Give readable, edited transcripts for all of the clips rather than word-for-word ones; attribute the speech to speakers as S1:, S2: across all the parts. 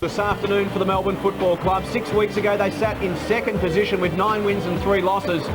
S1: This afternoon for the Melbourne Football Club. 6 weeks ago they sat in second position with 9 wins and 3 losses.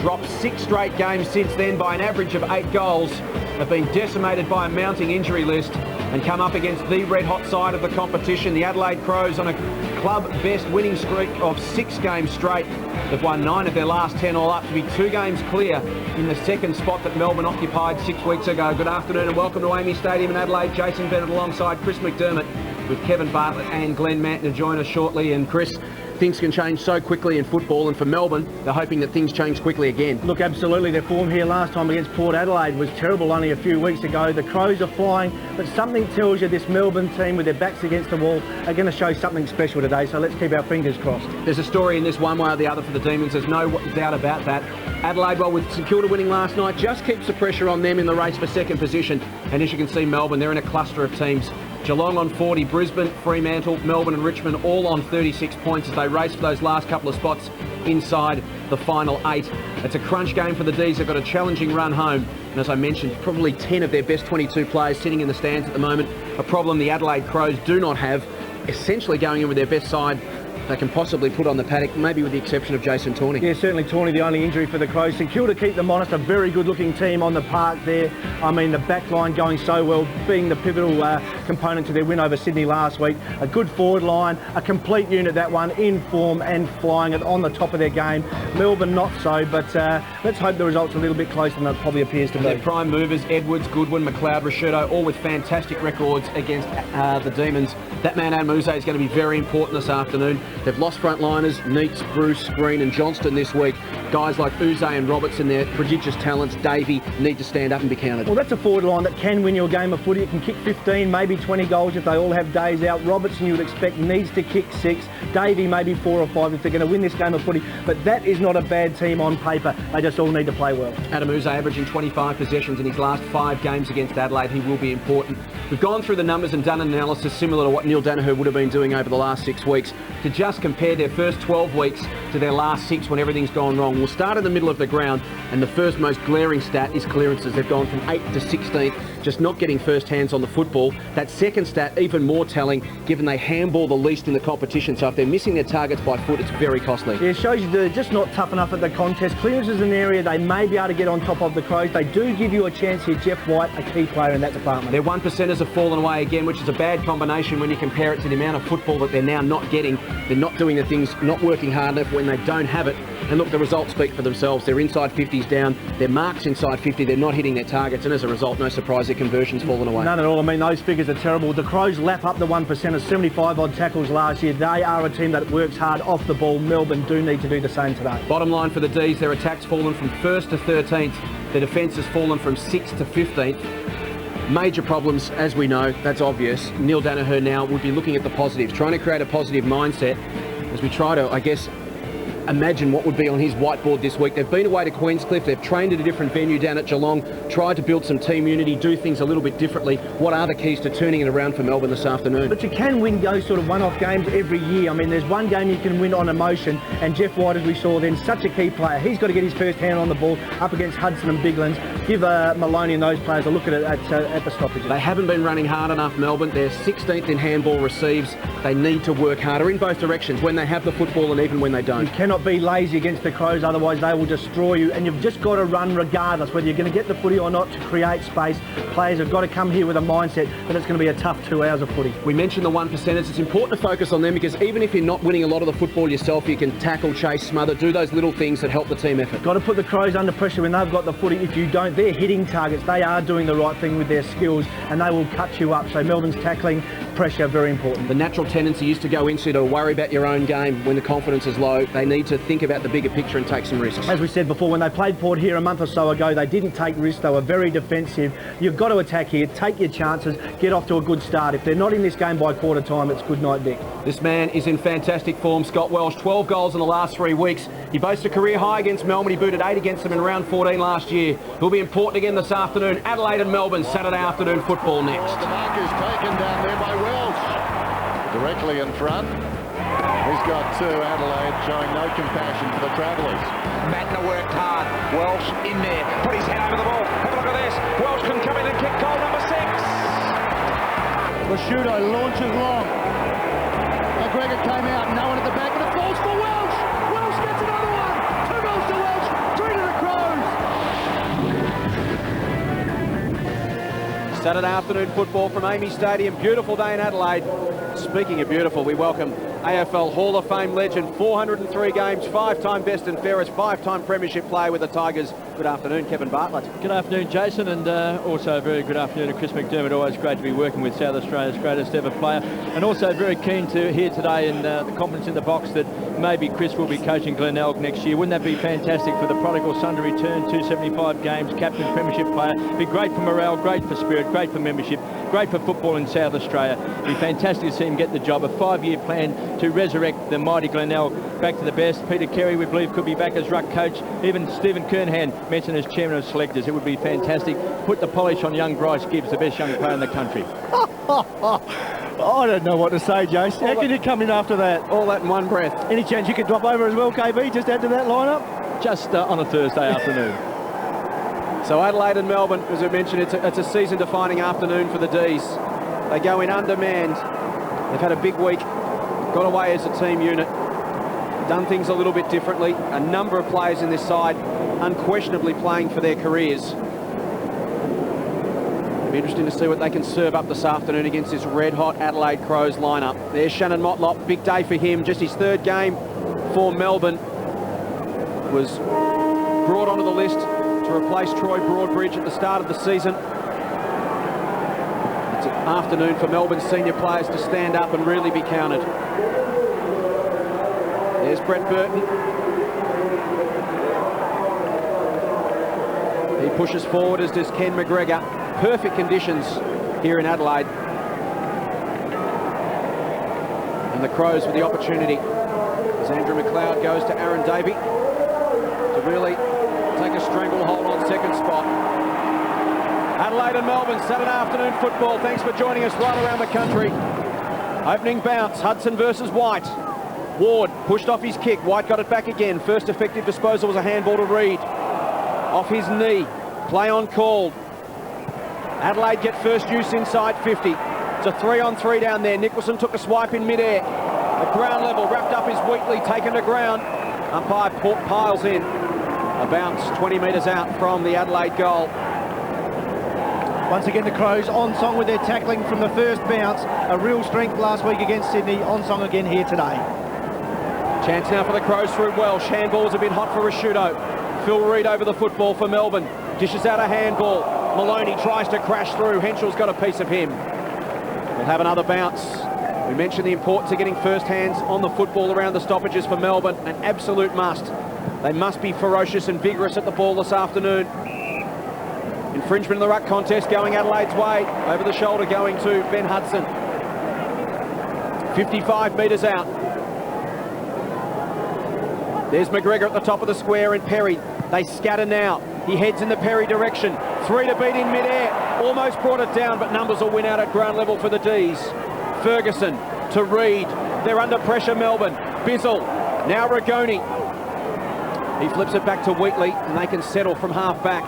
S1: Dropped 6 straight games since then by an average of 8 goals. Have been decimated by a mounting injury list and come up against the red-hot side of the competition, the Adelaide Crows, on a club best winning streak of 6 games straight. They've won 9 of their last 10 all up to be 2 games clear in the second spot that Melbourne occupied 6 weeks ago. Good afternoon and welcome to Amy Stadium in Adelaide. Jason Bennett alongside Chris McDermott, with Kevin Bartlett and Glenn Manton to join us shortly. And Chris, things can change so quickly in football, and for Melbourne, they're hoping that things change quickly again. Look, absolutely. Their form here last time against Port Adelaide was terrible only a few weeks ago. The Crows are flying, but something tells you this Melbourne team, with their backs against the wall, are going to show something special today, so let's keep our fingers crossed. There's a story in this one way or the other for the Demons, there's no doubt about that. Adelaide, well, with St Kilda winning last night, just keeps the pressure on them in the race for second position. And as you can see, Melbourne, they're in a cluster of teams. Geelong on 40, Brisbane, Fremantle, Melbourne and Richmond all on 36 points as they race for those last couple of spots inside the final 8. It's a crunch game for the D's. They've got a challenging run home. And as I mentioned, probably 10 of their best 22 players sitting in the stands at the moment. A problem the Adelaide Crows do not have, essentially going in with their best side they can possibly put on the paddock, maybe with the exception of Jason Tawney. Yeah, certainly Tawney, the only injury for the Crows. St Kilda keep them honest, a very good looking team on the park there. I mean, the back line going so well, being the pivotal component to their win over Sydney last week. A good forward line, a complete unit, that one, in form and flying it on the top of their game. Melbourne not so, but let's hope the result's a little bit closer than it probably appears to be. Their prime movers, Edwards, Goodwin, McLeod, Rashudo, all with fantastic records against the Demons. That man Adelaide is going to be very important this afternoon. They've lost frontliners, Neitz, Bruce, Green and Johnston this week. Guys like Uze and Robertson, their prodigious talents, Davey, need to stand up and be counted. Well, that's a forward line that can win you a game of footy. It can kick 15, maybe 20 goals if they all have days out. Robertson, you would expect, needs to kick 6. Davey, maybe 4 or 5 if they're going to win this game of footy. But that is not a bad team on paper. They just all need to play well. Adam Uze averaging 25 possessions in his last 5 games against Adelaide. He will be important. We've gone through the numbers and done an analysis similar to what Neil Danaher would have been doing over the last 6 weeks to just compare their first 12 weeks to their last 6 when everything's gone wrong. We'll start in the middle of the ground, and the first most glaring stat is clearances. They've gone from 8th to 16th, just not getting first hands on the football. That second stat, even more telling, given they handball the least in the competition. So if they're missing their targets by foot, it's very costly. Yeah, it shows you they're just not tough enough at the contest. Clearances is an area they may be able to get on top of the Crows. They do give you a chance here. Jeff White, a key player in that department. Their 1%ers have fallen away again, which is a bad combination when you compare it to the amount of football that they're now not getting. They're not doing the things, not working hard enough when they don't have it. And look, the results speak for themselves. Their inside 50's down, their marks inside 50, they're not hitting their targets, and as a result, no surprise, their conversion's fallen away. None at all. I mean, those figures are terrible. The Crows lap up the 1%ers, 75 odd tackles last year. They are a team that works hard off the ball. Melbourne do need to do the same today. Bottom line for the D's, their attack's fallen from 1st to 13th. Their defence has fallen from 6th to 15th. Major problems, as we know, that's obvious. Neil Danaher now would be looking at the positives, trying to create a positive mindset as we try to, I guess, imagine what would be on his whiteboard this week. They've been away to Queenscliff, they've trained at a different venue down at Geelong, tried to build some team unity, do things a little bit differently. What are the keys to turning it around for Melbourne this afternoon? But you can win those sort of one-off games every year. I mean, there's one game you can win on emotion, and Jeff White, as we saw then, such a key player. He's got to get his first hand on the ball up against Hudson and Biglands. Give Maloney and those players a look at it at the stoppage. They haven't been running hard enough, Melbourne. They're 16th in handball receives. They need to work harder in both directions, when they have the football and even when they don't. You cannot be lazy against the Crows, otherwise they will destroy you, and you've just got to run regardless, whether you're going to get the footy or not, to create space. Players have got to come here with a mindset that it's going to be a tough 2 hours of footy. We mentioned the 1%ers. It's important to focus on them because even if you're not winning a lot of the football yourself, you can tackle, chase, smother, do those little things that help the team effort. Got to put the Crows under pressure when they've got the footy. If you don't, they're hitting targets. They are doing the right thing with their skills, and they will cut you up. So Melbourne's tackling, pressure, very important. The natural tendency is to go into to worry about your own game when the confidence is low. They need to think about the bigger picture and take some risks. As we said before, when they played Port here a month or so ago, they didn't take risks. They were very defensive. You've got to attack here, take your chances, get off to a good start. If they're not in this game by quarter time, it's good night, Dick. This man is in fantastic form, Scott Welsh. 12 goals in the last 3 weeks. He boasts a career high against Melbourne. He booted 8 against them in round 14 last year. He'll be important again this afternoon. Adelaide and Melbourne, Saturday afternoon football next.
S2: The mark is taken down there by Welsh. Directly in front. He's got 2. Adelaide showing no compassion for the Travellers.
S3: Matner worked hard. Welsh in there. Put his head over the ball. Have a look at this. Welsh can come in and kick goal number 6.
S2: Rashudo launches long. came out, no one at the back, and it falls for Welsh. Welsh gets another one. 2 goals to Welsh, 3 to the Crows.
S1: Saturday afternoon football from Amy Stadium. Beautiful day in Adelaide. Speaking of beautiful, we welcome AFL Hall of Fame legend, 403 games, 5-time best and fairest, 5-time premiership player with the Tigers. Good afternoon, Kevin Bartlett.
S4: Good afternoon, Jason, and also a very good afternoon to Chris McDermott. Always great to be working with South Australia's greatest ever player, and also very keen to hear today in the confidence in the box that maybe Chris will be coaching Glenelg next year. Wouldn't that be fantastic for the prodigal son to return? 275 games, captain, premiership player. Be great for morale, great for spirit, great for membership, great for football in South Australia. Be fantastic to see him get the job. A 5-year plan to resurrect the mighty Glenelg back to the best. Peter Carey, we believe, could be back as ruck coach. Even Stephen Kernhan mentioned as chairman of selectors. It would be fantastic. Put the polish on young Bryce Gibbs, the best young player in the country.
S5: I don't know what to say, Jace. How can you come in after that?
S1: All that in one breath.
S5: Any chance you could drop over as well, KB, just add to that lineup?
S4: Just on a Thursday afternoon.
S1: So Adelaide and Melbourne, as I mentioned, it's a season-defining afternoon for the D's. They go in undermanned. They've had a big week, got away as a team unit, done things a little bit differently. A number of players in this side unquestionably playing for their careers. It'll be interesting to see what they can serve up this afternoon against this red-hot Adelaide Crows lineup. There's Shannon Motlop, big day for him, just his 3rd game for Melbourne. Was brought onto the list to replace Troy Broadbridge at the start of the season. It's an afternoon for Melbourne senior players to stand up and really be counted. There's Brett Burton. He pushes forward, as does Ken McGregor. Perfect conditions here in Adelaide. And the Crows with the opportunity, as Andrew McLeod goes to Aaron Davey to really take a stranglehold on second spot. Adelaide and Melbourne, Saturday afternoon football. Thanks for joining us right around the country. Opening bounce, Hudson versus White. Ward pushed off his kick. White got it back again. First effective disposal was a handball to Reid. Off his knee. Play on called. Adelaide get first use inside 50. It's a 3-on-3 down there. Nicholson took a swipe in midair. At ground level, wrapped up is Wheatley, taken to ground. Umpire piles in. A bounce 20 metres out from the Adelaide goal.
S5: Once again, the Crows on song with their tackling from the first bounce. A real strength last week against Sydney, on song again here today.
S1: Chance now for the Crows through Welsh. Handball's a bit hot for Rashudo. Phil Reid over the football for Melbourne. Dishes out a handball. Maloney tries to crash through. Henschel's got a piece of him. We'll have another bounce. We mentioned the importance of getting first hands on the football around the stoppages for Melbourne. An absolute must. They must be ferocious and vigorous at the ball this afternoon. Infringement in the ruck contest going Adelaide's way. Over the shoulder going to Ben Hudson. 55 metres out. There's McGregor at the top of the square and Perry. They scatter now. He heads in the Perry direction. 3 to beat in midair. Almost brought it down, but numbers will win out at ground level for the D's. Ferguson to Reid. They're under pressure, Melbourne. Bizzle. Now Rigoni. He flips it back to Wheatley, and they can settle from half back.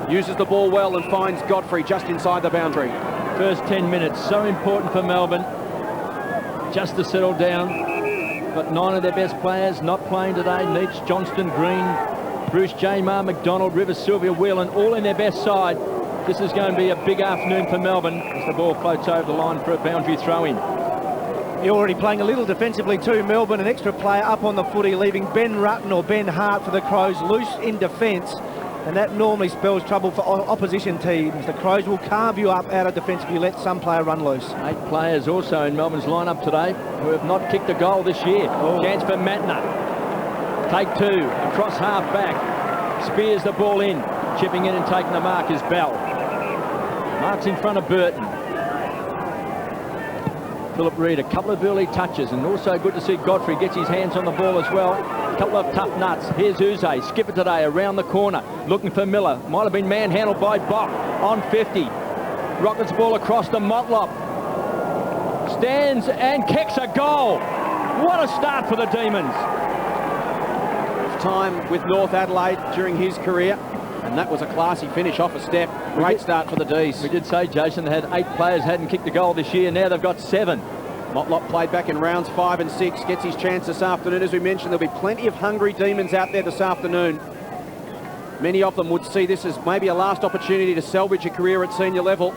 S1: Uses the ball well and finds Godfrey just inside the boundary.
S4: First 10 minutes, so important for Melbourne. Just to settle down. Got 9 of their best players not playing today. Neitz, Johnston, Green, Bruce Jamar, McDonald, Rivers, Sylvia, Whelan, all in their best side. This is going to be a big afternoon for Melbourne as the ball floats over the line for a boundary throw-in.
S5: You're already playing a little defensively too, Melbourne. An extra player up on the footy, leaving Ben Rutten or Ben Hart for the Crows loose in defence. And that normally spells trouble for opposition teams. The Crows will carve you up out of defence if you let some player run loose.
S4: 8 players also in Melbourne's lineup today who have not kicked a goal this year. Chance for Matner. Take 2, across half back. Spears the ball in. Chipping in and taking the mark is Bell. Marks in front of Burton. Philip Reid, a couple of early touches, and also good to see Godfrey gets his hands on the ball as well. A couple of tough nuts. Here's Uze, skipper today, around the corner, looking for Miller. Might have been manhandled by Bock on 50. Rockets ball across to Motlop. Stands and kicks a goal. What a start for the Demons.
S1: Time with North Adelaide during his career, and that was a classy finish off a step. Great start for the D's.
S4: We did say, Jason, they had 8 players hadn't kicked a goal this year. Now they've got 7.
S1: Motlop played back in rounds 5 and 6, gets his chance this afternoon. As we mentioned, there'll be plenty of hungry demons out there this afternoon. Many of them would see this as maybe a last opportunity to salvage a career at senior level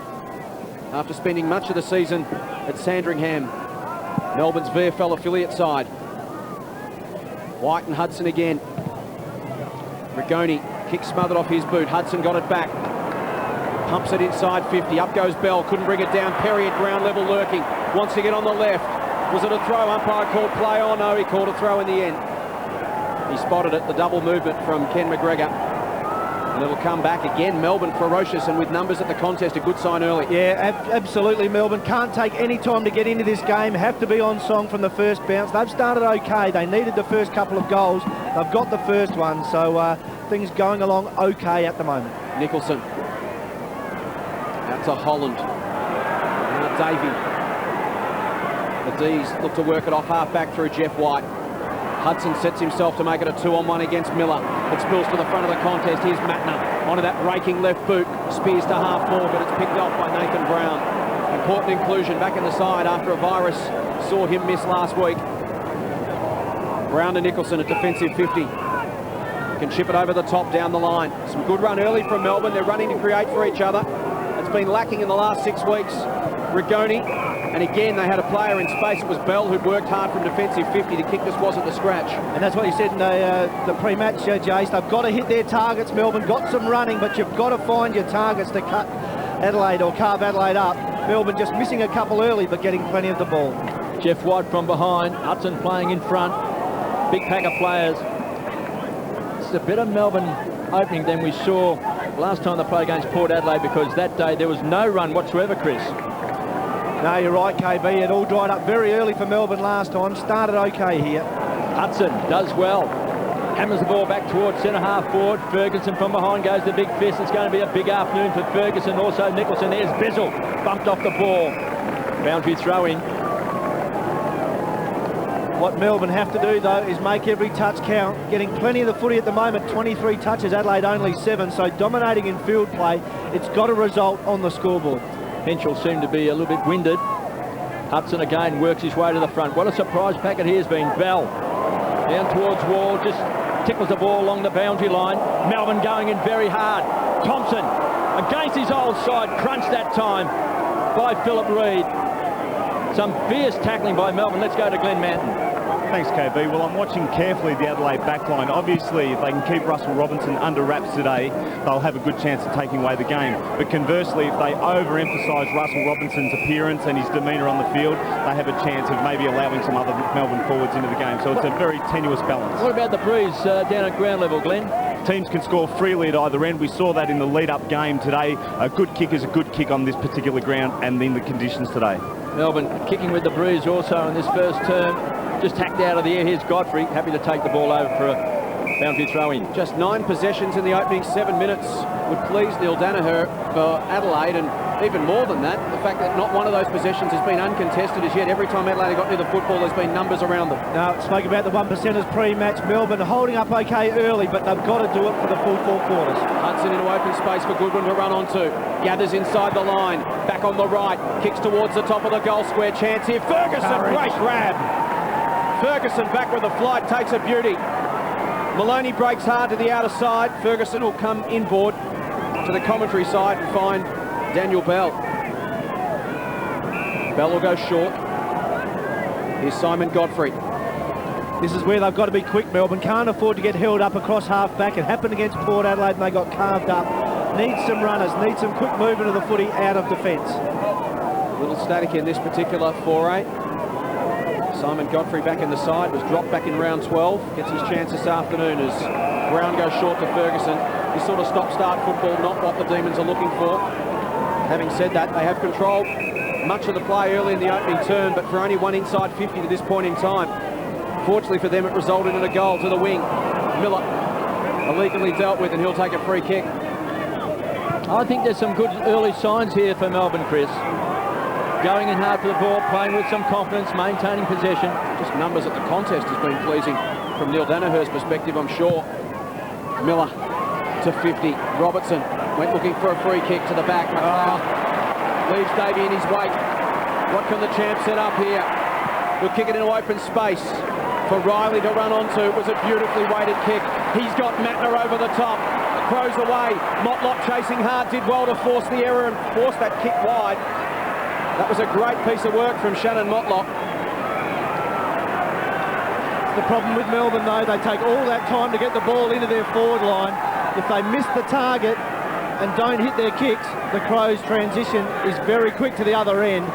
S1: after spending much of the season at Sandringham, Melbourne's VFL affiliate side. White and Hudson again. Rigoni, kick smothered off his boot. Hudson got it back. Pumps it inside 50. Up goes Bell. Couldn't bring it down. Perry at ground level lurking. Wants to get on the left. Was it a throw? Umpire called play. Oh no, he called a throw in the end. He spotted it. The double movement from Ken McGregor. And it'll come back again. Melbourne ferocious and with numbers at the contest. A good sign early.
S5: Yeah, absolutely. Melbourne can't take any time to get into this game. Have to be on song from the first bounce. They've started okay. They needed the first couple of goals. They've got the first one. So things going along okay at the moment.
S1: Nicholson. Out to Holland. Now Davey. The D's look to work it off half back through Jeff White. Hudson sets himself to make it a 2-on-1 against Miller. It spills to the front of the contest. Here's Matner onto that raking left boot. Spears to half forward, but it's picked off by Nathan Brown. Important inclusion back in the side after a virus saw him miss last week. Brown to Nicholson at defensive 50. Can chip it over the top down the line. Some good run early from Melbourne. They're running to create for each other. It's been lacking in the last 6 weeks. Rigoni, and again they had a player in space. It was Bell who'd worked hard from defensive 50. The kick just wasn't the scratch.
S5: And that's what you said in the pre-match, Jace. They've got to hit their targets. Melbourne got some running, but you've got to find your targets to cut Adelaide or carve Adelaide up. Melbourne just missing a couple early, but getting plenty of the ball.
S4: Jeff White from behind. Hudson playing in front. Big pack of players. It's a better Melbourne opening than we saw last time they played against Port Adelaide, because that day there was no run whatsoever, Chris.
S5: No, you're right, KB. It all dried up very early for Melbourne last time. Started okay here.
S4: Hudson does well. Hammers the ball back towards centre half forward. Ferguson from behind goes the big fist. It's going to be a big afternoon for Ferguson. Also Nicholson. There's Bizzle. Bumped off the ball. Boundary throw in.
S5: What Melbourne have to do, though, is make every touch count. Getting plenty of the footy at the moment. 23 touches, Adelaide only 7. So dominating in field play. It's got a result on the scoreboard.
S4: Henschel seemed to be a little bit winded. Hudson again works his way to the front. What a surprise packet he has been. Bell down towards Wall, just tickles the ball along the boundary line. Melbourne going in very hard. Thompson against his old side, crunched that time by Philip Reid. Some fierce tackling by Melbourne. Let's go to Glenn Manton.
S6: Thanks, KB. Well, I'm watching carefully the Adelaide backline. Obviously, if they can keep Russell Robinson under wraps today, they'll have a good chance of taking away the game. But conversely, if they overemphasise Russell Robinson's appearance and his demeanour on the field, they have a chance of maybe allowing some other Melbourne forwards into the game. So it's a very tenuous balance.
S4: What about the breeze down at ground level, Glenn?
S6: Teams can score freely at either end. We saw that in the lead-up game today. A good kick is a good kick on this particular ground and in the conditions today.
S4: Melbourne kicking with the breeze also in this first term. Just hacked out of the air. Here's Godfrey, happy to take the ball over for a boundary throw-in.
S1: Just 9 possessions in the opening 7 minutes would please Neil Danaher for Adelaide, and even more than that, the fact that not one of those possessions has been uncontested as yet. Every time Adelaide got near the football, there's been numbers around them.
S5: Now, spoke about the 1%ers pre-match. Melbourne holding up okay early, but they've got to do it for the full 4 quarters.
S1: Hudson into open space for Goodwin to run onto. Gathers inside the line, back on the right, kicks towards the top of the goal square. Chance here, Ferguson, great grab. Ferguson back with a flight, takes a beauty. Maloney breaks hard to the outer side. Ferguson will come inboard to the commentary side and find Daniel Bell. Bell will go short. Here's Simon Godfrey.
S5: This is where they've got to be quick, Melbourne. Can't afford to get held up across half-back. It happened against Port Adelaide and they got carved up. Need some runners, need some quick movement of the footy out of defence.
S1: A little static in this particular foray. Simon Godfrey back in the side, was dropped back in round 12. Gets his chance this afternoon as Brown goes short to Ferguson. This sort of stop-start football, not what the Demons are looking for. Having said that, they have controlled much of the play early in the opening term, but for only one inside 50 to this point in time. Fortunately for them, it resulted in a goal to the wing. Miller illegally dealt with, and he'll take a free kick.
S4: I think there's some good early signs here for Melbourne, Chris. Going in hard for the ball, playing with some confidence, maintaining possession.
S1: Just numbers at the contest has been pleasing from Neil Danaher's perspective, I'm sure. Miller to 50. Robertson went looking for a free kick to the back. Leaves Davey in his wake. What can the champ set up here? He'll kick it into open space for Riley to run onto. It was a beautifully weighted kick. He's got Mattner over the top. Crows away. Motlop chasing hard, did well to force the error and force that kick wide. That was a great piece of work from Shannon Motlop.
S5: The problem with Melbourne, though, they take all that time to get the ball into their forward line. If they miss the target and don't hit their kicks, the Crows' transition is very quick to the other end.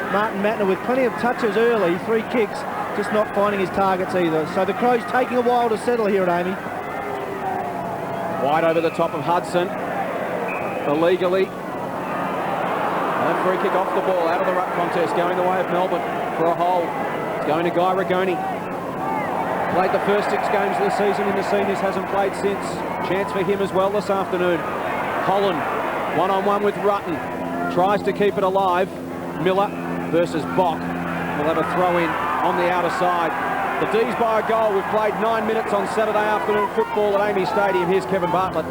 S5: Martin Mattner with plenty of touches early, 3 kicks, just not finding his targets either. So the Crows taking a while to settle here at Amy.
S1: Wide over the top of Hudson. Illegally. And free kick off the ball, out of the ruck contest, going the way of Melbourne for a hole. It's going to Guy Rigoni. Played the first 6 games of the season in the seniors, hasn't played since. Chance for him as well this afternoon. Holland, one-on-one with Rutten. Tries to keep it alive. Miller versus Bock. We'll have a throw in on the outer side. The D's by a goal. We've played 9 minutes on Saturday afternoon football at Amy Stadium. Here's Kevin Bartlett.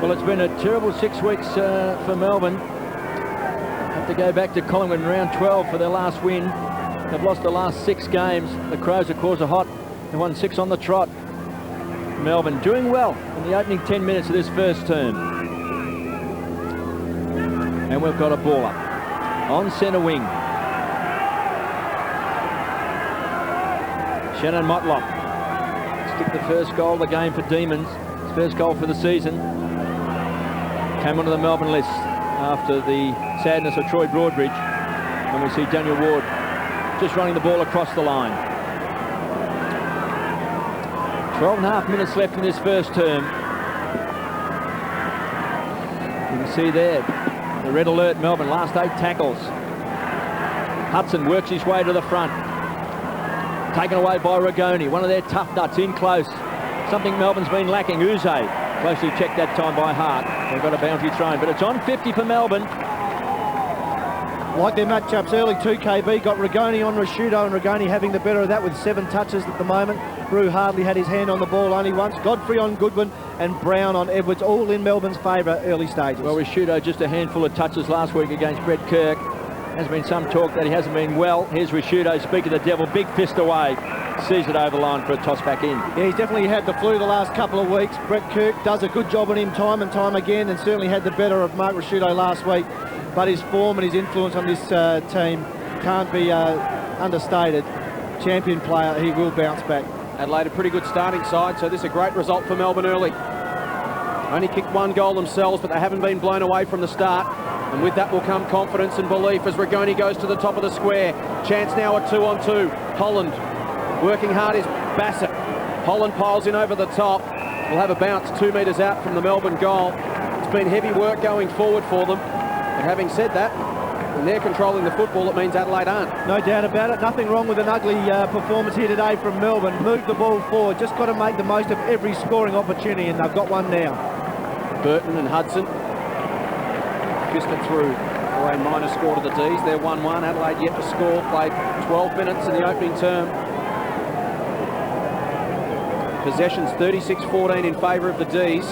S4: Well, it's been a terrible 6 weeks for Melbourne. Have to go back to Collingwood in round 12 for their last win. They've lost the last 6 games. The Crows, of course, are hot. They won 6 on the trot. Melbourne doing well in the opening 10 minutes of this first term. And we've got a ball up on centre wing. Shannon Motlop. Stick the first goal of the game for Demons. His first goal for the season. Came onto the Melbourne list after the sadness of Troy Broadbridge. And we see Daniel Ward just running the ball across the line. 12.5 minutes left in this first term. You can see there the red alert Melbourne, last 8 tackles. Hudson works his way to the front. Taken away by Rigoni, one of their tough nuts in close. Something Melbourne's been lacking. Uze closely checked that time by Hart. They've got a boundary thrown, but it's on 50 for Melbourne.
S5: Like their matchups early, 2KB got Rigoni on Rashudo, and Rigoni having the better of that with 7 touches at the moment. Brew hardly had his hand on the ball only once. Godfrey on Goodwin and Brown on Edwards, all in Melbourne's favour early stages.
S4: Well, Rashudo just a handful of touches last week against Brett Kirk. There's been some talk that he hasn't been well. Here's Rashudo, speak of the devil, big fist away. Sees it over the line for a toss back in.
S5: Yeah, he's definitely had the flu the last couple of weeks. Brett Kirk does a good job on him time and time again, and certainly had the better of Mark Rashudo last week. But his form and his influence on this team can't be understated. Champion player, he will bounce back.
S1: Adelaide a pretty good starting side, so this is a great result for Melbourne early. Only kicked 1 goal themselves, but they haven't been blown away from the start. And with that will come confidence and belief as Rigoni goes to the top of the square. Chance now at 2-on-2. Holland working hard is Bassett. Holland piles in over the top. Will have a bounce 2 metres out from the Melbourne goal. It's been heavy work going forward for them. But having said that, when they're controlling the football, it means Adelaide aren't.
S5: No doubt about it. Nothing wrong with an ugly performance here today from Melbourne. Move the ball forward. Just got to make the most of every scoring opportunity, and they've got one now.
S1: Burton and Hudson fisted through for a minor score to the D's. They're 1-1. Adelaide yet to score. Played 12 minutes in the opening term. Possessions 36-14 in favour of the D's.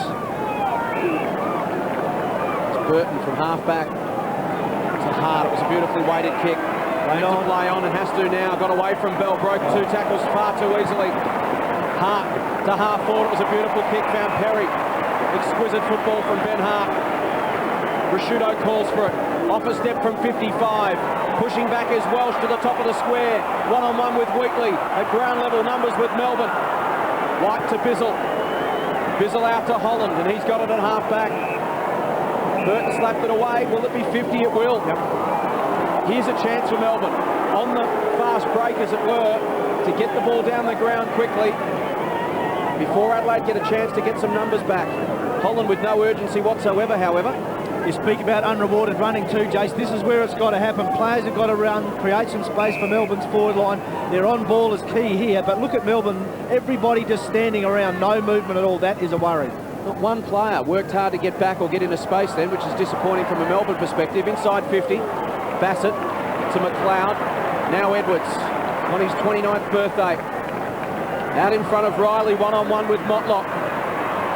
S1: It's Burton from half-back to Hart. It was a beautifully weighted kick. Going to play on and has to now. Got away from Bell. Broke 2 tackles far too easily. Hart to half-forward. It was a beautiful kick. Found Perry. Exquisite football from Ben Hart. Rashudo calls for it. Off a step from 55. Pushing back is Welsh to the top of the square. One-on-one with Wheatley. At ground level numbers with Melbourne. White to Bizzle. Bizzle out to Holland, and he's got it at half-back. Burton slapped it away. Will it be 50? It will. Yep. Here's a chance for Melbourne. On the fast break, as it were, to get the ball down the ground quickly before Adelaide get a chance to get some numbers back. Holland with no urgency whatsoever, however.
S5: You speak about unrewarded running too, Jace. This is where it's got to happen. Players have got to run, create some space for Melbourne's forward line. Their on ball is key here, but look at Melbourne. Everybody just standing around, no movement at all. That is a worry.
S1: Not one player worked hard to get back or get into space then, which is disappointing from a Melbourne perspective. Inside 50, Bassett to McLeod. Now Edwards on his 29th birthday. Out in front of Riley, one-on-one with Motlop.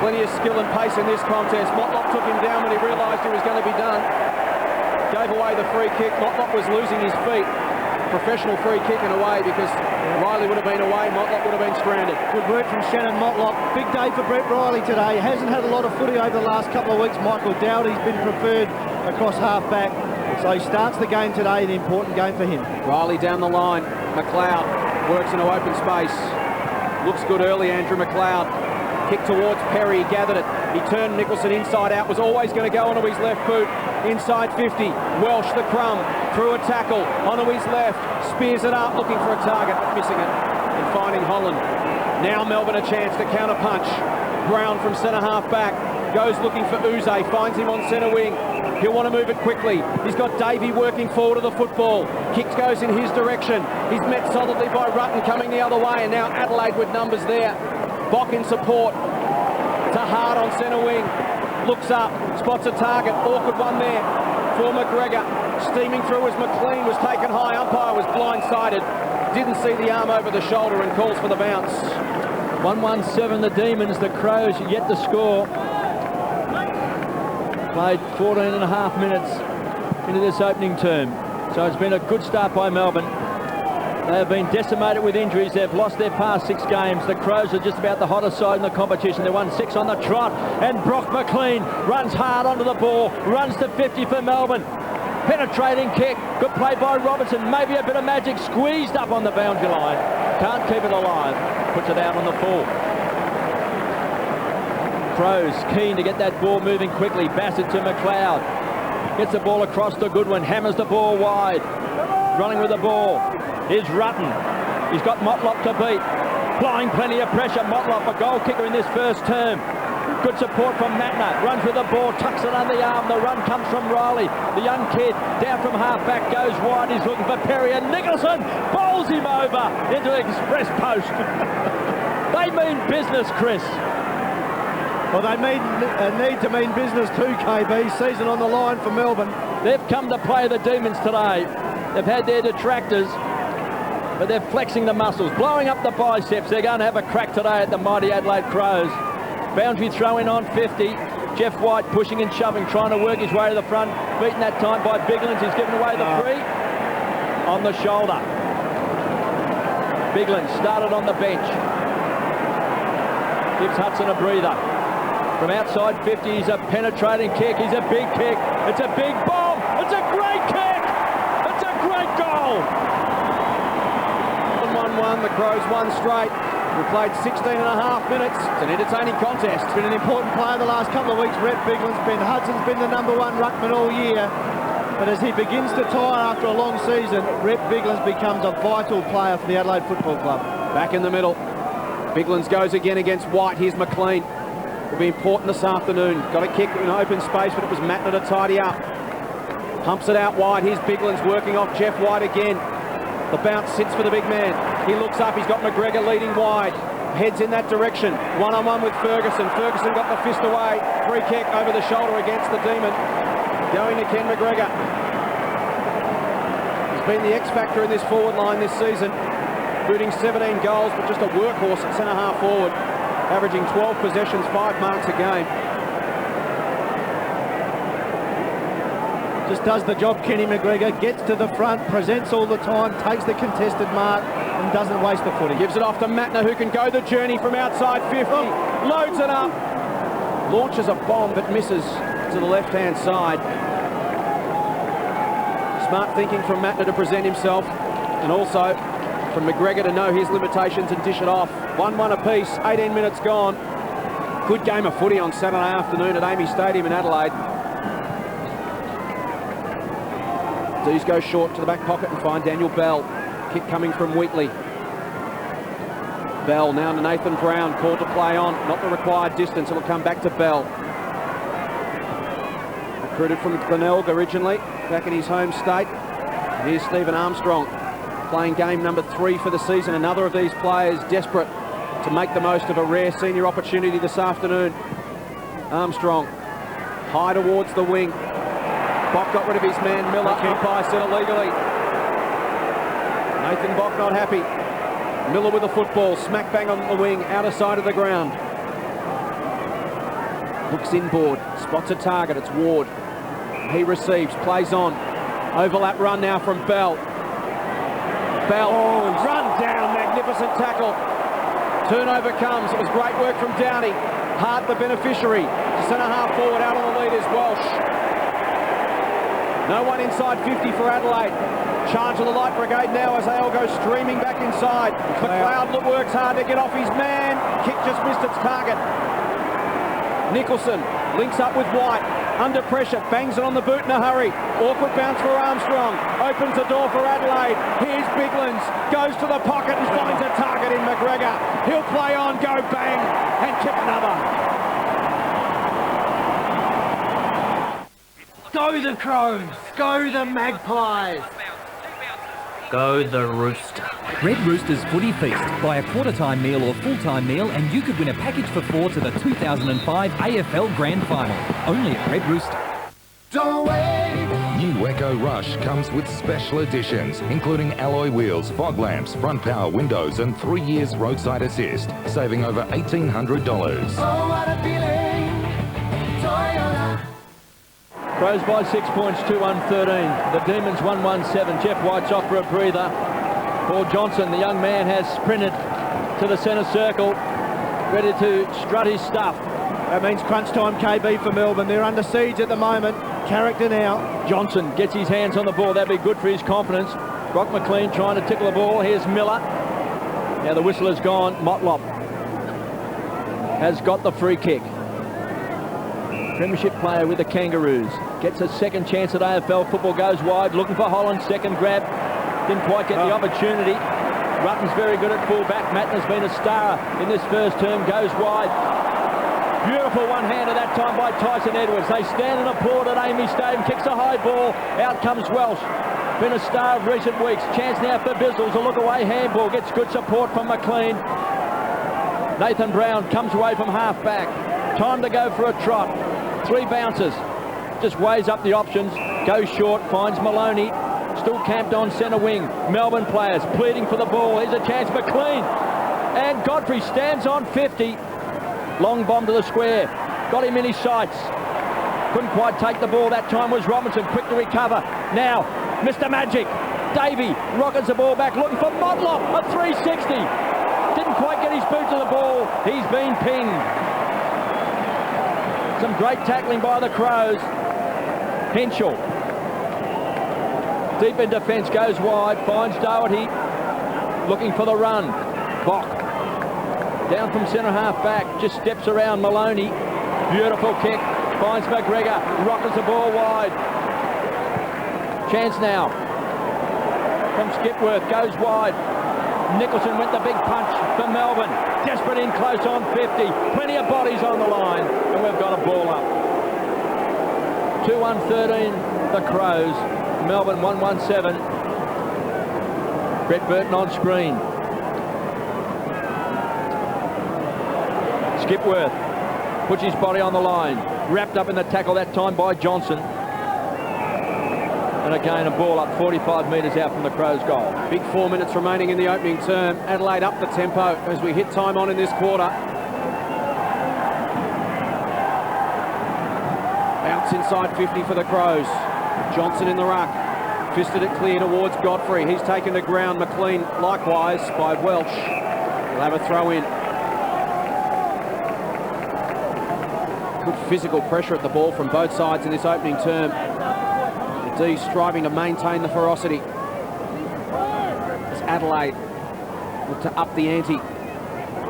S1: Plenty of skill and pace in this contest. Motlop took him down when he realised he was going to be done. Gave away the free kick. Motlop was losing his feet. professional free kick and away, because Riley would have been away, Motlop would have been stranded.
S5: Good work from Shannon Motlop. Big day for Brett Riley today. Hasn't had a lot of footy over the last couple of weeks. Michael Dowdy's been preferred across half-back. So he starts the game today, an important game for him.
S1: Riley down the line. McLeod works into open space. Looks good early, Andrew McLeod. Kick towards Perry, he gathered it. He turned Nicholson inside out, was always going to go onto his left boot. Inside 50, Welsh the crumb, through a tackle, onto his left, spears it up, looking for a target, missing it, and finding Holland. Now Melbourne a chance to counter punch. Brown from centre half back, goes looking for Uze, finds him on centre wing. He'll want to move it quickly. He's got Davey working forward of the football. Kick goes in his direction. He's met solidly by Rutten coming the other way, and now Adelaide with numbers there. Bock in support. To Hart on centre wing. Looks up, spots a target. Awkward one there for McGregor. Steaming through as McLean was taken high. Umpire was blindsided. Didn't see the arm over the shoulder and calls for the bounce.
S4: 1-1-7 the Demons. The Crows yet to score. Played 14 and a half minutes into this opening term. So it's been a good start by Melbourne. They have been decimated with injuries. They've lost their past 6 games. The Crows are just about the hottest side in the competition. They won 6 on the trot. And Brock McLean runs hard onto the ball. Runs to 50 for Melbourne. Penetrating kick. Good play by Robertson. Maybe a bit of magic. Squeezed up on the boundary line. Can't keep it alive. Puts it out on the full. Crows keen to get that ball moving quickly. Bassett to McLeod. Gets the ball across to Goodwin. Hammers the ball wide. Running with the ball. Here's Rutten. He's got Motlop to beat. Applying plenty of pressure. Motlop, a goal kicker in this first term. Good support from Matner. Runs with the ball, tucks it under the arm. The run comes from Riley. The young kid down from half-back goes wide. He's looking for Perry, and Nicholson bowls him over into the express post. They mean business, Chris.
S5: Well, they need to mean business too, KB. Season on the line for Melbourne.
S4: They've come to play the Demons today. They've had their detractors, but they're flexing the muscles, blowing up the biceps. They're going to have a crack today at the mighty Adelaide Crows. Boundary throw in on 50. Jeff White pushing and shoving, trying to work his way to the front. Beaten that time by Biglins. He's given away the free. On the shoulder. Biglins started on the bench. Gives Hudson a breather. From outside 50, he's a penetrating kick. He's a big kick. It's a big bomb. It's a great kick. It's a great goal.
S1: 1-1, the Crows won straight. We played 16 and a half minutes. It's an entertaining contest.
S5: It's been an important player the last couple of weeks. Rhett Biglins. Ben Hudson's been the #1 ruckman all year. But as he begins to tire after a long season, Rhett Biglins becomes a vital player for the Adelaide Football Club.
S1: Back in the middle. Biglins goes again against White. Here's McLean. Will be important this afternoon. Got a kick in open space, but it was Matner to tidy up. Pumps it out wide. Here's Biglins working off Jeff White again. The bounce sits for the big man. He looks up. He's got McGregor leading wide. Heads in that direction. One-on-one with Ferguson. Ferguson got the fist away. Free kick over the shoulder against the Demon. Going to Ken McGregor. He's been the X-factor in this forward line this season. Booting 17 goals, but just a workhorse at centre-half forward. Averaging 12 possessions, 5 marks a game.
S5: Just does the job, Kenny McGregor. Gets to the front, presents all the time, takes the contested mark, and doesn't waste the footy.
S1: Gives it off to Matner, who can go the journey from outside 50. Loads it up. Launches a bomb, but misses to the left-hand side. Smart thinking from Matner to present himself, and also from McGregor to know his limitations and dish it off. 1-1 apiece, 18 minutes gone. Good game of footy on Saturday afternoon at Amy Stadium in Adelaide. D's go short to the back pocket and find Daniel Bell. Kick coming from Wheatley. Bell now to Nathan Brown, called to play on. Not the required distance, it'll come back to Bell. Recruited from Glenelg originally, back in his home state. Here's Stephen Armstrong, playing game number 3 for the season. Another of these players desperate to make the most of a rare senior opportunity this afternoon. Armstrong, high towards the wing. Bock got rid of his man Miller. Umpire said illegally. Nathan Bock not happy. Miller with the football, smack bang on the wing, outer side of the ground. Looks inboard, spots a target, it's Ward. He receives, plays on. Overlap run now from Bell. Bell,
S5: Oh,
S1: run down, magnificent tackle. Turnover comes, it was great work from Downey. Hart the beneficiary. Centre half forward out on the lead is Welsh. No one inside 50 for Adelaide. Charge of the Light Brigade now as they all go streaming back inside. McLeod works hard to get off his man. Kick just missed its target. Nicholson links up with White. Under pressure, bangs it on the boot in a hurry. Awkward bounce for Armstrong. Opens the door for Adelaide. Here's Biglands. Goes to the pocket and finds a target in McGregor. He'll play on, go bang, and kick another.
S5: Go the Crows! Go the Magpies!
S7: Go the Rooster.
S8: Red Rooster's Footy Feast. Buy a quarter-time meal or full-time meal and you could win a package for 4 to the 2005 AFL Grand Final. Only at Red Rooster.
S9: Don't wait! New Echo Rush comes with special editions, including alloy wheels, fog lamps, front power windows and 3 years roadside assist, saving over $1,800.
S10: Oh, what a feeling! Toyota!
S4: Crows by 6 points, 2-1-13. The Demons 1-1-7. Jeff White's off for a breather. Paul Johnson, the young man, has sprinted to the centre circle, ready to strut his stuff.
S5: That means crunch time, KB, for Melbourne. They're under siege at the moment. Character now.
S4: Johnson gets his hands on the ball. That'd be good for his confidence. Brock McLean trying to tickle the ball. Here's Miller. Now the whistle has gone. Motlop has got the free kick. Premiership player with the Kangaroos. Gets a second chance at AFL football, goes wide, looking for Holland, second grab. Didn't quite get the opportunity. Rutten's very good at full-back. Matten has been a star in this first term, goes wide. Beautiful one-hander that time by Tyson Edwards. They stand and applaud at Amy Stadium, kicks a high ball. Out comes Welsh. Been a star of recent weeks. Chance now for Bizzles, a look-away handball. Gets good support from McLean. Nathan Brown comes away from half-back. Time to go for a trot. 3 bounces. Just weighs up the options. Goes short, finds Maloney. Still camped on centre wing. Melbourne players pleading for the ball. Here's a chance, McLean. And Godfrey stands on 50. Long bomb to the square. Got him in his sights. Couldn't quite take the ball. That time was Robinson. Quick to recover. Now, Mr. Magic. Davey rockets the ball back. Looking for Motlop. A 360. Didn't quite get his boot to the ball. He's been pinged. Some great tackling by the Crows. Henschel. Deep in defence, goes wide, finds Doherty. Looking for the run. Bock. Down from centre half back, just steps around Maloney. Beautiful kick. Finds McGregor. Rockets the ball wide. Chance now. From Skipworth, goes wide. Nicholson went the big punch for Melbourne. Desperate in close on 50. Plenty of bodies on the line. And we've got a ball up. 2-1-13, the Crows. Melbourne 1-1-7. Brett Burton on screen. Skipworth puts his body on the line. Wrapped up in the tackle that time by Johnson. And again, a ball up 45 metres out from the Crows' goal.
S1: Big 4 minutes remaining in the opening term. Adelaide up the tempo as we hit time on in this quarter. Bounce inside 50 for the Crows. Johnson in the ruck. Fisted it clear towards Godfrey. He's taken the ground. McLean likewise by Welsh. He'll have a throw in. Good physical pressure at the ball from both sides in this opening term. D striving to maintain the ferocity. As Adelaide look to up the ante.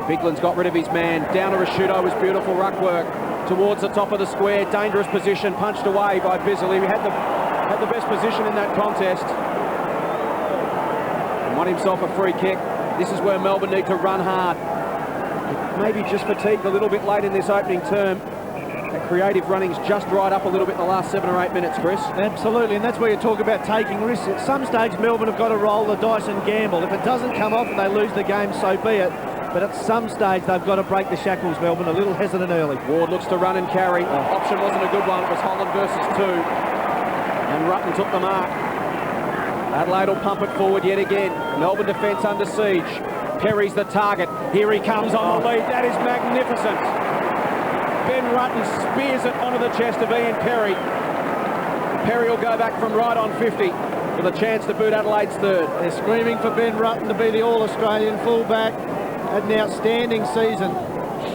S1: Bigland's got rid of his man. Down to Rashudo was beautiful ruck work. Towards the top of the square. Dangerous position. Punched away by Bizzle. He had the best position in that contest. And won himself a free kick. This is where Melbourne need to run hard. Maybe just fatigued a little bit late in this opening term. That creative running's just dried up a little bit in the last 7 or 8 minutes, Chris.
S5: Absolutely, and that's where you talk about taking risks. At some stage, Melbourne have got to roll the dice and gamble. If it doesn't come off and they lose the game, so be it. But at some stage, they've got to break the shackles, Melbourne. A little hesitant early.
S1: Ward looks to run and carry. Option wasn't a good one. It was Holland versus 2. And Rutten took the mark. Adelaide will pump it forward yet again. Melbourne defence under siege. Perry's the target. Here he comes on the lead. That is magnificent. Ben Rutten spears it onto the chest of Ian Perry. Perry will go back from right on 50. with a chance to boot Adelaide's third.
S5: They're screaming for Ben Rutten to be the All-Australian fullback. Had an outstanding season.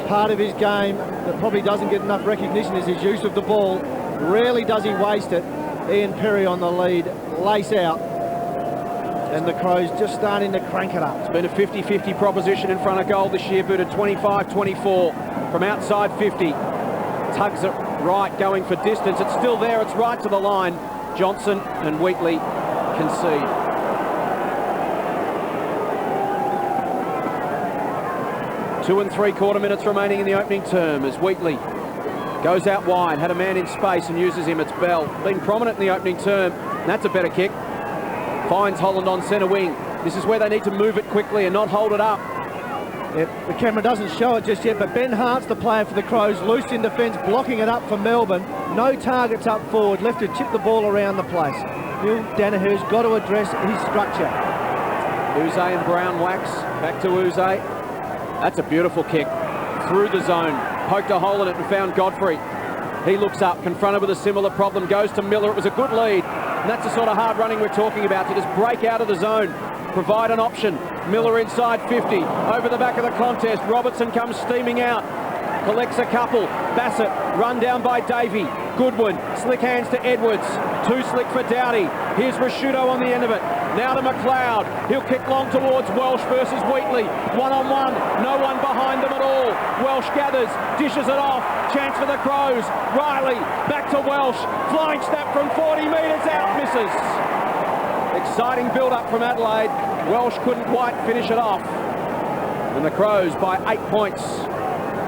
S5: Part of his game that probably doesn't get enough recognition is his use of the ball. Rarely does he waste it. Ian Perry on the lead, lace out. And the Crows just starting to crank it up.
S1: It's been a 50-50 proposition in front of goal this year, booted 25-24 from outside 50. Tugs it right, going for distance. It's still there, it's right to the line. Johnson and Wheatley concede. Two and 3/4 minutes remaining in the opening term as Wheatley goes out wide, had a man in space and uses him. It's Bell, been prominent in the opening term. That's a better kick. Finds Holland on centre wing. This is where they need to move it quickly and not hold it up.
S5: Yep, the camera doesn't show it just yet, but Ben Hart's the player for the Crows, loose in defence, blocking it up for Melbourne. No targets up forward, left to chip the ball around the place. Neil Danaher's got to address his structure.
S1: Uze and Brown wax, back to Uze. That's a beautiful kick, through the zone, poked a hole in it and found Godfrey. He looks up, confronted with a similar problem, goes to Miller. It was a good lead, and that's the sort of hard running we're talking about, to just break out of the zone, provide an option. Miller inside 50, over the back of the contest. Robertson comes steaming out, collects a couple. Bassett, run down by Davey. Goodwin, slick hands to Edwards. Too slick for Dowdy. Here's Rashudo on the end of it. Now to McLeod. He'll kick long towards Welsh versus Wheatley. One-on-one, no one behind them at all. Welsh gathers, dishes it off. Chance for the Crows. Riley, back to Welsh. Flying snap from 40 metres out, misses. Exciting build-up from Adelaide. Welsh couldn't quite finish it off. And the Crows by 8 points.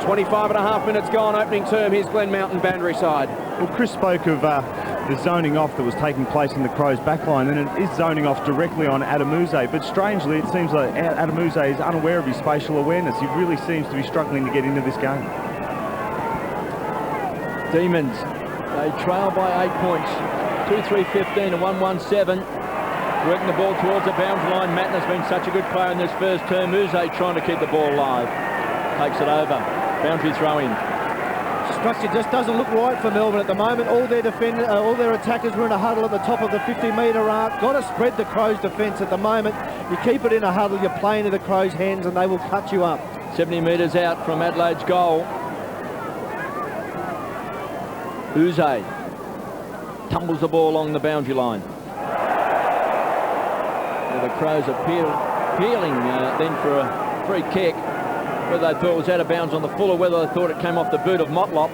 S1: 25.5 minutes gone, opening term. Here's Glen Mountain, Boundary side.
S6: Well, Chris spoke of the zoning off that was taking place in the Crows' backline, and it is zoning off directly on Adamuze, but strangely it seems like Adamuze is unaware of his spatial awareness. He really seems to be struggling to get into this game.
S4: Demons, they trail by 8 points. 2-3-15 and 1-1-7. Working the ball towards the boundary line. Matten has been such a good player in this first term. Uze trying to keep the ball alive. Takes it over. Boundary throw in.
S5: Structure just doesn't look right for Melbourne at the moment. All their attackers were in a huddle at the top of the 50-metre arc. Got to spread the Crows' defence at the moment. You keep it in a huddle, you're playing to the Crows' hands and they will cut you up.
S4: 70 metres out from Adelaide's goal. Uze tumbles the ball along the boundary line. The Crows are peeling then for a free kick. Whether they thought it was out of bounds on the full or whether they thought it came off the boot of Motlop.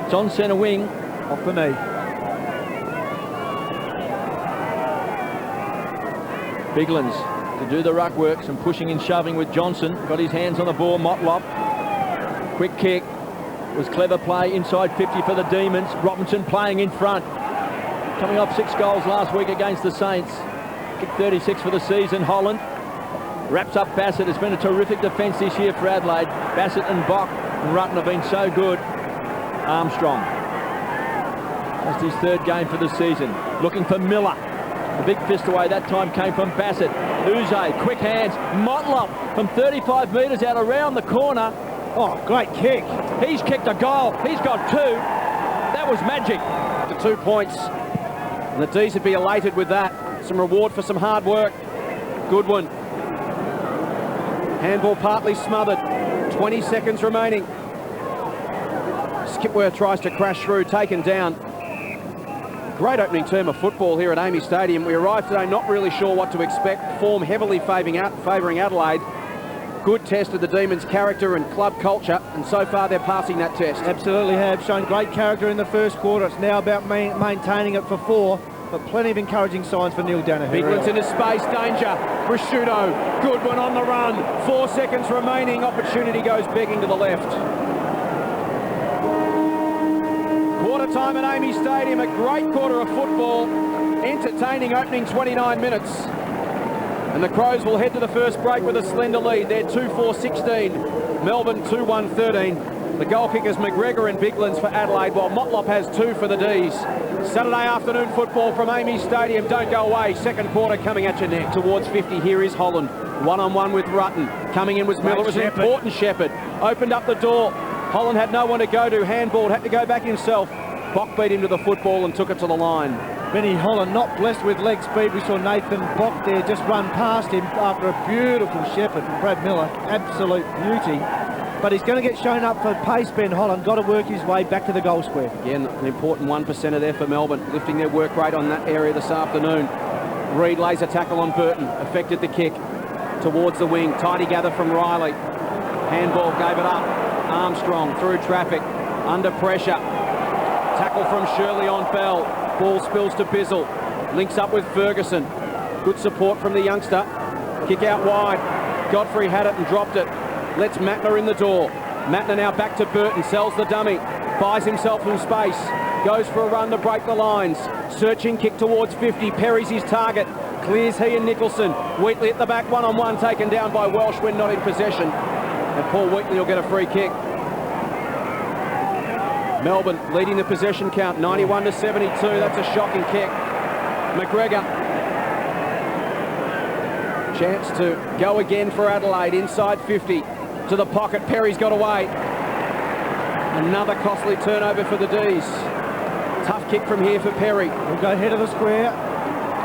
S4: It's on centre wing, off the knee. Biglands to do the ruck work, some pushing and shoving with Johnson. Got his hands on the ball, Motlop. Quick kick. Was clever play inside 50 for the Demons. Robinson playing in front. Coming off 6 goals last week against the Saints. Kick 36 for the season. Holland wraps up Bassett. It's been a terrific defence this year for Adelaide. Bassett and Bock and Rutten have been so good. Armstrong. That's his 3rd game for the season. Looking for Miller. The big fist away that time came from Bassett. Uze, quick hands. Motlop from 35 metres out around the corner.
S5: Oh, great kick.
S4: He's kicked a goal. He's got 2. That was magic.
S1: To 2 points. And the D's would be elated with that. Some reward for some hard work. Goodwin. Handball partly smothered. 20 seconds remaining. Skipworth tries to crash through, taken down. Great opening term of football here at Amy Stadium. We arrived today not really sure what to expect. Form heavily favouring Adelaide. Good test of the Demons' character and club culture, and so far they're passing that test.
S5: Absolutely have. Shown great character in the first quarter. It's now about maintaining it for 4. But plenty of encouraging signs for Neil Danaher.
S1: Biglands into space, danger. Rashudo, Goodwin on the run. 4 seconds remaining. Opportunity goes begging to the left. Quarter time at Amy Stadium. A great quarter of football. Entertaining opening 29 minutes. And the Crows will head to the first break with a slender lead. They're 2-4-16. Melbourne 2-1-13. The goal kickers McGregor and Biglands for Adelaide, while Motlop has 2 for the D's. Saturday afternoon football from Amy Stadium. Don't go away. Second quarter coming at you next. Towards 50, here is Holland. One-on-one with Rutten. Coming in was Miller. It was an important Shepherd. Opened up the door. Holland had no one to go to. Handballed, had to go back himself. Bock beat him to the football and took it to the line.
S5: Benny Holland not blessed with leg speed. We saw Nathan Bock there just run past him after a beautiful shepherd from Brad Miller. Absolute beauty. But he's going to get shown up for pace, Ben Holland. Got to work his way back to the goal square.
S1: Again, an important 1%er there for Melbourne, lifting their work rate on that area this afternoon. Reid lays a tackle on Burton, affected the kick towards the wing. Tidy gather from Riley. Handball, gave it up. Armstrong through traffic, under pressure. Tackle from Shirley on Bell. Ball spills to Bizzle. Links up with Ferguson. Good support from the youngster. Kick out wide. Godfrey had it and dropped it. Lets Mattner in the door. Mattner now back to Burton. Sells the dummy. Buys himself some space. Goes for a run to break the lines. Searching kick towards 50. Perry's his target. Clears he and Nicholson. Wheatley at the back, one-on-one, taken down by Welsh when not in possession. And Paul Wheatley will get a free kick. Melbourne leading the possession count, 91-72. That's a shocking kick. McGregor. Chance to go again for Adelaide, inside 50. To the pocket, Perry's got away. Another costly turnover for the D's. Tough kick from here for Perry.
S5: We'll go head of the square.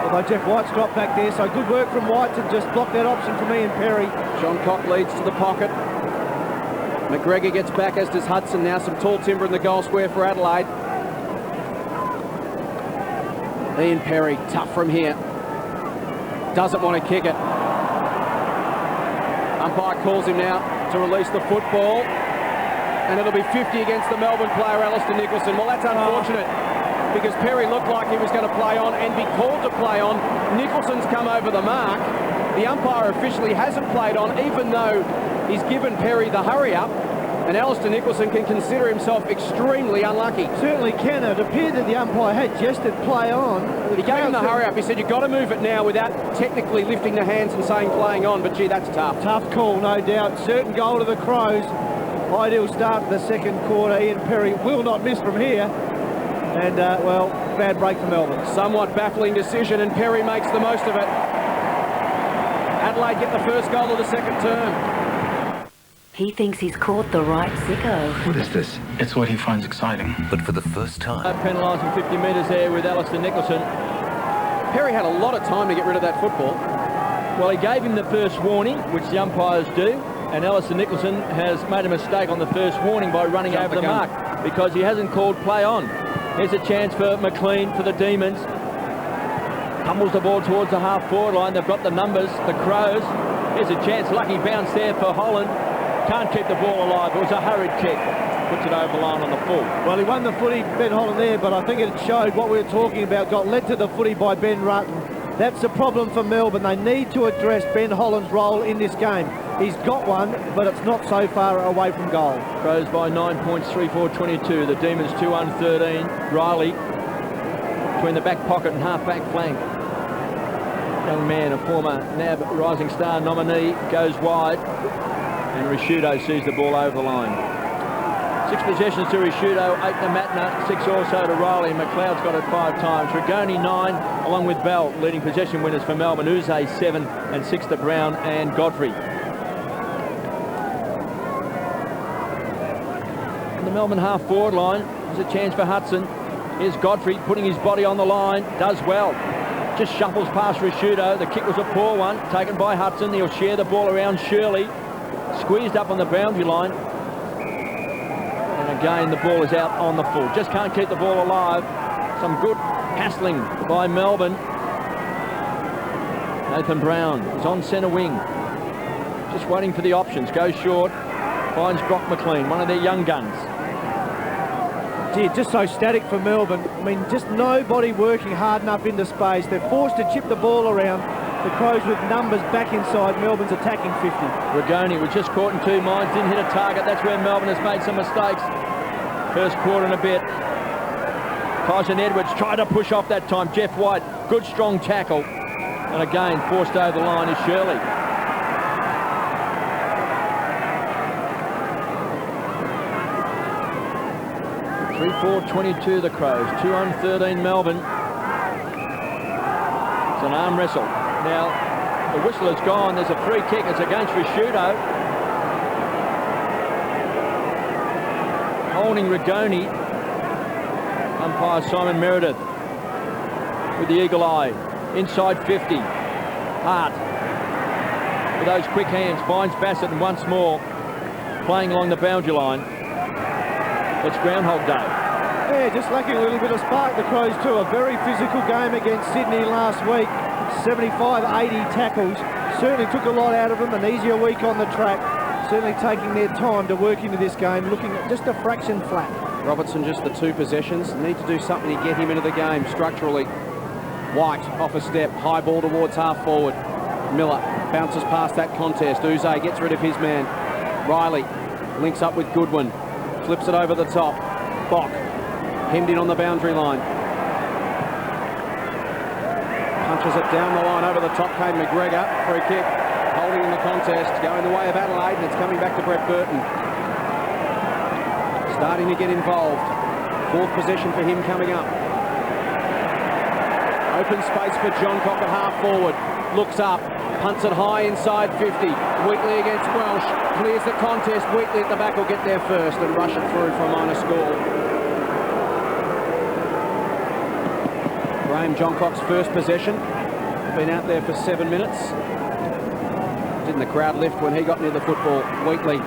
S5: Although Jeff White's dropped back there, so good work from White to just block that option for me and Perry.
S1: John Cock leads to the pocket. McGregor gets back, as does Hudson. Now some tall timber in the goal square for Adelaide. Ian Perry, tough from here. Doesn't want to kick it. Umpire calls him now to release the football. And it'll be 50 against the Melbourne player, Alistair Nicholson. Well, that's unfortunate because Perry looked like he was going to play on and be called to play on. Nicholson's come over the mark. The umpire officially hasn't played on, even though he's given Perry the hurry-up. And Alistair Nicholson can consider himself extremely unlucky.
S5: Certainly can. It appeared that the umpire had gestured play on.
S1: He gave him the hurry-up. He said, you've got to move it now without technically lifting the hands and saying playing on. But, gee, that's tough.
S5: Tough call, no doubt. Certain goal to the Crows. Ideal start to the second quarter. Ian Perry will not miss from here. And, well, bad break for Melbourne.
S1: Somewhat baffling decision, and Perry makes the most of it. Adelaide get the first goal of the second term.
S11: He thinks he's caught the right sicko.
S12: What is this? It's what he finds exciting. But for the first time...
S4: Penalising 50 metres there with Alistair Nicholson.
S1: Perry had a lot of time to get rid of that football.
S4: Well, he gave him the first warning, which the umpires do, and Alistair Nicholson has made a mistake on the first warning by running over the mark because he hasn't called play on. Here's a chance for McLean for the Demons. Tumbles the ball towards the half-forward line. They've got the numbers, the Crows. Here's a chance, lucky bounce there for Holland. Can't keep the ball alive. It was a hurried kick. Puts it over the line on the full.
S5: Well, he won the footy, Ben Holland, there, but I think it showed what we were talking about. Got led to the footy by Ben Rutten. That's the problem for Melbourne. They need to address Ben Holland's role in this game. He's got one, but it's not so far away from goal.
S4: Crows by 9 points, 3-4-22. The Demons 2-13. Riley between the back pocket and half-back flank. Young man, a former NAB Rising Star nominee, goes wide. And Risciuto sees the ball over the line. 6 possessions to Risciuto, 8 to Mattner, 6 also to Riley. McLeod's got it 5 times. Rigoni 9, along with Bell, leading possession winners for Melbourne. Uze 7 and 6 to Brown and Godfrey. On the Melbourne half-forward line, there's a chance for Hudson. Here's Godfrey putting his body on the line, does well. Just shuffles past Risciuto. The kick was a poor one, taken by Hudson. He'll share the ball around Shirley. Squeezed up on the boundary line. And again, the ball is out on the full. Just can't keep the ball alive. Some good hassling by Melbourne. Nathan Brown is on centre wing. Just waiting for the options. Goes short. Finds Brock McLean, one of their young guns.
S5: Gee, just so static for Melbourne. I mean, just nobody working hard enough into space. They're forced to chip the ball around. The Crows with numbers back inside. Melbourne's attacking 50.
S4: Rigoni was just caught in 2 minds, didn't hit a target. That's where Melbourne has made some mistakes. First quarter and a bit. Tyson Edwards tried to push off that time. Jeff White, good strong tackle. And again, forced over the line is Shirley. (3-4-22) the Crows, 2-13 Melbourne. It's an arm wrestle. Now, the whistle has gone. There's a free kick. It's against Risciuto. Holding Rigoni. Umpire Simon Meredith with the eagle eye. Inside 50. Hart with those quick hands finds Bassett, and once more playing along the boundary line. It's Groundhog Day.
S5: Yeah, just lacking a little bit of spark, the Crows too. A very physical game against Sydney last week. 75-80 tackles. Certainly took a lot out of them. An easier week on the track. Certainly taking their time to work into this game, looking at just a fraction flat.
S1: Robertson just the 2 possessions. Need to do something to get him into the game structurally. White off a step, high ball towards half forward. Miller bounces past that contest. Uze gets rid of his man. Riley links up with Goodwin. Flips it over the top. Bock hemmed in on the boundary line. Punches it down the line. Over the top came McGregor. Free kick. Holding in the contest. Going the way of Adelaide, and it's coming back to Brett Burton. Starting to get involved. 4th possession for him coming up. Open space for Johncock at half forward. Looks up. Punts it high inside 50. Wheatley against Welsh. Clears the contest. Wheatley at the back will get there first and rush it through for a minor score. Graham Johncock's first possession. Been out there for 7 minutes. Didn't the crowd lift when he got near the football? Wheatley.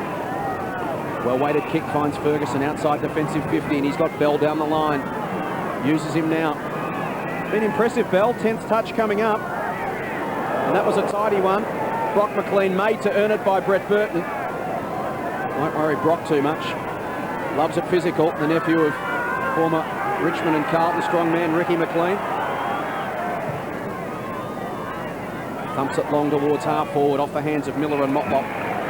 S1: Well-weighted kick finds Ferguson outside defensive 50, and he's got Bell down the line. Uses him now. Been impressive, Bell. 10th touch coming up. And that was a tidy one. Brock McLean made to earn it by Brett Burton. Won't worry Brock too much. Loves it physical. The nephew of former Richmond and Carlton strongman Ricky McLean. Thumps it long towards half forward off the hands of Miller and Motlop.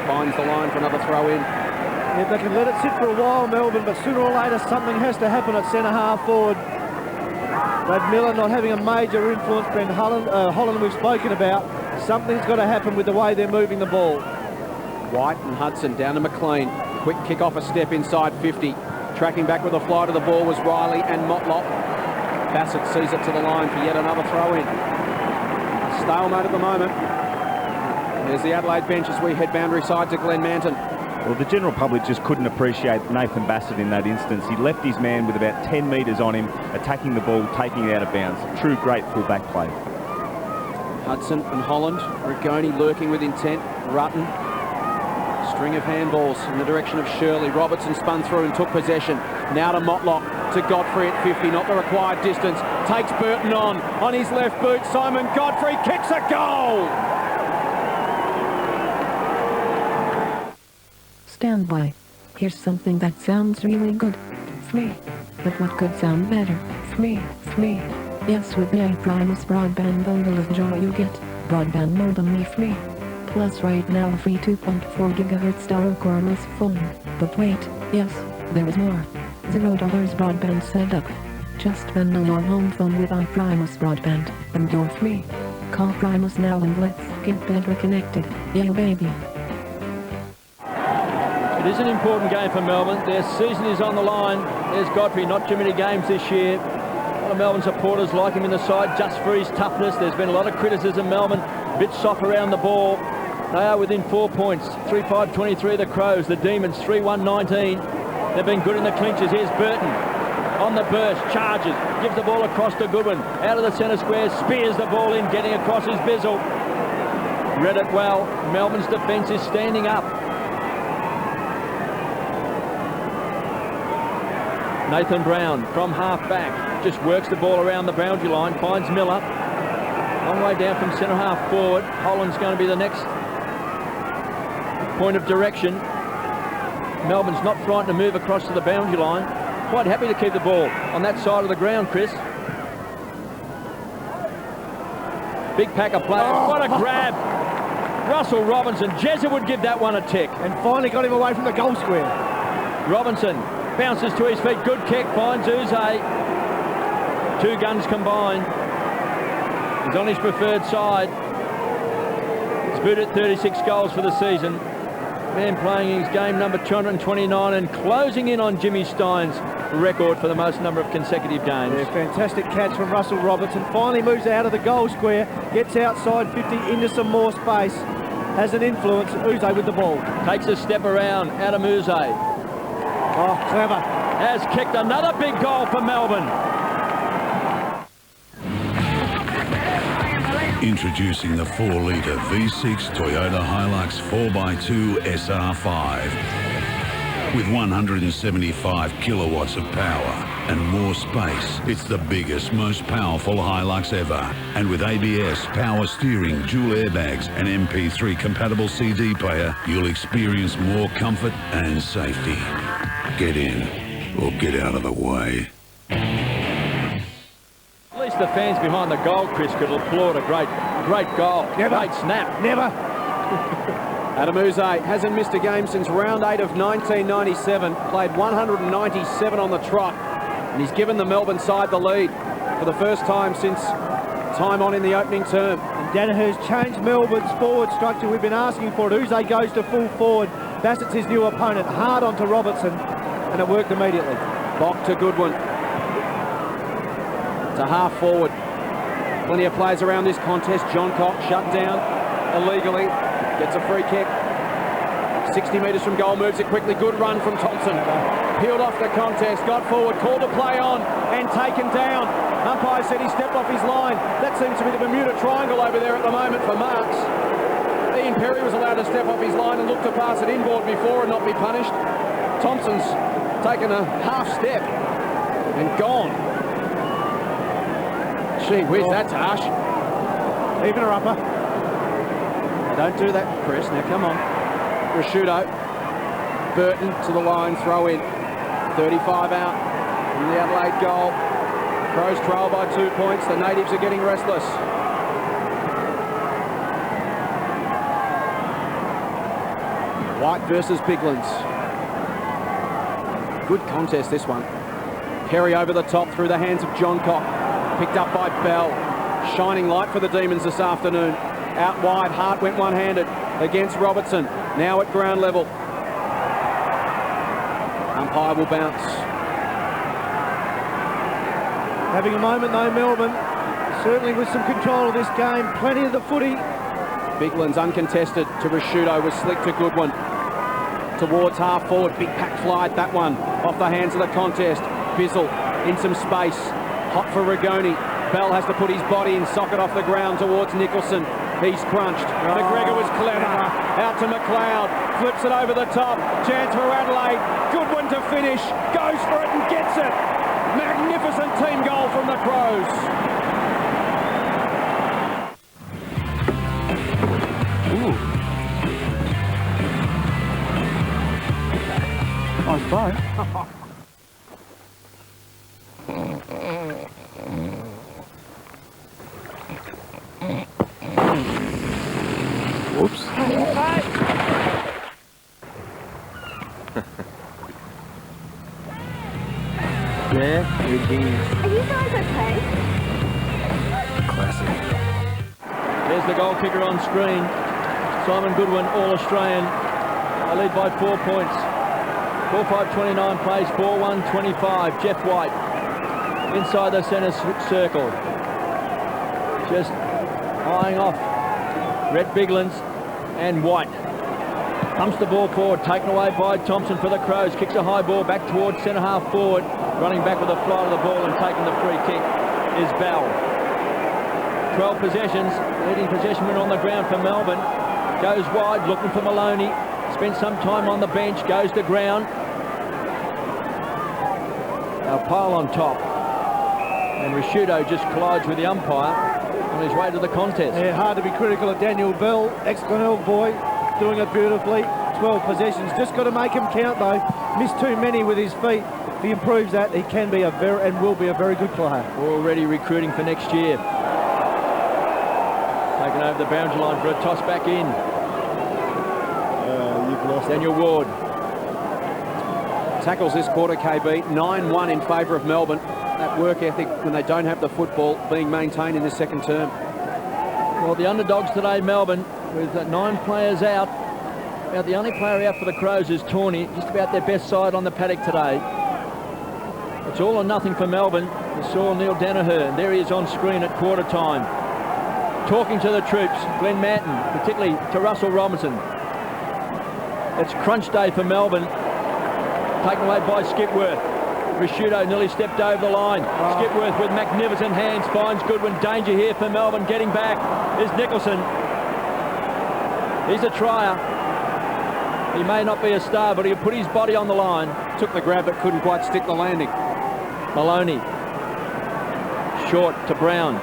S1: Finds the line for another throw in.
S5: Yeah, they can let it sit for a while, Melbourne, but sooner or later something has to happen at centre half forward. Brad Miller not having a major influence. Ben Holland we've spoken about. Something's got to happen with the way they're moving the ball.
S1: White and Hudson down to McLean. Quick kick off a step inside 50. Tracking back with a fly to the ball was Riley and Motlop. Bassett sees it to the line for yet another throw in. Stalemate at the moment. There's the Adelaide bench as we head boundary side to Glenn Manton.
S6: Well, the general public just couldn't appreciate Nathan Bassett in that instance. He left his man with about 10 metres on him, attacking the ball, taking it out of bounds. True great full-back play.
S1: Hudson and Holland. Rigoni lurking with intent. Rutten. String of handballs in the direction of Shirley. Robertson spun through and took possession. Now to Motlop, to Godfrey at 50, not the required distance. Takes Burton on his left boot. Simon Godfrey kicks a goal!
S13: Stand by. Here's something that sounds really good. Free. But what could sound better? Free. Yes, with the Primus broadband bundle of joy you get. Broadband modem me free. Plus right now free 2.4 GHz Star cordless phone. But wait, yes, there is more. $0 broadband setup. Just bundle your home phone with iPrimus broadband, and you're free. Call Primus now and let's get better connected. Yeah, baby.
S4: It is an important game for Melbourne. Their season is on the line. There's Godfrey, not too many games this year. A lot of Melbourne supporters like him in the side just for his toughness. There's been a lot of criticism. Melbourne a bit soft around the ball. They are within 4 points. 3-5-23 the Crows. The Demons 3-1-19. They've been good in the clinches. Here's Burton on the burst, charges, gives the ball across to Goodwin. Out of the centre square, spears the ball in, getting across his Bizzle. Read it well. Melbourne's defence is standing up. Nathan Brown from half back just works the ball around the boundary line, finds Miller. Long way down from centre half forward. Holland's going to be the next point of direction. Melbourne's not frightened to move across to the boundary line. Quite happy to keep the ball on that side of the ground, Chris. Big pack of players. What a grab. Russell Robinson. Jezza would give that one a tick.
S5: And finally got him away from the goal square.
S4: Robinson bounces to his feet. Good kick. Finds Uze. Two guns combined. He's on his preferred side. He's booted 36 goals for the season. Man playing his game number 229 and closing in on Jimmy Stein's record for the most number of consecutive games.
S5: Yeah, fantastic catch from Russell Robertson. Finally moves out of the goal square, gets outside 50 into some more space. Has an influence. Uze with the ball.
S4: Takes a step around. Adam Uze.
S5: Oh, clever.
S4: has kicked another big goal for Melbourne.
S14: Introducing the 4-litre V6 Toyota Hilux 4x2 SR5. With 175 kilowatts of power and more space, it's the biggest, most powerful Hilux ever. And with ABS, power steering, dual airbags and MP3 compatible CD player, you'll experience more comfort and safety. Get in or get out of the way.
S4: At least the fans behind the goal, Chris, could applaud a great goal.
S5: Never.
S4: Great snap.
S5: Never.
S1: Adamuzze hasn't missed a game since round 8 of 1997, played 197 on the trot, and he's given the Melbourne side the lead for the first time since time on in the opening term.
S5: And Danaher's changed Melbourne's forward structure. We've been asking for it. Uze goes to full forward. Bassett's his new opponent, hard onto Robertson, and it worked immediately.
S1: Bock to Goodwin. To half forward. Plenty of players around this contest. John Cock shut down illegally. Gets a free kick. 60 metres from goal, moves it quickly. Good run from Thompson. Peeled off the contest, got forward, called a play on, and taken down. Umpire said he stepped off his line. That seems to be the Bermuda Triangle over there at the moment for marks. Ian Perry was allowed to step off his line and look to pass it inboard before and not be punished. Thompson's taken a half step and gone. Gee whiz, that's harsh.
S5: Even her upper.
S1: Don't do that, Chris. Now, come on. Rashudo. Burton to the line, throw in. 35 out from the Adelaide goal. Crows trail by 2 points. The natives are getting restless. White versus Biglands. Good contest, this one. Perry over the top through the hands of John Cock. Picked up by Bell. Shining light for the Demons this afternoon. Out wide, Hart went one-handed against Robertson. Now at ground level. Umpire will bounce.
S5: Having a moment though, Melbourne. Certainly with some control of this game. Plenty of the footy.
S1: Biglands uncontested to Rashudo, was slick to Goodwin. Towards half forward, big pack fly at that one. Off the hands of the contest. Bizzle in some space. Hot for Rigoni. Bell has to put his body in socket off the ground towards Nicholson. He's crunched. McGregor was clever. Out to McLeod. Flips it over the top. Chance for Adelaide. Goodwin to finish. Goes for it and gets it. Magnificent team goal from the Crows.
S5: Nice phone.
S2: Whoops.
S5: There it is.
S10: Are you guys okay?
S5: Classic.
S4: There's the goal kicker on screen. Simon Goodwin, All-Australian. They lead by 4 points. 4-5-29 plays 4-1-25. Jeff White inside the centre circle. Just eyeing off Rhett Biglands and White. Pumps the ball forward, taken away by Thompson for the Crows. Kicks a high ball back towards centre half forward. Running back with a fly of the ball and taking the free kick is Bell. 12 possessions, leading possession on the ground for Melbourne. Goes wide, looking for Maloney. Spent some time on the bench, goes to ground. They'll pile on top. And Rashudo just collides with the umpire on his way to the contest.
S5: Yeah, hard to be critical of Daniel Bell, ex-Glenelg boy, doing it beautifully. 12 possessions, just got to make him count though. Missed too many with his feet. If he improves that, he can be a very and will be a very good player.
S4: Already recruiting for next year. Taken over the boundary line for a toss back in.
S5: You've lost
S4: Daniel Ward.
S1: Tackles this quarter, KB. 9-1 in favour of Melbourne. That work ethic when they don't have the football being maintained in this second term.
S4: Well, the underdogs today, Melbourne, with 9 players out. About the only player out for the Crows is Tawney, just about their best side on the paddock today. It's all or nothing for Melbourne. You saw Neil Danaher, and there he is on screen at quarter time. Talking to the troops, Glenn Manton, particularly to Russell Robinson. It's crunch day for Melbourne. Taken away by Skipworth. Prosciutto nearly stepped over the line. Skipworth with magnificent hands finds Goodwin. Danger here for Melbourne. Getting back is Nicholson. He's a trier. He may not be a star, but he'll put his body on the line.
S1: Took the grab but couldn't quite stick the landing.
S4: Maloney. Short to Brown.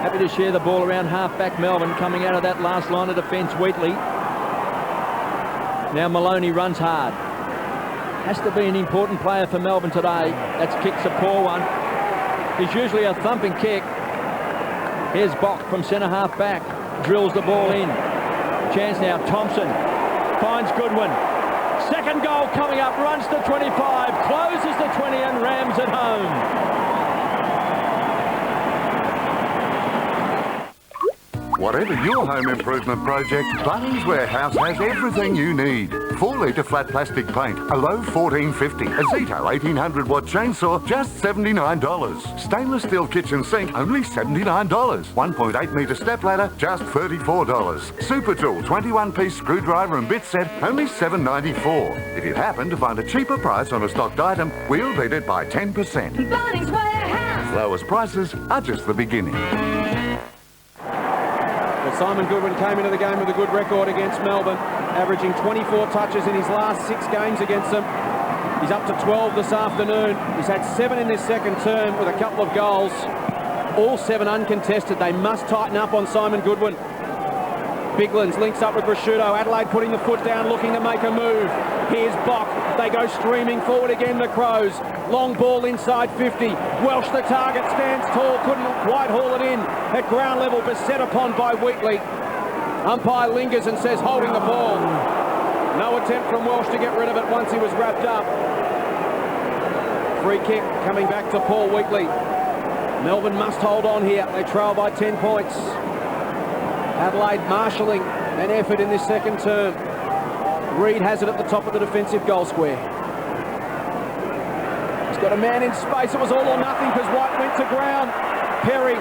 S4: Happy to share the ball around half-back Melbourne, coming out of that last line of defence, Wheatley. Now Maloney runs hard. Has to be an important player for Melbourne today. That's kick's a poor one. He's usually a thumping kick. Here's Bock from centre half-back. Drills the ball in. Chance now, Thompson finds Goodwin. Second goal coming up, runs to 25, closes the 20 and rams it home.
S15: Whatever your home improvement project, Bunnings Warehouse has everything you need. 4-litre flat plastic paint, a low $14.50. A Zito 1800-watt chainsaw, just $79. Stainless steel kitchen sink, only $79. 1.8-metre stepladder, just $34. Super Tool 21-piece screwdriver and bit set, only $7.94. If you happen to find a cheaper price on a stocked item, we'll beat it by 10%.
S10: Bunnings Warehouse.
S15: Lowest prices are just the beginning.
S1: Simon Goodwin came into the game with a good record against Melbourne, averaging 24 touches in his last 6 games against them. He's up to 12 this afternoon. He's had 7 in this second term with a couple of goals. All 7 uncontested. They must tighten up on Simon Goodwin. Biglands links up with Prosciutto. Adelaide putting the foot down, looking to make a move. Here's Bock. They go streaming forward again, the Crows. Long ball inside 50. Welsh, the target, stands tall, couldn't quite haul it in at ground level, but set upon by Wheatley. Umpire lingers and says holding the ball. No attempt from Welsh to get rid of it once he was wrapped up. Free kick coming back to Paul Wheatley. Melbourne must hold on here. They trail by 10 points. Adelaide marshalling an effort in this second term. Reid has it at the top of the defensive goal square. He's got a man in space. It was all or nothing because White went to ground. Perry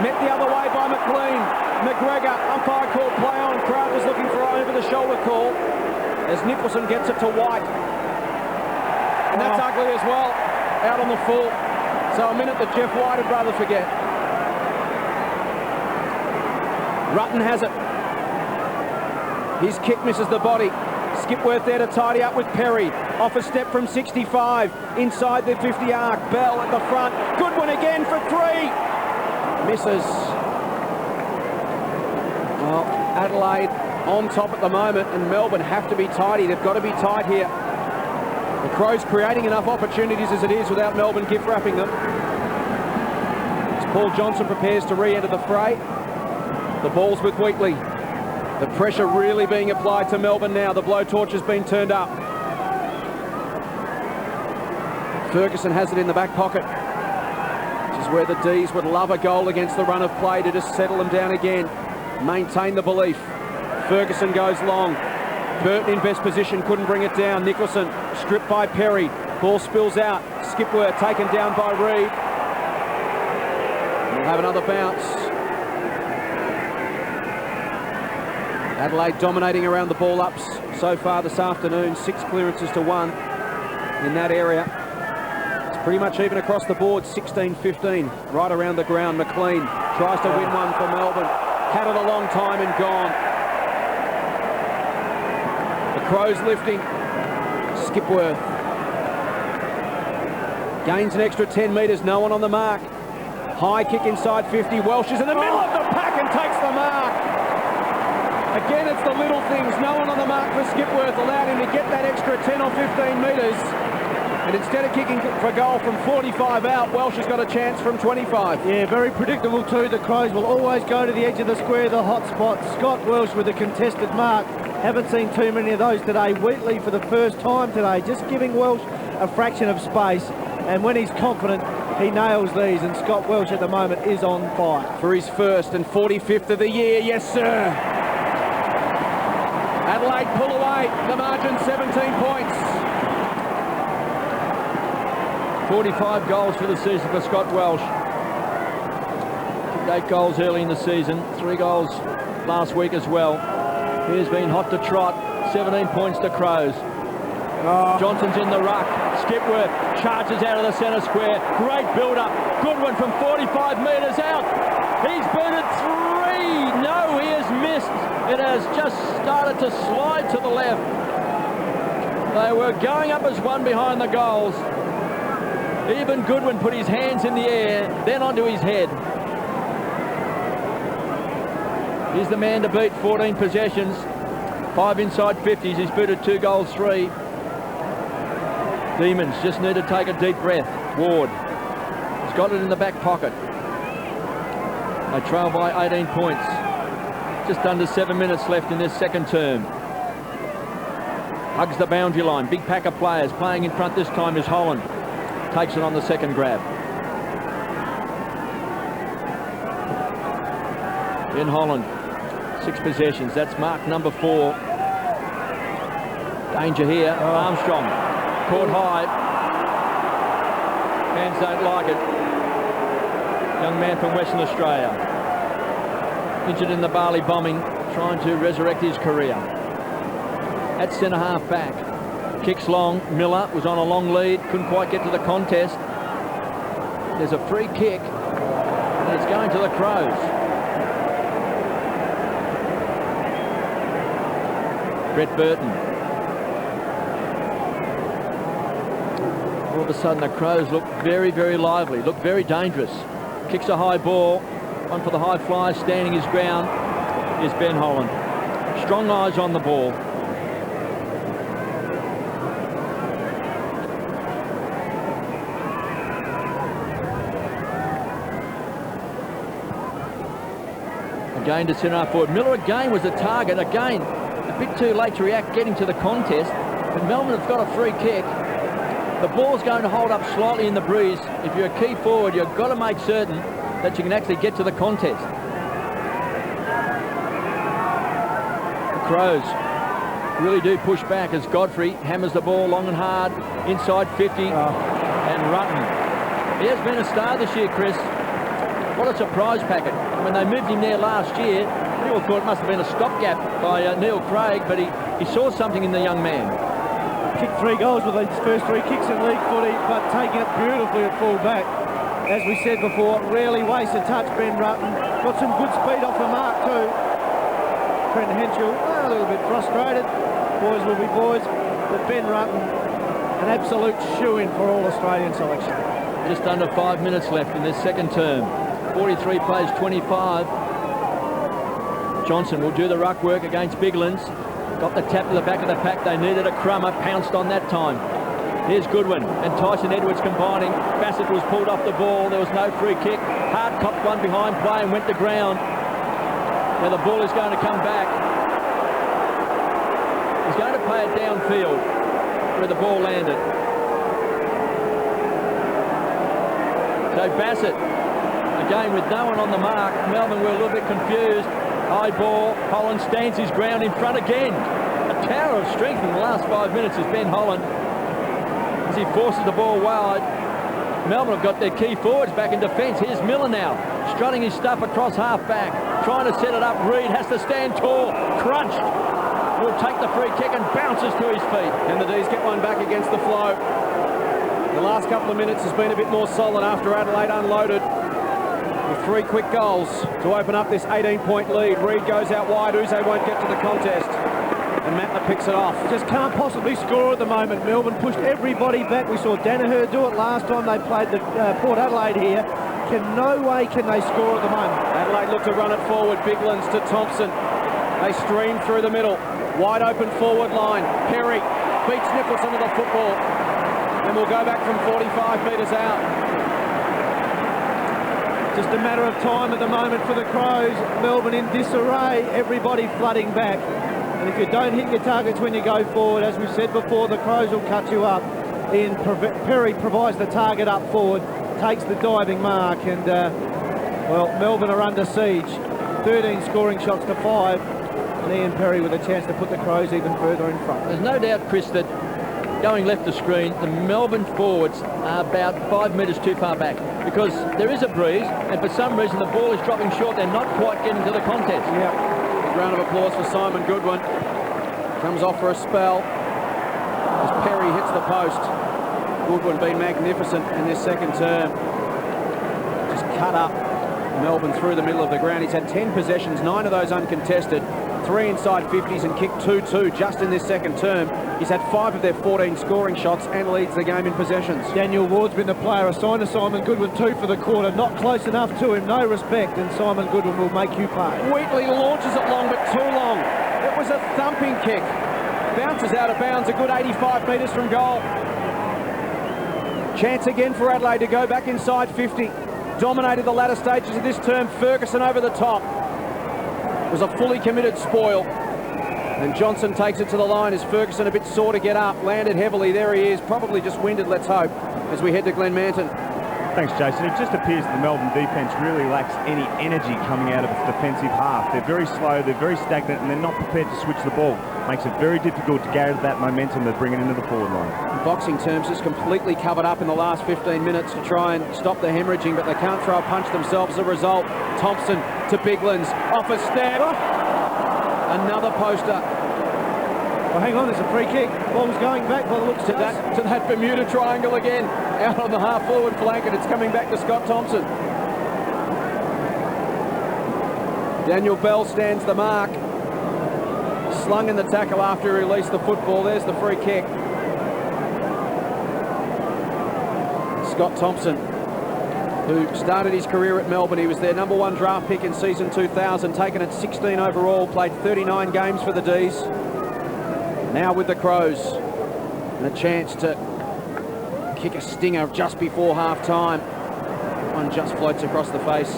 S1: met the other way by McLean. McGregor, umpire called play on. Crowd was looking for an over-the-shoulder call as Nicholson gets it to White. And that's ugly as well, out on the full. So a minute that Jeff White would rather forget. Rutten has it. His kick misses the body. Skipworth there to tidy up with Perry. Off a step from 65. Inside the 50 arc. Bell at the front. Goodwin again for 3. Misses. Well, Adelaide on top at the moment, and Melbourne have to be tidy. They've got to be tight here. The Crows creating enough opportunities as it is without Melbourne gift wrapping them. As Paul Johnson prepares to re-enter the fray. The ball's with Wheatley. The pressure really being applied to Melbourne now. The blowtorch has been turned up. Ferguson has it in the back pocket, which is where the D's would love a goal against the run of play to just settle them down again. Maintain the belief. Ferguson goes long. Burton in best position, couldn't bring it down. Nicholson stripped by Perry. Ball spills out. Skipworth taken down by Reid. We'll have another bounce. Adelaide dominating around the ball ups so far this afternoon. 6 clearances to 1 in that area. It's pretty much even across the board, 16-15, right around the ground. McLean tries to win one for Melbourne. Had it a long time and gone. The Crows lifting. Skipworth gains an extra 10 metres, no one on the mark. High kick inside 50. Welsh is in the middle of the pack and takes the mark. Again, it's the little things. No one on the mark for Skipworth allowed him to get that extra 10 or 15 metres. And instead of kicking for goal from 45 out, Welsh has got a chance from 25.
S5: Yeah, very predictable too. The Crows will always go to the edge of the square, the hot spot. Scott Welsh with a contested mark. Haven't seen too many of those today. Wheatley for the first time today, just giving Welsh a fraction of space. And when he's confident, he nails these. And Scott Welsh at the moment is on fire.
S1: For his first and 45th of the year, yes sir. Adelaide pull away, the margin 17 points.
S4: 45 goals for the season for Scott Welsh. 8 goals early in the season, 3 goals last week as well. He has been hot to trot, 17 points to Crows. Johnson's in the ruck. Skipworth charges out of the centre square. Great build-up. Goodwin from 45 metres out. He's booted 3. No, he has missed. It has just started to slide to the left. They were going up as one behind the goals. Even Goodwin put his hands in the air, then onto his head. He's the man to beat. 14 possessions, 5 inside 50s. He's booted 2 goals, 3. Demons just need to take a deep breath. Ward has got it in the back pocket. They trail by 18 points. Just under 7 minutes left in this second term. Hugs the boundary line. Big pack of players. Playing in front this time is Holland. Takes it on the second grab. Ben Holland, 6 possessions. That's mark number 4. Danger here. Armstrong caught high. Fans don't like it. Young man from Western Australia. Injured in the Bali bombing, trying to resurrect his career. At centre half back. Kicks long. Miller was on a long lead. Couldn't quite get to the contest. There's a free kick. And it's going to the Crows. Brett Burton. All of a sudden the Crows look very, very lively. Look very dangerous. Kicks a high ball. One for the high fly. Standing his ground is Ben Holland. Strong eyes on the ball. Again to centre half forward. Miller again was a target. Again, a bit too late to react getting to the contest. But Melbourne have got a free kick. The ball's going to hold up slightly in the breeze. If you're a key forward, you've got to make certain that you can actually get to the contest. The Crows really do push back as Godfrey hammers the ball long and hard inside 50. And Rutten. He has been a star this year, Chris. What a surprise packet. When they moved him there last year, people thought it must have been a stopgap by Neil Craig, but he saw something in the young man.
S5: Kicked 3 goals with his first 3 kicks in league footy, but taking it beautifully at full back. As we said before, rarely wastes a touch, Ben Rutten. Got some good speed off the mark too. Trent Henschel, a little bit frustrated. Boys will be boys. But Ben Rutten, an absolute shoo-in for All-Australian selection.
S4: Just under 5 minutes left in this second term. 43 plays 25. Johnson will do the ruck work against Biglands. Got the tap to the back of the pack. They needed a crummer. Pounced on that time. Here's Goodwin and Tyson Edwards combining. Bassett was pulled off the ball. There was no free kick. Hart copped one behind play and went to ground. Now the ball is going to come back. He's going to play it downfield where the ball landed. So Bassett, again with no one on the mark. Melbourne were a little bit confused. High ball. Holland stands his ground in front again. A tower of strength in the last 5 minutes is Ben Holland. As he forces the ball wide. Melbourne have got their key forwards back in defence. Here's Miller now, strutting his stuff across half-back, trying to set it up. Reid has to stand tall, crunched. Will take the free kick and bounces to his feet.
S1: And the D's get one back against the flow. The last couple of minutes has been a bit more solid after Adelaide unloaded. With 3 quick goals to open up this 18-point lead. Reid goes out wide. Uze won't get to the contest. And Matner picks it off.
S5: Just can't possibly score at the moment. Melbourne pushed everybody back. We saw Danaher do it last time they played the Port Adelaide here. No way can they score at the moment.
S1: Adelaide look to run it forward. Biglands to Thompson. They stream through the middle. Wide open forward line. Perry beats Nicholson to the football. And we'll go back from 45 metres out.
S5: Just a matter of time at the moment for the Crows. Melbourne in disarray. Everybody flooding back. And if you don't hit your targets when you go forward, as we said before, the Crows will cut you up. Ian Perry provides the target up forward, takes the diving mark, and well, Melbourne are under siege. 13 scoring shots to 5, and Ian Perry with a chance to put the Crows even further in front.
S4: There's no doubt, Chris, that going left of screen, the Melbourne forwards are about 5 metres too far back because there is a breeze, and for some reason the ball is dropping short. They're not quite getting to the contest.
S1: Yeah. Round of applause for Simon Goodwin. Comes off for a spell. Has Perry hits the post. Goodwin been magnificent in this second term. Just cut up Melbourne through the middle of the ground. He's had 10 possessions, 9 of those uncontested, 3 inside 50s and kicked 2-2 just in this second term. He's had 5 of their 14 scoring shots and leads the game in possessions.
S5: Daniel Ward's been the player assigned to Simon Goodwin, 2 for the quarter. Not close enough to him, no respect, and Simon Goodwin will make you pay.
S1: Wheatley launches it long, but too long. It was a thumping kick. Bounces out of bounds, a good 85 metres from goal. Chance again for Adelaide to go back inside 50. Dominated the latter stages of this term. Ferguson over the top. It was a fully committed spoil. And Johnson takes it to the line. Is Ferguson a bit sore to get up? Landed heavily. There he is. Probably just winded, let's hope, as we head to Glen Manton.
S6: Thanks, Jason. It just appears the Melbourne defence really lacks any energy coming out of its defensive half. They're very slow, they're very stagnant, and they're not prepared to switch the ball. Makes it very difficult to gather that momentum to bring it into the forward line.
S1: In boxing terms, just completely covered up in the last 15 minutes to try and stop the hemorrhaging, but they can't throw a punch themselves as a result. Thompson to Biglands, off a step. Another poster.
S5: Well, hang on, there's a free kick. Ball's going back by the looks
S1: to that Bermuda triangle again. Out on the half-forward flank, and it's coming back to Scott Thompson. Daniel Bell stands the mark. Slung in the tackle after he released the football. There's the free kick. Scott Thompson, who started his career at Melbourne. He was their #1 draft pick in season 2000, taken at 16 overall, played 39 games for the D's. Now with the Crows, and a chance to kick a stinger just before half-time. One just floats across the face,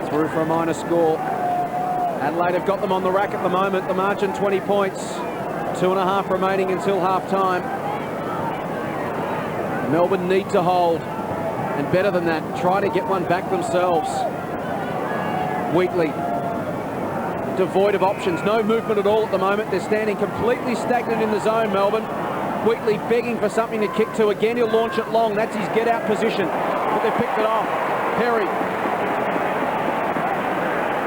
S1: through for a minor score. Adelaide have got them on the rack at the moment. The margin 20 points, 2.5 remaining until half-time. Melbourne need to hold, and better than that, try to get one back themselves. Wheatley, devoid of options, no movement at all at the moment. They're standing completely stagnant in the zone, Melbourne. Wheatley begging for something to kick to. Again, he'll launch it long. That's his get-out position, but they've picked it off. Perry.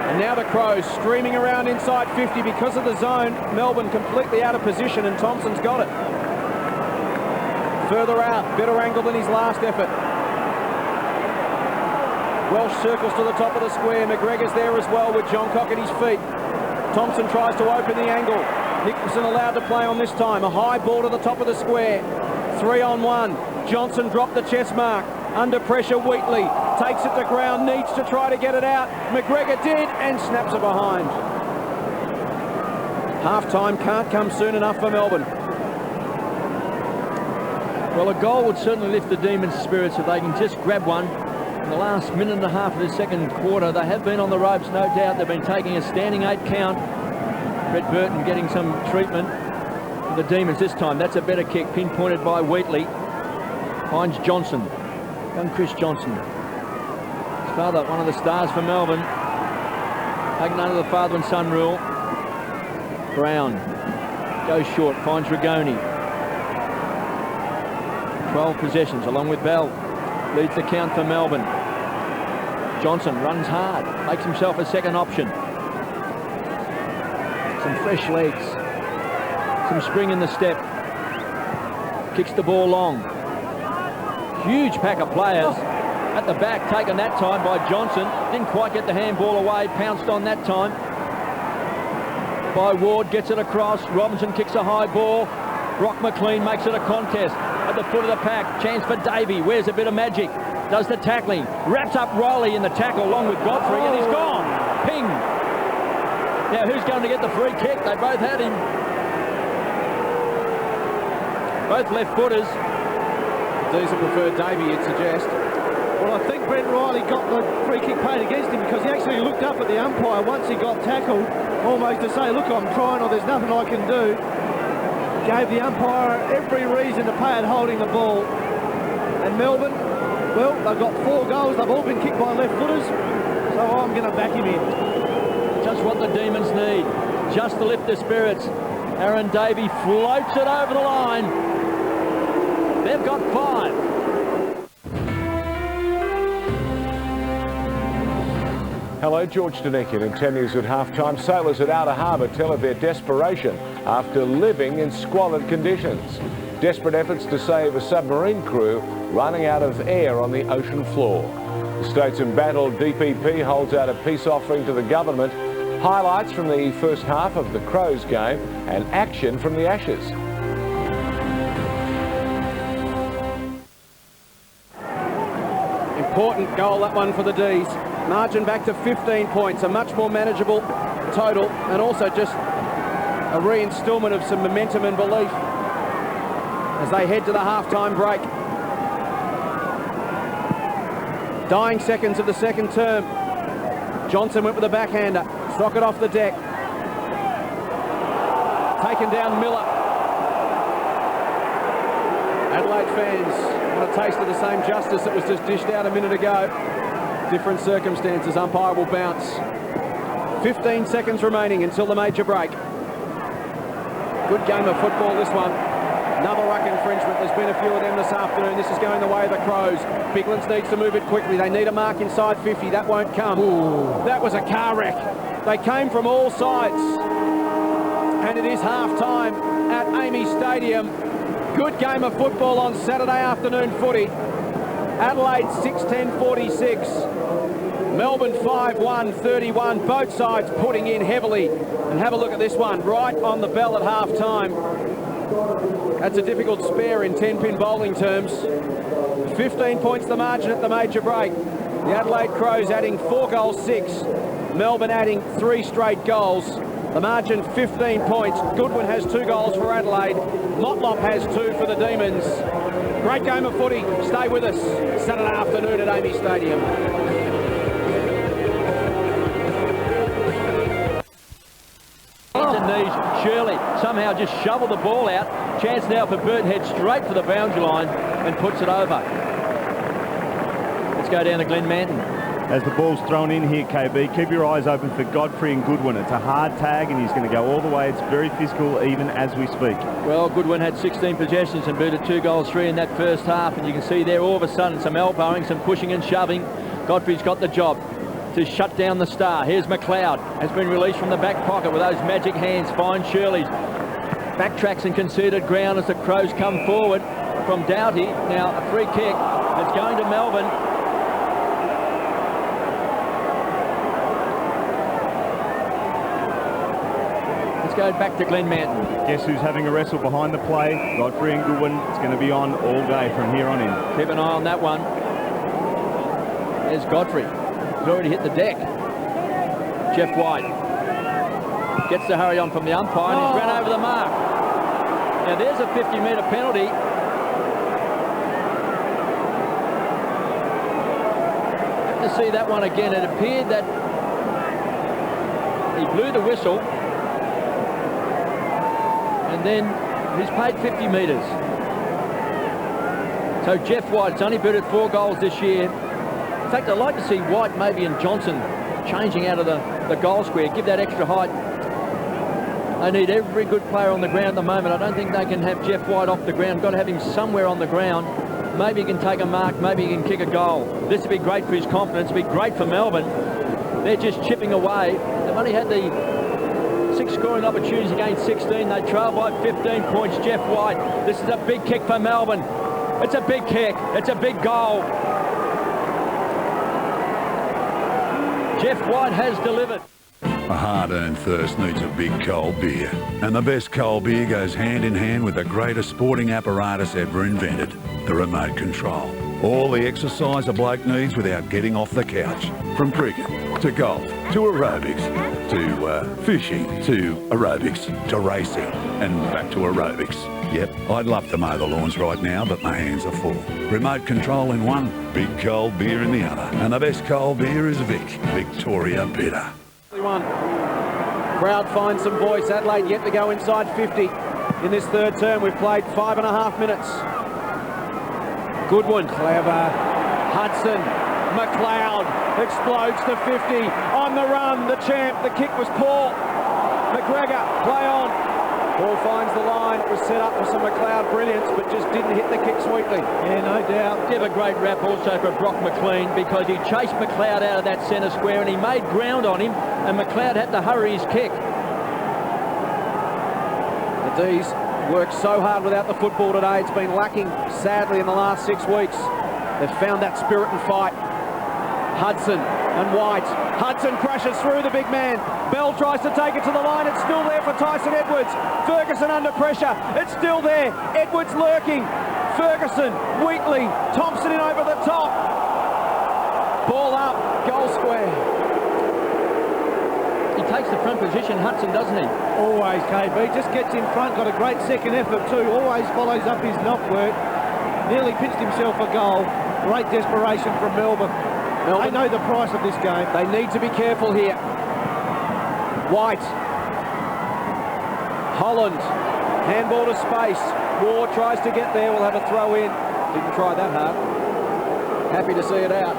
S1: And now the Crows streaming around inside 50 because of the zone. Melbourne completely out of position, and Thompson's got it. Further out, better angle than his last effort. Welsh circles to the top of the square. McGregor's there as well with John Cock at his feet. Thompson tries to open the angle. Nicholson allowed to play on this time. A high ball to the top of the square. 3-on-1. Johnson dropped the chest mark. Under pressure, Wheatley takes it to ground, needs to try to get it out. McGregor did, and snaps it behind. Half-time can't come soon enough for Melbourne.
S4: Well, a goal would certainly lift the Demons' spirits if they can just grab one. In the last minute and a half of the second quarter, they have been on the ropes, no doubt. They've been taking a standing 8 count. Brett Burton getting some treatment for the Demons this time. That's a better kick, pinpointed by Wheatley. Finds Johnson, young Chris Johnson. His father, one of the stars for Melbourne. Taken under the father and son rule. Brown goes short, finds Rigoni. 12 possessions along with Bell. Leads the count for Melbourne. Johnson runs hard, makes himself a second option. Some fresh legs, some spring in the step. Kicks the ball long. Huge pack of players at the back, taken that time by Johnson. Didn't quite get the handball away, pounced on that time by Ward, gets it across. Robinson kicks a high ball. Brock McLean makes it a contest. At the foot of the pack, chance for Davey, wears a bit of magic, does the tackling, wraps up Riley in the tackle along with Godfrey, and he's gone. Ping. Now who's going to get the free kick? They both had him. Both left footers.
S1: These will prefer Davey, you'd suggest.
S5: Well, I think Brent Riley got the free kick paid against him because he actually looked up at the umpire once he got tackled, almost to say, look, I'm trying, or there's nothing I can do. Gave the umpire every reason to pay it holding the ball. And Melbourne, well, they've got 4 goals. They've all been kicked by left footers. So I'm going to back him in.
S4: Just what the Demons need. Just to lift their spirits. Aaron Davey floats it over the line. They've got 5.
S16: Hello, George Danikian and 10 News at half-time. Sailors at Outer Harbour tell of their desperation after living in squalid conditions. desperate efforts to save a submarine crew running out of air on the ocean floor. The state's embattled DPP holds out a peace offering to the government. Highlights from the first half of the Crows game and action from the Ashes.
S1: Important goal, that one for the D's. Margin back to 15 points, a much more manageable total, and also just a reinstalment of some momentum and belief as they head to the half-time break. Dying seconds of the second term. Johnson went with a backhander. Struck it off the deck. Taken down Miller. Adelaide fans want a taste of the same justice that was just dished out a minute ago. Different circumstances, umpire will bounce. 15 seconds remaining until the major break. Good game of football, this one. Another ruck infringement. There's been a few of them this afternoon. This is going the way of the Crows. Biglands needs to move it quickly. They need a mark inside 50. That won't come. Ooh. That was a car wreck. They came from all sides. And it is half-time at Amy Stadium. Good game of football on Saturday afternoon footy. Adelaide 6-10-46. Melbourne 5-1-31. Both sides putting in heavily. And have a look at this one. Right on the bell at half-time. That's a difficult spare in 10-pin bowling terms. 15 points the margin at the major break. The Adelaide Crows adding 4 goals, 6. Melbourne adding 3 straight goals. The margin 15 points. Goodwin has 2 goals for Adelaide. Motlop has 2 for the Demons. Great game of footy. Stay with us Saturday afternoon at Amy Stadium.
S4: Knees. Shirley somehow just shoveled the ball out. Chance now for Bird-Head straight for the boundary line and puts it over. Let's go down to Glenn Manton.
S6: As the ball's thrown in here, KB, keep your eyes open for Godfrey and Goodwin. It's a hard tag and he's going to go all the way. It's very physical even as we speak.
S4: Well, Goodwin had 16 possessions and booted 2 goals, 3 in that first half. And you can see there all of a sudden some elbowing, some pushing and shoving. Godfrey's got the job to shut down the star. Here's McLeod, has been released from the back pocket with those magic hands. Finds Shirley's. Backtracks and conceded ground as the Crows come forward from Doughty. Now a free kick that's going to Melbourne. Let's go back to Glenn Manton.
S6: Guess who's having a wrestle behind the play? Godfrey and Goodwin. It's going to be on all day from here on in.
S4: Keep an eye on that one. There's Godfrey. He's already hit the deck. Jeff White gets the hurry on from the umpire and he's ran over the mark. Now there's a 50-metre penalty. Have to see that one again. It appeared that he blew the whistle and then he's paid 50 metres. So Jeff White's only booted 4 goals this year. In fact, I'd like to see White maybe and Johnson changing out of the goal square, give that extra height. They need every good player on the ground at the moment. I don't think they can have Jeff White off the ground. Got to have him somewhere on the ground. Maybe he can take a mark, maybe he can kick a goal. This would be great for his confidence, be great for Melbourne. They're just chipping away. They've only had the 6 scoring opportunities against 16. They trail by 15 points. Jeff White, this is a big kick for Melbourne. It's a big kick, it's a big goal. Jeff White has delivered.
S14: A hard-earned thirst needs a big cold beer. And the best cold beer goes hand in hand with the greatest sporting apparatus ever invented, the remote control. All the exercise a bloke needs without getting off the couch. From cricket, to golf, to aerobics, to fishing, to aerobics, to racing, and back to aerobics. Yep, I'd love to mow the lawns right now, but my hands are full. Remote control in one, big cold beer in the other. And the best cold beer is Vic, Victoria Bitter.
S1: Crowd finds some voice. Adelaide yet to go inside 50 in this third term. We've played 5.5 minutes. Goodwin, clever. Hudson, McLeod explodes to 50. On the run, the champ. The kick was poor. McGregor, play on. Ball finds the line. It was set up for some McLeod brilliance, but just didn't hit the kick sweetly.
S4: Yeah, no doubt. Give a great rap also for Brock McLean because he chased McLeod out of that centre square and he made ground on him and McLeod had to hurry his kick.
S1: The D's Worked so hard without the football today. It's been lacking, sadly, in the last 6 weeks. They've found that spirit and fight. Hudson and White. Hudson crashes through the big man. Bell tries to take it to the line. It's still there for Tyson Edwards. Ferguson under pressure. It's still there. Edwards lurking. Ferguson, Wheatley, Thompson in over the top. Ball up, goal square.
S4: He takes the front position, Hudson, doesn't he?
S5: Always, KB. Just gets in front, got a great second effort too. Always follows up his knock work. Nearly pinched himself a goal. Great desperation from Melbourne. They know the price of this game.
S1: They need to be careful here. White. Holland. Handball to space. Ward tries to get there. We'll have a throw in. Didn't try that hard. Happy to see it out.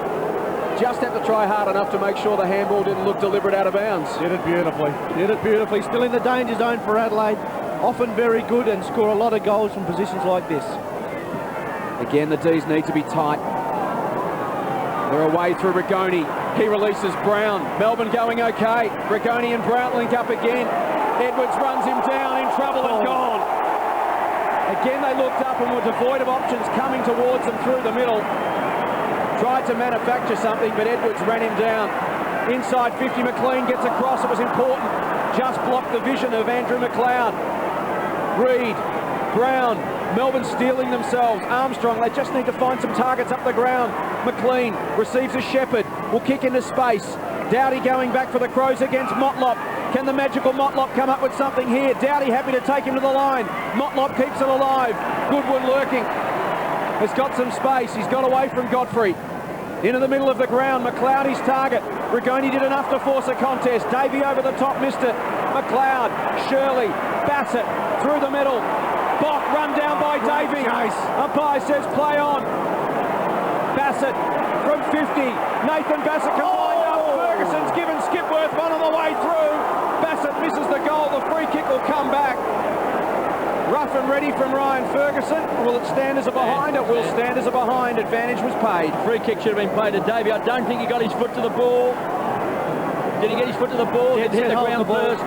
S1: Just had to try hard enough to make sure the handball didn't look deliberate out of bounds.
S5: Did it beautifully. Did it beautifully. Still in the danger zone for Adelaide. Often very good and score a lot of goals from positions like this.
S1: Again, the D's need to be tight. They're away through Rigoni. He releases Brown. Melbourne going okay. Rigoni and Brown link up again. Edwards runs him down, in trouble and gone. Again, they looked up and were devoid of options coming towards them through the middle. Tried to manufacture something, but Edwards ran him down. Inside 50, McLean gets across. It was important. Just blocked the vision of Andrew McLeod. Reid, Brown, Melbourne stealing themselves. Armstrong, they just need to find some targets up the ground. McLean receives a Shepherd, will kick into space. Doughty going back for the Crows against Motlop. Can the magical Motlop come up with something here? Doughty happy to take him to the line. Motlop keeps it alive. Goodwin lurking. Has got some space. He's got away from Godfrey. Into the middle of the ground. McLeod his target. Rigoni did enough to force a contest. Davey over the top, missed it. McLeod, Shirley, Bassett through the middle. Bock run down by Davey. Umpire says play on. Bassett from 50. Nathan Bassett can wind up. Ferguson's given Skipworth one on the way through. Bassett misses the goal. The free kick will come back. Rough and ready from Ryan Ferguson. Will it stand as a behind? It will stand as a behind. Advantage was paid.
S4: Free kick should have been played to Davey. I don't think he got his foot to the ball. Did he get his foot to the ball? Did hit the ground first.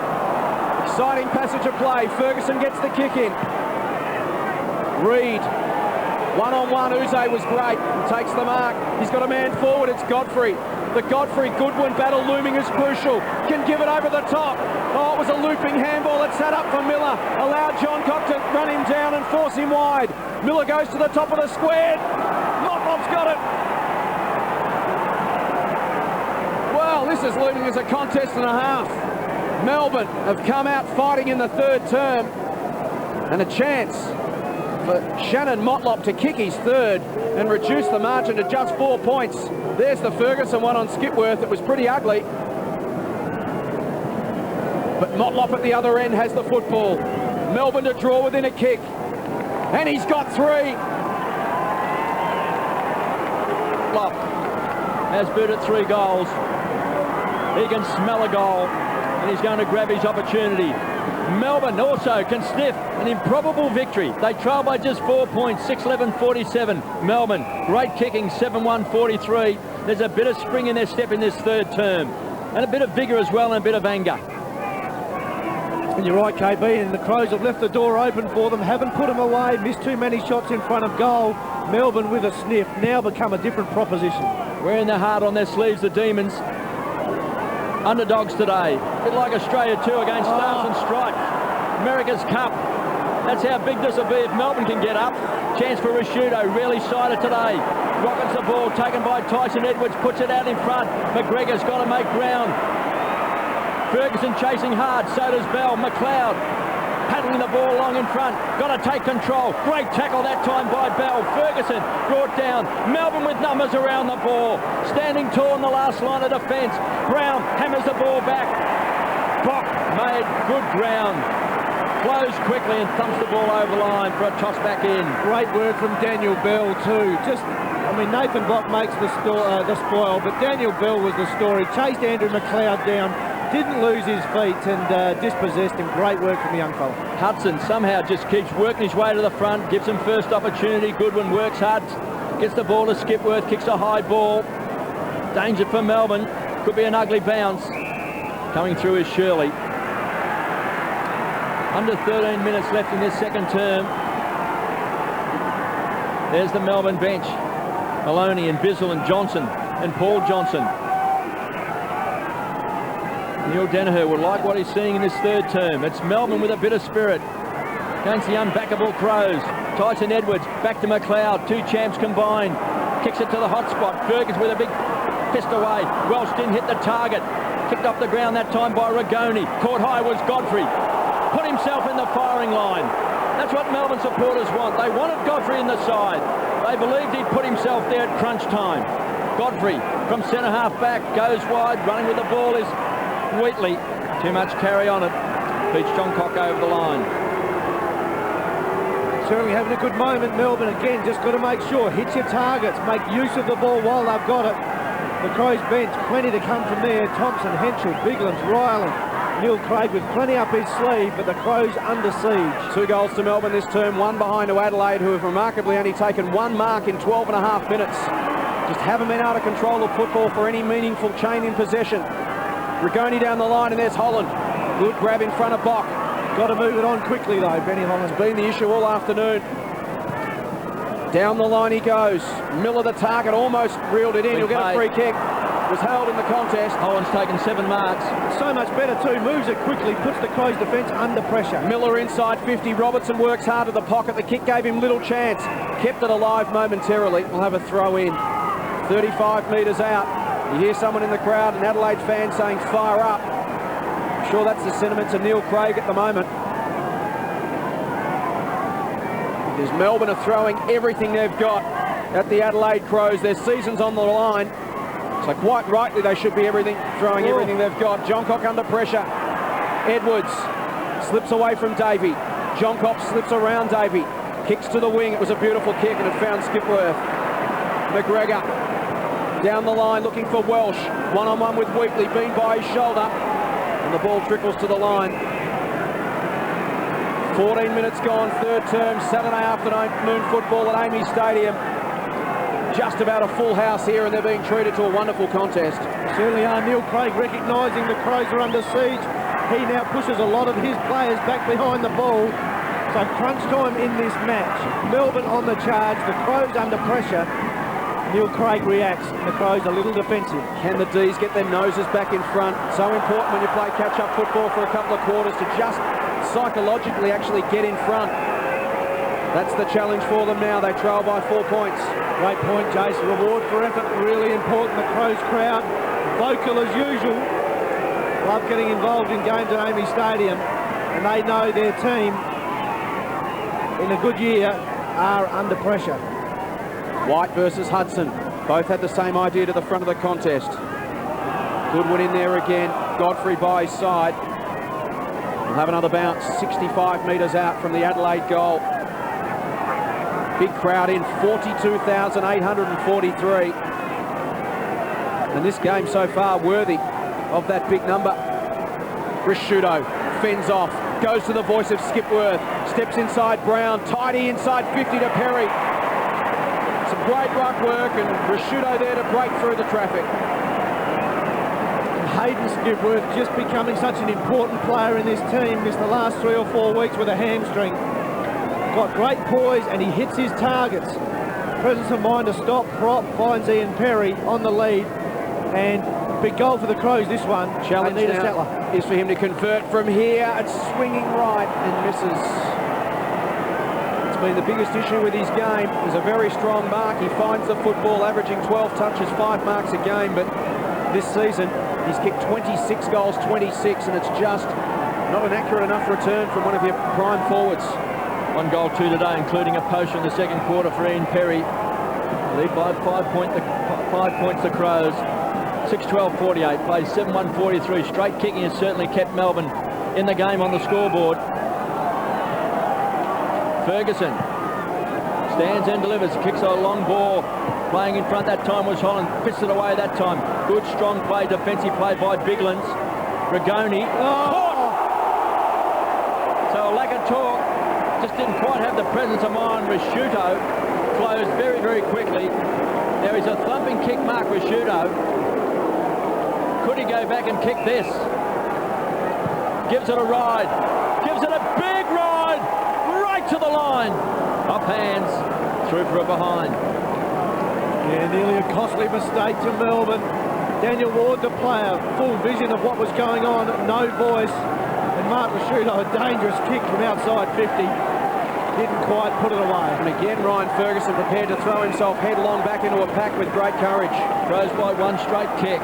S1: Exciting passage of play. Ferguson gets the kick in. Reid. One-on-one, Uze was great. He takes the mark. He's got a man forward. It's Godfrey. The Godfrey-Goodwin battle looming is crucial. Can give it over the top. Oh, it was a looping handball that sat up for Miller. Allowed John Cock to run him down and force him wide. Miller goes to the top of the square. Motlop's got it. Well, this is looming as a contest and a half. Melbourne have come out fighting in the third term. And a chance for Shannon Motlop to kick his third and reduce the margin to just 4 points. There's the Ferguson one on Skipworth. It was pretty ugly. But Motlop at the other end has the football. Melbourne to draw within a kick. And he's got three.
S4: Motlop has booted 3 goals. He can smell a goal and he's going to grab his opportunity. Melbourne also can sniff an improbable victory. They trail by just 4 points, 6-11-47. Melbourne, great kicking, 7-1-43. There's a bit of spring in their step in this third term. And a bit of vigour as well and a bit of anger.
S5: And you're right, KB, and the Crows have left the door open for them, haven't put them away, missed too many shots in front of goal. Melbourne with a sniff, now become a different proposition.
S4: Wearing their heart on their sleeves, the Demons. Underdogs today, a bit like Australia 2 against Stars and Stripes. America's Cup. That's how big this will be if Melbourne can get up. Chance for Rashudo, really sided today. Rockets the ball, taken by Tyson Edwards, puts it out in front. McGregor's got to make ground. Ferguson chasing hard, so does Bell. McLeod paddling the ball along in front. Got to take control. Great tackle that time by Bell. Ferguson brought down. Melbourne with numbers around the ball. Standing tall in the last line of defence. Brown hammers the ball back. Bock made good ground. Closed quickly and thumps the ball over the line for a toss back in.
S5: Great work from Daniel Bell too. Nathan Bock makes the spoil, but Daniel Bell was the story. Chased Andrew McLeod down. Didn't lose his feet and dispossessed him. Great work from the young fella.
S4: Hudson somehow just keeps working his way to the front, gives him first opportunity. Goodwin works hard, gets the ball to Skipworth, kicks a high ball. Danger for Melbourne. Could be an ugly bounce. Coming through is Shirley. Under 13 minutes left in this second term. There's the Melbourne bench. Maloney and Bizzle and Johnson and Paul Johnson. Neil Danaher will like what he's seeing in this third term. It's Melbourne with a bit of spirit against the unbackable Crows. Tyson Edwards back to McLeod. Two champs combined. Kicks it to the hot spot. Fergus with a big fist away. Welsh didn't hit the target. Kicked off the ground that time by Rigoni. Caught high was Godfrey. Put himself in the firing line. That's what Melbourne supporters want. They wanted Godfrey in the side. They believed he'd put himself there at crunch time. Godfrey from centre half back goes wide. Running with the ball is Wheatley. Too much carry on it. Beats John Cock over the line.
S5: Certainly having a good moment. Melbourne again, just got to make sure. Hit your targets. Make use of the ball while they've got it. The Crows bench, plenty to come from there. Thompson, Henschel, Biglands, Ryland. Neil Craig with plenty up his sleeve, but the Crows under siege.
S1: 2 goals to Melbourne this term, 1 behind to Adelaide, who have remarkably only taken 1 mark in 12.5 minutes. Just haven't been out of control of football for any meaningful chain in possession. Rigoni down the line, and there's Holland. Good grab in front of Bock.
S5: Got to move it on quickly though, Benny Holland's
S1: been the issue all afternoon. Down the line he goes. Miller the target, almost reeled it in. He'll get a free kick. Was held in the contest.
S4: Holland's taken 7 marks.
S5: So much better too. Moves it quickly, puts the Crows defence under pressure.
S1: Miller inside 50. Robertson works hard at the pocket. The kick gave him little chance. Kept it alive momentarily. We'll have a throw in. 35 metres out. You hear someone in the crowd, an Adelaide fan, saying fire up. I'm sure that's the sentiments of Neil Craig at the moment. Because Melbourne are throwing everything they've got at the Adelaide Crows. Their season's on the line. So quite rightly they should be throwing everything they've got. Johncock under pressure. Edwards slips away from Davey. Johncock slips around Davey. Kicks to the wing. It was a beautiful kick and it found Skipworth. McGregor down the line looking for Welsh. One-on-one with Wheatley, being by his shoulder. And the ball trickles to the line. 14 minutes gone, third term, Saturday afternoon football at Amy Stadium. Just about a full house here, and they're being treated to a wonderful contest.
S5: Certainly are. Neil Craig recognising the Crows are under siege. He now pushes a lot of his players back behind the ball. So crunch time in this match. Melbourne on the charge, the Crows under pressure. Neil Craig reacts, and the Crows a little defensive.
S1: Can the D's get their noses back in front? So important when you play catch-up football for a couple of quarters to just psychologically actually get in front. That's the challenge for them now. They trail by 4 points.
S5: Great point, Jace. Reward for effort, really important. The Crows crowd, vocal as usual. Love getting involved in games at Amy Stadium. And they know their team, in a good year, are under pressure.
S1: White versus Hudson. Both had the same idea to the front of the contest. Goodwin in there again. Godfrey by his side. We'll have another bounce, 65 metres out from the Adelaide goal. Big crowd in, 42,843. And this game so far worthy of that big number. Risciuto fends off, goes to the voice of Skipworth, steps inside Brown, tidy inside 50 to Perry. Some great ruck work and Risciuto there to break through the traffic.
S5: Hayden Skipworth just becoming such an important player in this team. Missed the last 3 or 4 weeks with a hamstring. Got great poise and he hits his targets. Presence of mind to stop, prop, finds Ian Perry on the lead. And big goal for the Crows, this one.
S1: Challenge now is for him to convert from here. It's swinging right and misses. It's been the biggest issue with his game. He's a very strong mark. He finds the football, averaging 12 touches, 5 marks a game. But this season, he's kicked 26 goals, 26, and it's just not an accurate enough return from one of your prime forwards.
S4: 1 goal, 2 today, including a post in the second quarter for Ian Perry. Lead by 5 points the Crows. 6-12-48, plays 7-1-43. Straight kicking has certainly kept Melbourne in the game on the scoreboard. Ferguson stands and delivers, kicks a long ball. Playing in front that time was Holland, fisted away that time. Good strong play, defensive play by Biglands. Rigoni. So a lack of talk, just didn't quite have the presence of mind. Risciuto closed very, very quickly. There is a thumping kick mark, Risciuto. Could he go back and kick this? Gives it a ride. gives it a big ride, right to the line. Off hands, through for a behind.
S5: Yeah, nearly a costly mistake to Melbourne. Daniel Ward, the player, full vision of what was going on, no voice. And Mark Rashudo, a dangerous kick from outside 50. Didn't quite put it away.
S1: And again, Ryan Ferguson prepared to throw himself headlong back into a pack with great courage.
S4: Throws by one straight kick.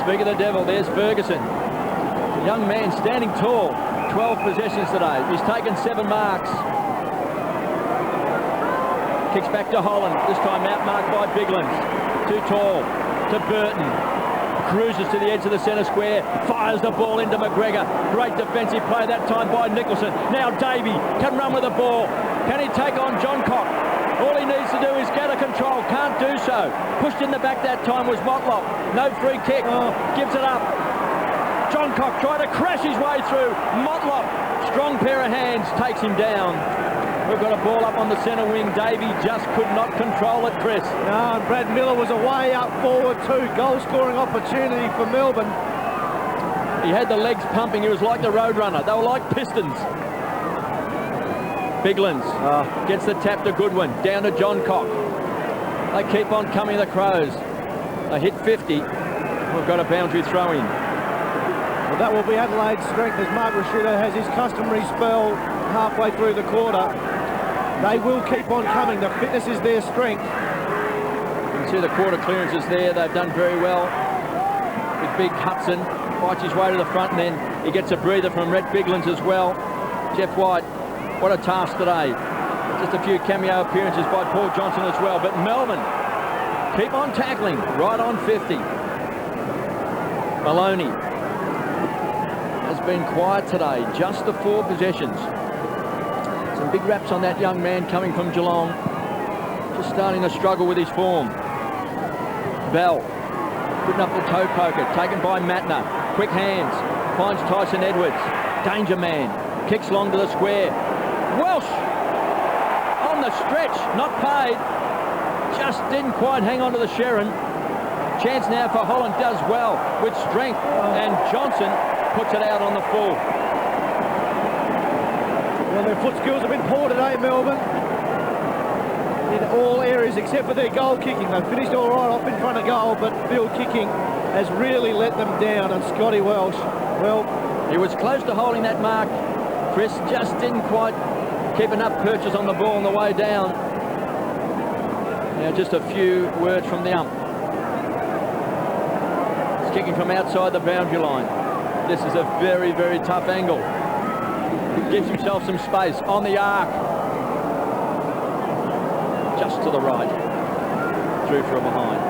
S4: Speak of the devil, there's Ferguson. A young man standing tall. 12 possessions today. He's taken 7 marks. Kicks back to Holland. This time outmarked by Biglands. Too tall to Burton. Cruises to the edge of the centre square, fires the ball into McGregor. Great defensive play that time by Nicholson. Now Davey can run with the ball. Can he take on John Cock? All he needs to do is get a control. Can't do so. Pushed in the back that time was Motlop. No free kick. Gives it up. John Cock tried to crash his way through. Motlop, strong pair of hands, takes him down. We've got a ball up on the centre wing. Davey just could not control it, Chris.
S5: No, and Brad Miller was away up forward too. Goal scoring opportunity for Melbourne.
S4: He had the legs pumping. He was like the Roadrunner. They were like pistons. Biglands gets the tap to Goodwin. Down to John Cock. They keep on coming, the Crows. They hit 50. We've got a boundary throw in.
S5: Well, that will be Adelaide's strength as Mark Rashudo has his customary spell halfway through the quarter. They will keep on coming. The fitness is their strength.
S4: You can see the quarter clearances there. They've done very well. With Big Hudson fights his way to the front, and then he gets a breather from Rhett Biglands as well. Jeff White, what a task today. Just a few cameo appearances by Paul Johnson as well. But Melbourne keep on tackling right on 50. Maloney has been quiet today. Just the 4 possessions. Some big raps on that young man coming from Geelong. Just starting to struggle with his form. Bell, putting up the toe poker, taken by Matner. Quick hands, finds Tyson Edwards. Danger man, kicks long to the square. Welsh, on the stretch, not paid. Just didn't quite hang on to the Sherrin. Chance now for Holland, does well with strength. And Johnson puts it out on the full.
S5: Well, their foot skills have been poor today, Melbourne. In all areas except for their goal kicking. They've finished all right off in front of goal, but field kicking has really let them down. And Scotty Welsh, well,
S4: he was close to holding that mark. Chris just didn't quite keep enough purchase on the ball on the way down. Now just a few words from the ump. He's kicking from outside the boundary line. This is a very, very tough angle. Gives himself some space on the arc. Just to the right. Through for a behind.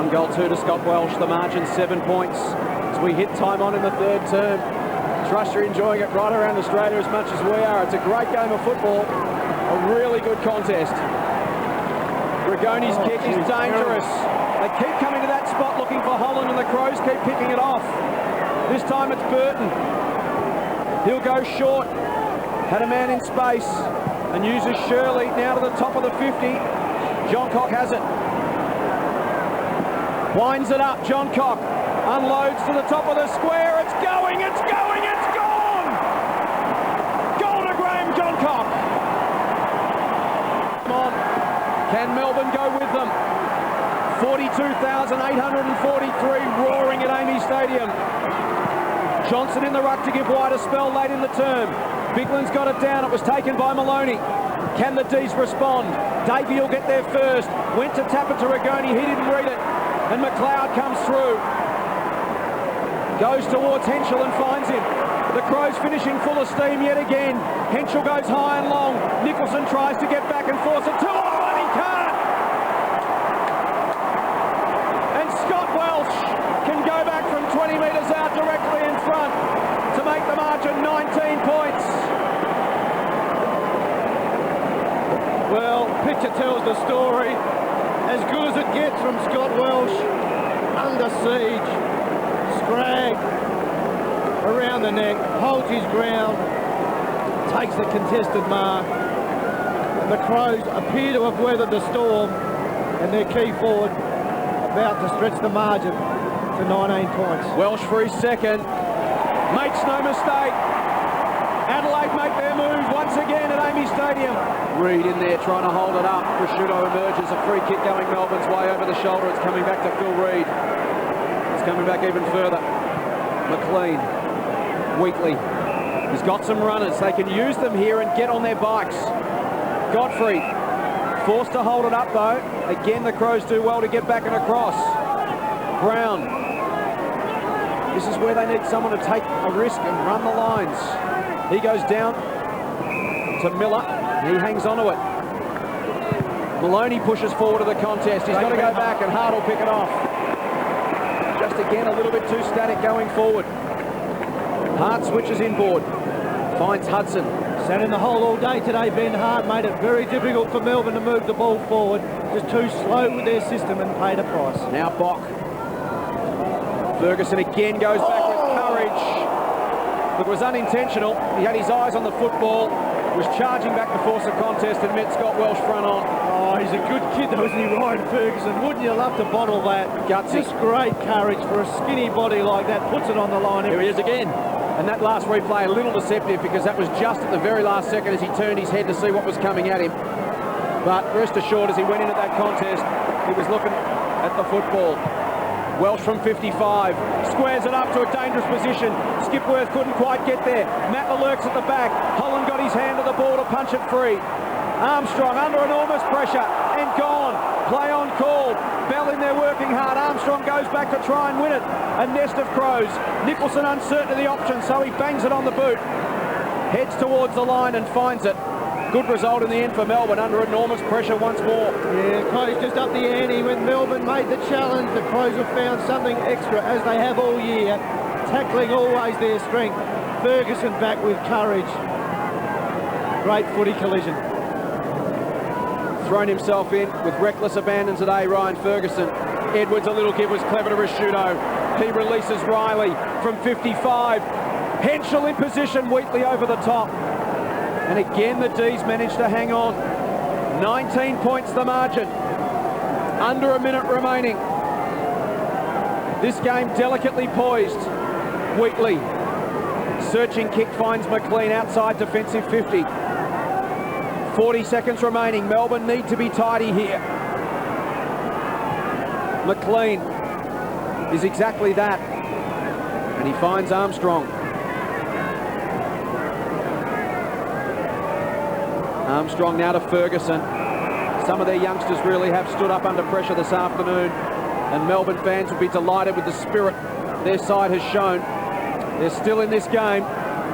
S1: 1-2 to Scott Welsh. The margin 7 points as we hit time on in the 3rd term. Trust you're enjoying it right around Australia as much as we are. It's a great game of football. A really good contest. Rigoni's kick is dangerous. They keep coming to that spot looking for Holland, and the Crows keep picking it off. This time it's Burton. He'll go short. Had a man in space and uses Shirley now to the top of the 50. John Cock has it. Winds it up. John Cock unloads to the top of the square. It's going, it's going, it's gone! Goal to Graham John Cock. Come on. Can Melbourne go with them? 42,843 roaring at Amy Stadium. Johnson in the ruck to give White a spell late in the term. Bigland's got it down. It was taken by Maloney. Can the D's respond? Davey will get there first. Went to tap it to Rigoni. He didn't read it. And McLeod comes through. Goes towards Henschel and finds him. The Crows finishing full of steam yet again. Henschel goes high and long. Nicholson tries to get back and force it to him, and he can't. And Scott Welsh can go back from 20 metres out directly in front to make the margin 19 points.
S5: well, picture tells the story. As good as it gets from Scott Welsh. Under siege. Scrag around the neck, holds his ground, takes the contested mark, and the Crows appear to have weathered the storm, and their key forward about to stretch the margin to 19 points.
S1: Welsh for his second. Makes no mistake. Adelaide make their move once again at Amy Stadium. Reid in there trying to hold it up. Prosciutto emerges. A free kick going Melbourne's way over the shoulder. It's coming back to Phil Reid. It's coming back even further. McLean. Wheatley. He's got some runners. They can use them here and get on their bikes. Godfrey. Forced to hold it up though. Again, the Crows do well to get back and across. Brown. This is where they need someone to take a risk and run the lines. He goes down to Miller. He hangs onto it. Maloney pushes forward to the contest. He's got to go back and Hart will pick it off. Just again a little bit too static going forward. Hart switches inboard. Finds Hudson.
S5: Sat in the hole all day today, Ben Hart. Made it very difficult for Melbourne to move the ball forward. Just too slow with their system and paid a price.
S1: Now Bock. Ferguson again goes back with courage. It was unintentional. He had his eyes on the football. Was charging back to force a contest and met Scott Welsh front on.
S5: Oh, he's a good kid though, isn't he, Ryan Ferguson? Wouldn't you love to bottle that?
S1: Gutsy.
S5: Just great courage for a skinny body like that. Puts it on the line.
S1: Here he is again. And that last replay a little deceptive because that was just at the very last second as he turned his head to see what was coming at him. But rest assured, as he went into that contest, he was looking at the football. Welsh from 55, squares it up to a dangerous position. Skipworth couldn't quite get there. Mattler lurks at the back. Holland got his hand to the ball to punch it free. Armstrong under enormous pressure and gone. Play on call. Bell in there working hard. Armstrong goes back to try and win it. A nest of Crows. Nicholson uncertain of the option, so he bangs it on the boot. Heads towards the line and finds it. Good result in the end for Melbourne under enormous pressure once more.
S5: Yeah, Crows just up the ante. When Melbourne made the challenge, the Crows have found something extra, as they have all year. Tackling always their strength. Ferguson back with courage. Great footy collision.
S1: Thrown himself in with reckless abandon today, Ryan Ferguson. Edwards, a little kid, was clever to Prosciutto. He releases Riley from 55. Henschel in position, Wheatley over the top. And again, the D's managed to hang on. 19 points the margin. Under a minute remaining. This game delicately poised. Wheatley. Searching kick finds McLean outside defensive 50. 40 seconds remaining. Melbourne need to be tidy here. McLean is exactly that. And he finds Armstrong. Armstrong now to Ferguson. Some of their youngsters really have stood up under pressure this afternoon, and Melbourne fans will be delighted with the spirit their side has shown. They're still in this game.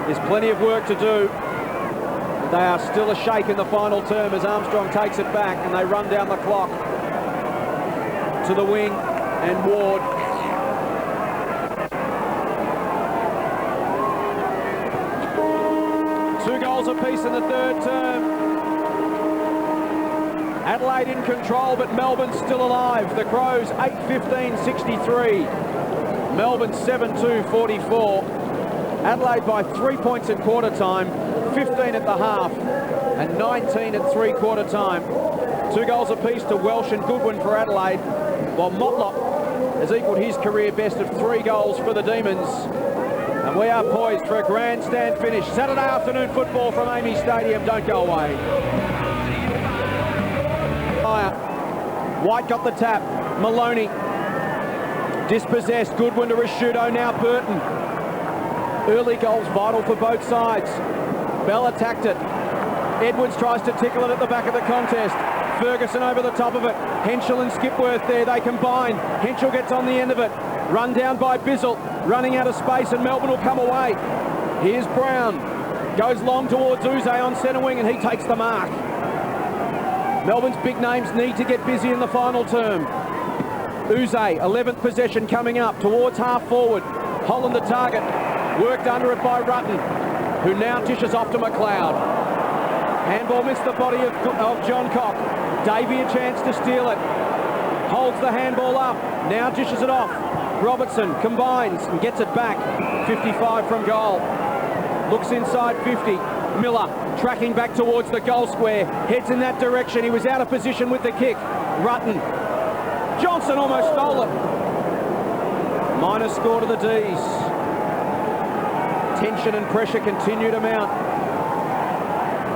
S1: There's plenty of work to do. But they are still a shake in the final term as Armstrong takes it back and they run down the clock to the wing and Ward. Two goals apiece in the third term. Adelaide in control, but Melbourne still alive. The Crows 8-15-63. Melbourne 7-2-44. Adelaide by 3 points at quarter time, 15 at the half, and 19 at three-quarter time. 2 goals apiece to Welsh and Goodwin for Adelaide, while Motlop has equalled his career best of 3 goals for the Demons. And we are poised for a grandstand finish. Saturday afternoon football from Amy Stadium. Don't go away. White got the tap. Maloney dispossessed. Goodwin to Prosciutto. Now Burton. Early goals vital for both sides. Bell attacked it. Edwards tries to tickle it at the back of the contest. Ferguson over the top of it. Henschel and Skipworth there. They combine. Henschel gets on the end of it. Run down by Bizzle. Running out of space and Melbourne will come away. Here's Brown. Goes long towards Uze on centre wing and he takes the mark. Melbourne's big names need to get busy in the final term. Uze, 11th possession coming up towards half forward. Holland the target. Worked under it by Rutten, who now dishes off to McLeod. Handball missed the body of John Cock. Davey a chance to steal it. Holds the handball up. Now dishes it off. Robertson combines and gets it back. 55 from goal. Looks inside 50. Miller tracking back towards the goal square. Heads in that direction. He was out of position with the kick. Rutten. Johnson almost stole it. Minus score to the D's. tension and pressure continue to mount.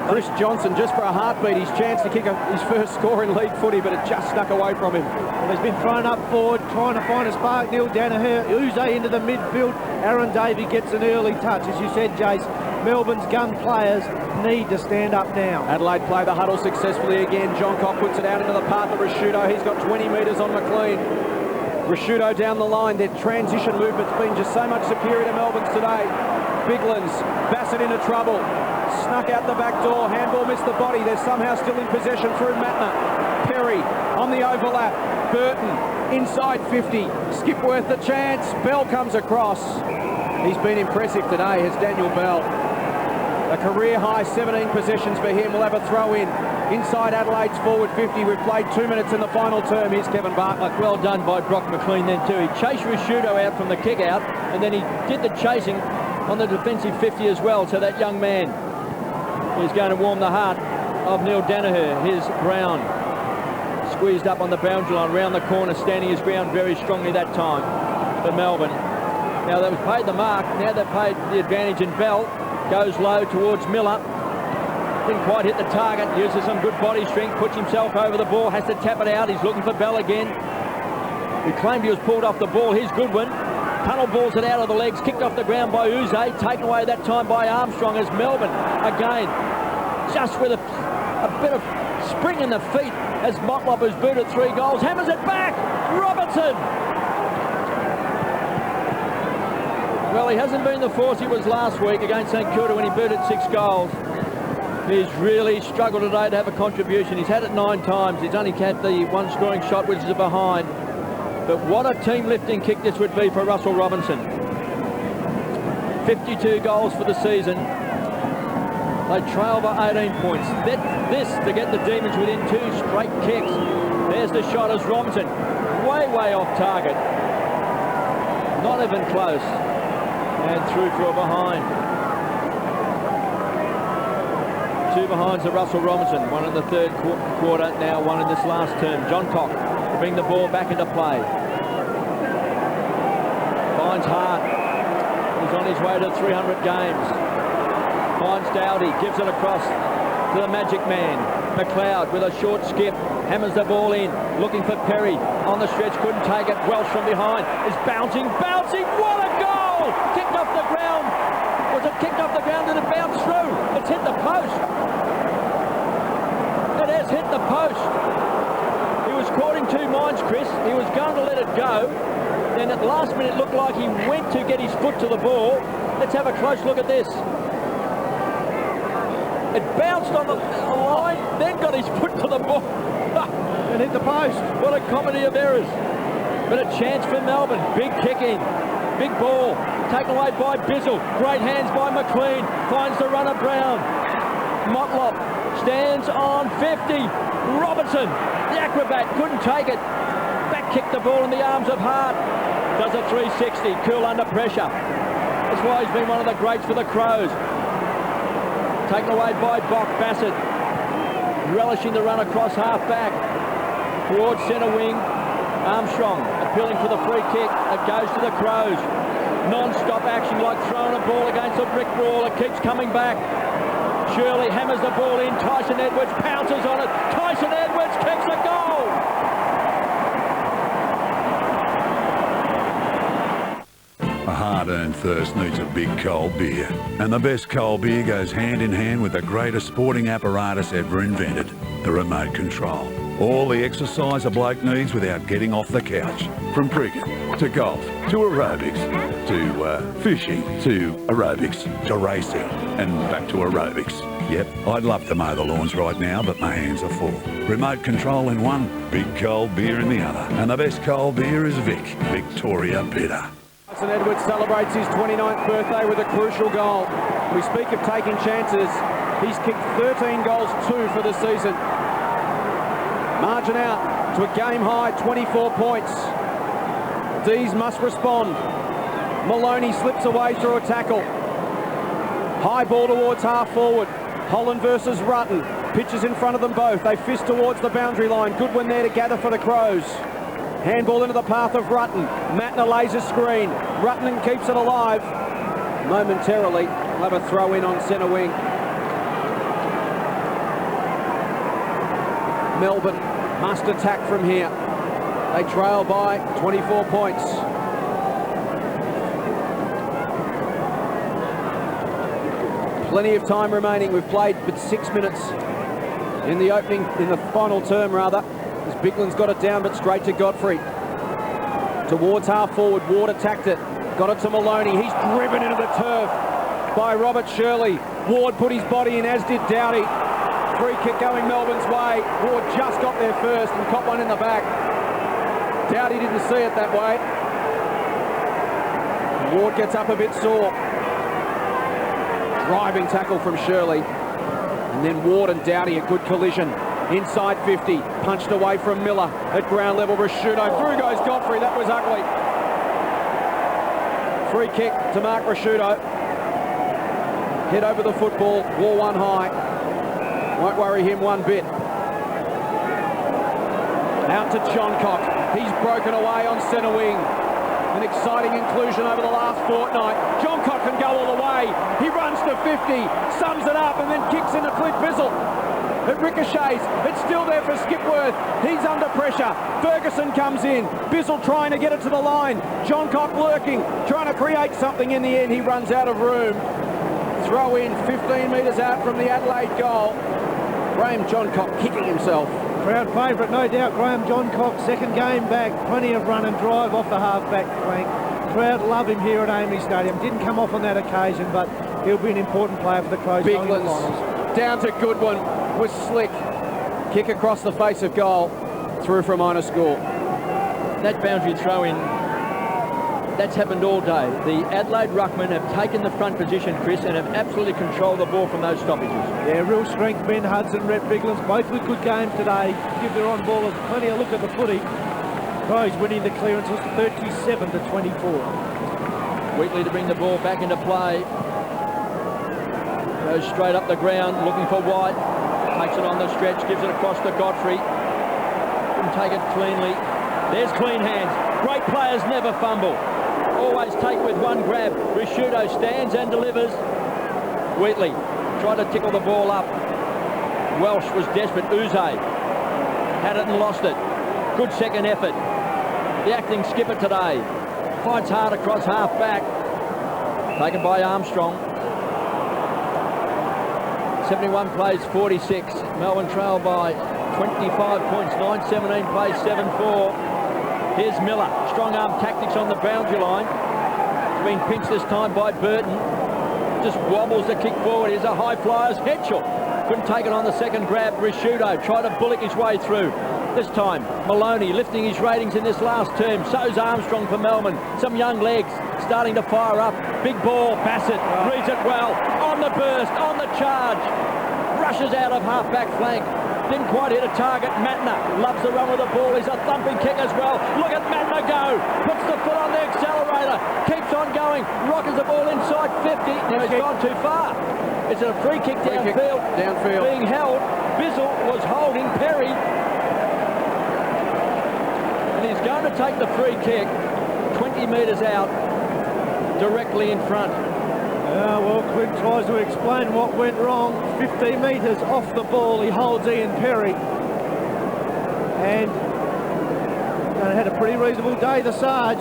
S1: Chris Johnson, just for a heartbeat, his chance to kick his first score in league footy, but it just snuck away from him.
S5: Well, he's been thrown up forward, trying to find a spark. Neil Danaher, Uze into the midfield. Aaron Davey gets an early touch. As you said, Jace, Melbourne's gun players need to stand up now.
S1: Adelaide play the huddle successfully again. John Cock puts it out into the path of Rashudo. He's got 20 metres on McLean. Rashudo down the line. Their transition movement's been just so much superior to Melbourne's today. Biglan's, Bassett into trouble. Snuck out the back door. Handball missed the body. They're somehow still in possession through Matner. Perry on the overlap. Burton inside 50. Skipworth the chance. Bell comes across. He's been impressive today, has Daniel Bell. A career high 17 possessions for him. We'll have a throw in inside Adelaide's forward 50. We've played 2 minutes in the final term. Here's Kevin Bartlett.
S4: Well done by Brock McLean then too. He chased Rashudo out from the kick out, and then he did the chasing on the defensive 50 as well. So that young man is going to warm the heart of Neil Danaher. Here's Brown, squeezed up on the boundary line, round the corner, standing his ground very strongly that time for Melbourne. Now they've paid the mark, now they've paid the advantage, and Bell goes low towards Miller. Didn't quite hit the target, uses some good body strength, puts himself over the ball, has to tap it out. He's looking for Bell again. He claimed he was pulled off the ball. Here's Goodwin. Tunnel balls it out of the legs, kicked off the ground by Uze, taken away that time by Armstrong as Melbourne again, just with a bit of spring in the feet as Motlop, who's booted 3 goals, hammers it back. Robertson. Well, he hasn't been the force he was last week against St Kilda when he booted 6 goals. He's really struggled today to have a contribution. He's had it 9 times. He's only had the one scoring shot, which is a behind. But what a team lifting kick this would be for Russell Robinson. 52 goals for the season. They trail by 18 points. This to get the Demons within 2 straight kicks. There's the shot as Robinson. Way off target. Not even close. And through for a behind. 2 behinds of Russell Robinson. 1 in the 3rd quarter, now 1 in this last term. John Cock to bring the ball back into play. Finds Hart. He's on his way to 300 games. Finds Dowdy, gives it across to the magic man. McLeod with a short skip, hammers the ball in, looking for Perry. On the stretch, couldn't take it. Welsh from behind is bouncing. What a goal! Kicked off the ground. Was it kicked off the ground? Did it bounce through? It's hit the post. It has hit the post. He was caught in 2 minds, Chris. He was going to let it go. Then at the last minute, it looked like he went to get his foot to the ball. Let's have a close look at this. It bounced on the line, then got his foot to the ball.
S5: And hit the post.
S4: What a comedy of errors. But a chance for Melbourne. Big kick in. Big ball. Taken away by Bizzle. Great hands by McLean. Finds the runner Brown. Motlop stands on 50. Robertson, the acrobat, couldn't take it. Back kicked the ball in the arms of Hart. Does a 360. Cool under pressure. That's why he's been one of the greats for the Crows. Taken away by Bock. Bassett relishing the run across half back towards centre wing. Armstrong appealing for the free kick. It goes to the Crows. Non-stop action, like throwing a ball against a brick wall. It keeps coming back. Shirley hammers the ball in. Tyson Edwards pounces on it. Tyson Edwards kicks a goal.
S14: A hard-earned thirst needs a big cold beer. And the best cold beer goes hand in hand with the greatest sporting apparatus ever invented, the remote control. All the exercise a bloke needs without getting off the couch. From cricket, to golf, to aerobics, to fishing, to aerobics, to racing, and back to aerobics. Yep, I'd love to mow the lawns right now, but my hands are full. Remote control in one, big cold beer in the other. And the best cold beer is Vic, Victoria Bitter.
S1: Tyson Edwards celebrates his 29th birthday with a crucial goal. We speak of taking chances. He's kicked 13 goals, 2 for the season. Margin out to a game-high 24 points. D's must respond. Maloney slips away through a tackle. High ball towards half-forward. Holland versus Rutten. Pitches in front of them both. They fist towards the boundary line. Goodwin there to gather for the Crows. Handball into the path of Rutten. Matner lays a screen. Rutten keeps it alive. momentarily. We'll have a throw in on centre wing. Melbourne must attack from here. They trail by 24 points. Plenty of time remaining. We've played but 6 minutes in the final term rather. As Bigland's got it down but straight to Godfrey. Towards half forward, Ward attacked it. Got it to Maloney. He's driven into the turf by Robert Shirley. Ward put his body in, as did Doughty. Free kick going Melbourne's way. Ward just got there first and caught one in the back. Doughty didn't see it that way. Ward gets up a bit sore. Driving tackle from Shirley. And then Ward and Doughty, a good collision. Inside 50, punched away from Miller. At ground level, Rashudo. Through goes Godfrey. That was ugly. Free kick to Mark Rashudo. Hit over the football. Wall one high. Won't worry him one bit. Out to Johncock. He's broken away on centre wing. An exciting inclusion over the last fortnight. Johncock can go all the way. He runs to 50, sums it up, and then kicks into Clint Bizzle. It ricochets. It's still there for Skipworth. He's under pressure. Ferguson comes in. Bizzle trying to get it to the line. Johncock lurking, trying to create something. In the end, he runs out of room. Throw in 15 metres out from the Adelaide goal. Graham Johncock kicking himself.
S5: Crowd favourite, no doubt, Graham Johncock. Second game back. Plenty of run and drive off the half-back flank. Crowd love him here at AAMI Stadium. Didn't come off on that occasion, but he'll be an important player for the Crows.
S1: Bigland's down to Goodwin. Was slick. Kick across the face of goal. Through from minor score.
S4: That boundary throw in, that's happened all day. The Adelaide ruckmen have taken the front position, Chris, and have absolutely controlled the ball from those stoppages.
S5: Yeah, real strength. Ben Hudson, Rhett Biglands, both with good games today. Give their on ballers plenty of look at the footy. Crows winning the clearances 37 to 24.
S4: Wheatley to bring the ball back into play. Goes straight up the ground, looking for White. Takes it on the stretch, gives it across to Godfrey. Couldn't take it cleanly. There's clean hands. Great players never fumble. Always take with one grab. Rashudo stands and delivers. Wheatley tried to tickle the ball up. Welsh was desperate. Uze had it and lost it. Good second effort. The acting skipper today. Fights hard across half back. Taken by Armstrong. 71 plays 46. Melbourne trail by 25 points. 9-17 plays 7-4. Here's Miller. Strong arm tactics on the boundary line. It's been pinched this time by Burton. Just wobbles the kick forward. Here's a high flyer's Hetchel. Couldn't take it on the second grab. Rashudo tried to bullock his way through. This time, Maloney lifting his ratings in this last term. So's Armstrong for Melbourne. Some young legs starting to fire up. Big ball, Bassett reads it well. On the burst, on the charge. Rushes out of half-back flank. Didn't quite hit a target. Matner loves the run with the ball. He's a thumping kick as well. Look at Matner go. Puts the foot on the accelerator. Keeps on going. Rockets the ball inside 50. Now he's gone too far. It's a free kick downfield. Being held. Bizzle was holding Perry. And he's going to take the free kick 20 metres out, directly in front.
S5: Well, Clint tries to explain what went wrong. 50 metres off the ball, he holds Ian Perry. And had a pretty reasonable day, the Sarge.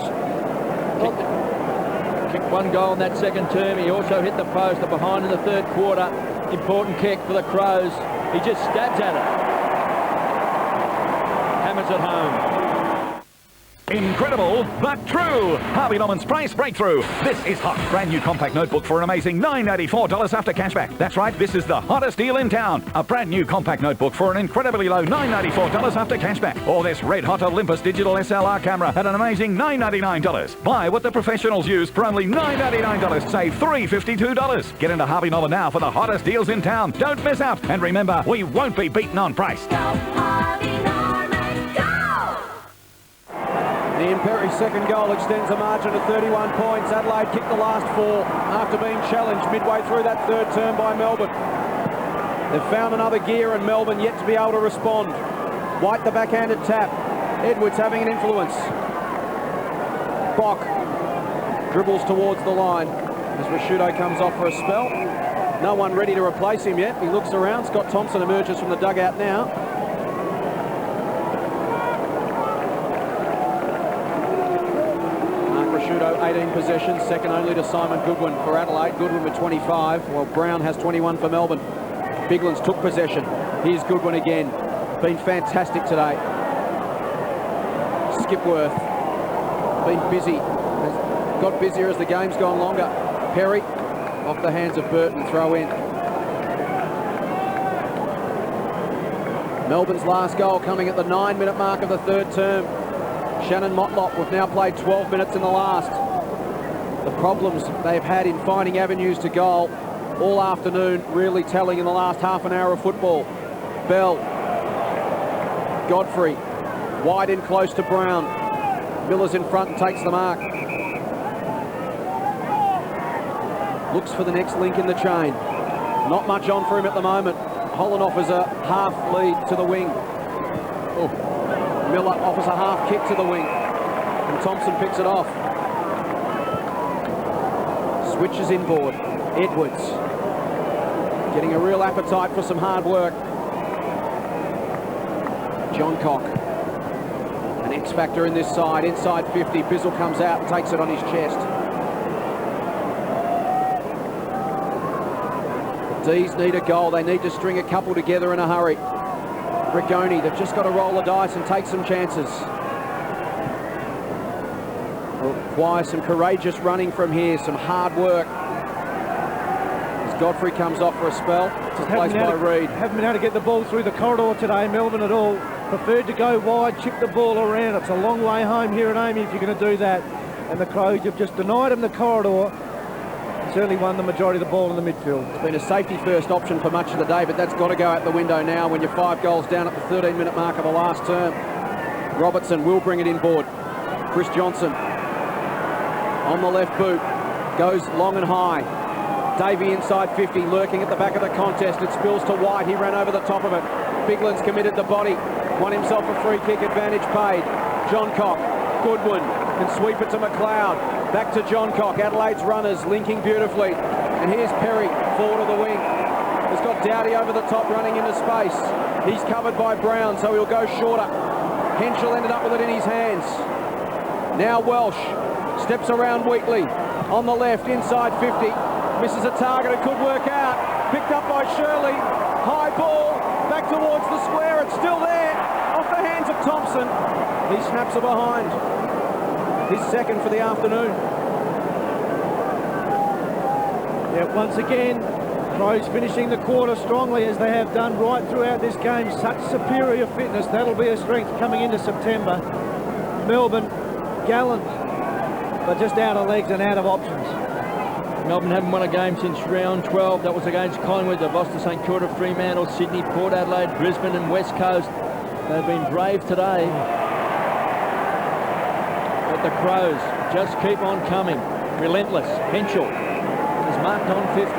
S4: Kicked one goal in that second term. He also hit the post, behind in the third quarter. Important kick for the Crows. He just stabs at it. Hammers it home.
S17: Incredible, but true. Harvey Norman's price breakthrough. This is hot. Brand new compact notebook for an amazing $9.84 after cashback. That's right, this is the hottest deal in town. A brand new compact notebook for an incredibly low $9.94 after cashback. Or this red hot Olympus digital SLR camera at an amazing $9.99. Buy what the professionals use for only $9.99. Save $352. Get into Harvey Norman now for the hottest deals in town. Don't miss out. And remember, we won't be beaten on price.
S1: Ian Perry's second goal extends the margin to 31 points. Adelaide kicked the last 4 after being challenged midway through that third term by Melbourne. They've found another gear and Melbourne yet to be able to respond. White the backhanded tap. Edwards having an influence. Bock dribbles towards the line. as Rashudo comes off for a spell. No one ready to replace him yet. He looks around. Scott Thompson emerges from the dugout now. Mark Rashudo, 18 possessions, second only to Simon Goodwin for Adelaide. Goodwin with 25, while Brown has 21 for Melbourne. Biglan's took possession. Here's Goodwin again. Been fantastic today. Skipworth, been busy. Has got busier as the game's gone longer. Perry, off the hands of Burton, throw in. Melbourne's last goal coming at the 9-minute mark of the third term. Shannon Motlop, we've now played 12 minutes in the last. The problems they've had in finding avenues to goal all afternoon really telling in the last half an hour of football. Bell, Godfrey, wide in close to Brown. Miller's in front and takes the mark. Looks for the next link in the chain. Not much on for him at the moment. Holland offers a half lead to the wing. Oh. Miller offers a half kick to the wing. And Thompson picks it off. Switches inboard. Edwards. Getting a real appetite for some hard work. John Cock. An X factor in this side. Inside 50. Bizzle comes out and takes it on his chest. D's need a goal. They need to string a couple together in a hurry. Rigoni, they've just got to roll the dice and take some chances. They'll require some courageous running from here, some hard work. As Godfrey comes off for a spell, replaced by Reid.
S5: Haven't been able to get the ball through the corridor today, Melbourne, at all. Preferred to go wide, chip the ball around. It's a long way home here at Amy if you're going to do that. And the Crows have just denied him the corridor. Certainly won the majority of the ball in the midfield. It's been a safety first option for much of the day, but that's got to go out the window now when you're 5 goals down at the 13-minute mark of the last term. Robertson will bring it inboard. Chris Johnson on the left boot, goes long and high. Davey inside 50, lurking at the back of the contest. It spills to White. He ran over the top of it. Biglan's committed the body. Won himself a free kick, advantage paid. John Cock, Goodwin can sweep it to McLeod. Back to John Cock. Adelaide's runners linking beautifully. And here's Perry, forward of the wing. Has got Dowdy over the top running into space. He's covered by Brown, so he'll go shorter. Henschel ended up with it in his hands. Now Welsh steps around Wheatley. On the left, inside 50. Misses a target, it could work out. Picked up by Shirley. High ball, back towards the square. It's still there. Off the hands of Thompson. He snaps it behind. His second for the afternoon. Yeah, once again, Crows finishing the quarter strongly as they have done right throughout this game. Such superior fitness. That'll be a strength coming into September. Melbourne, gallant, but just out of legs and out of options.
S4: Melbourne haven't won a game since round 12. That was against Collingwood. They've lost to St Kilda, Fremantle, Sydney, Port Adelaide, Brisbane and West Coast. They've been brave today. But the Crows just keep on coming. Relentless. Henschel is marked on 50.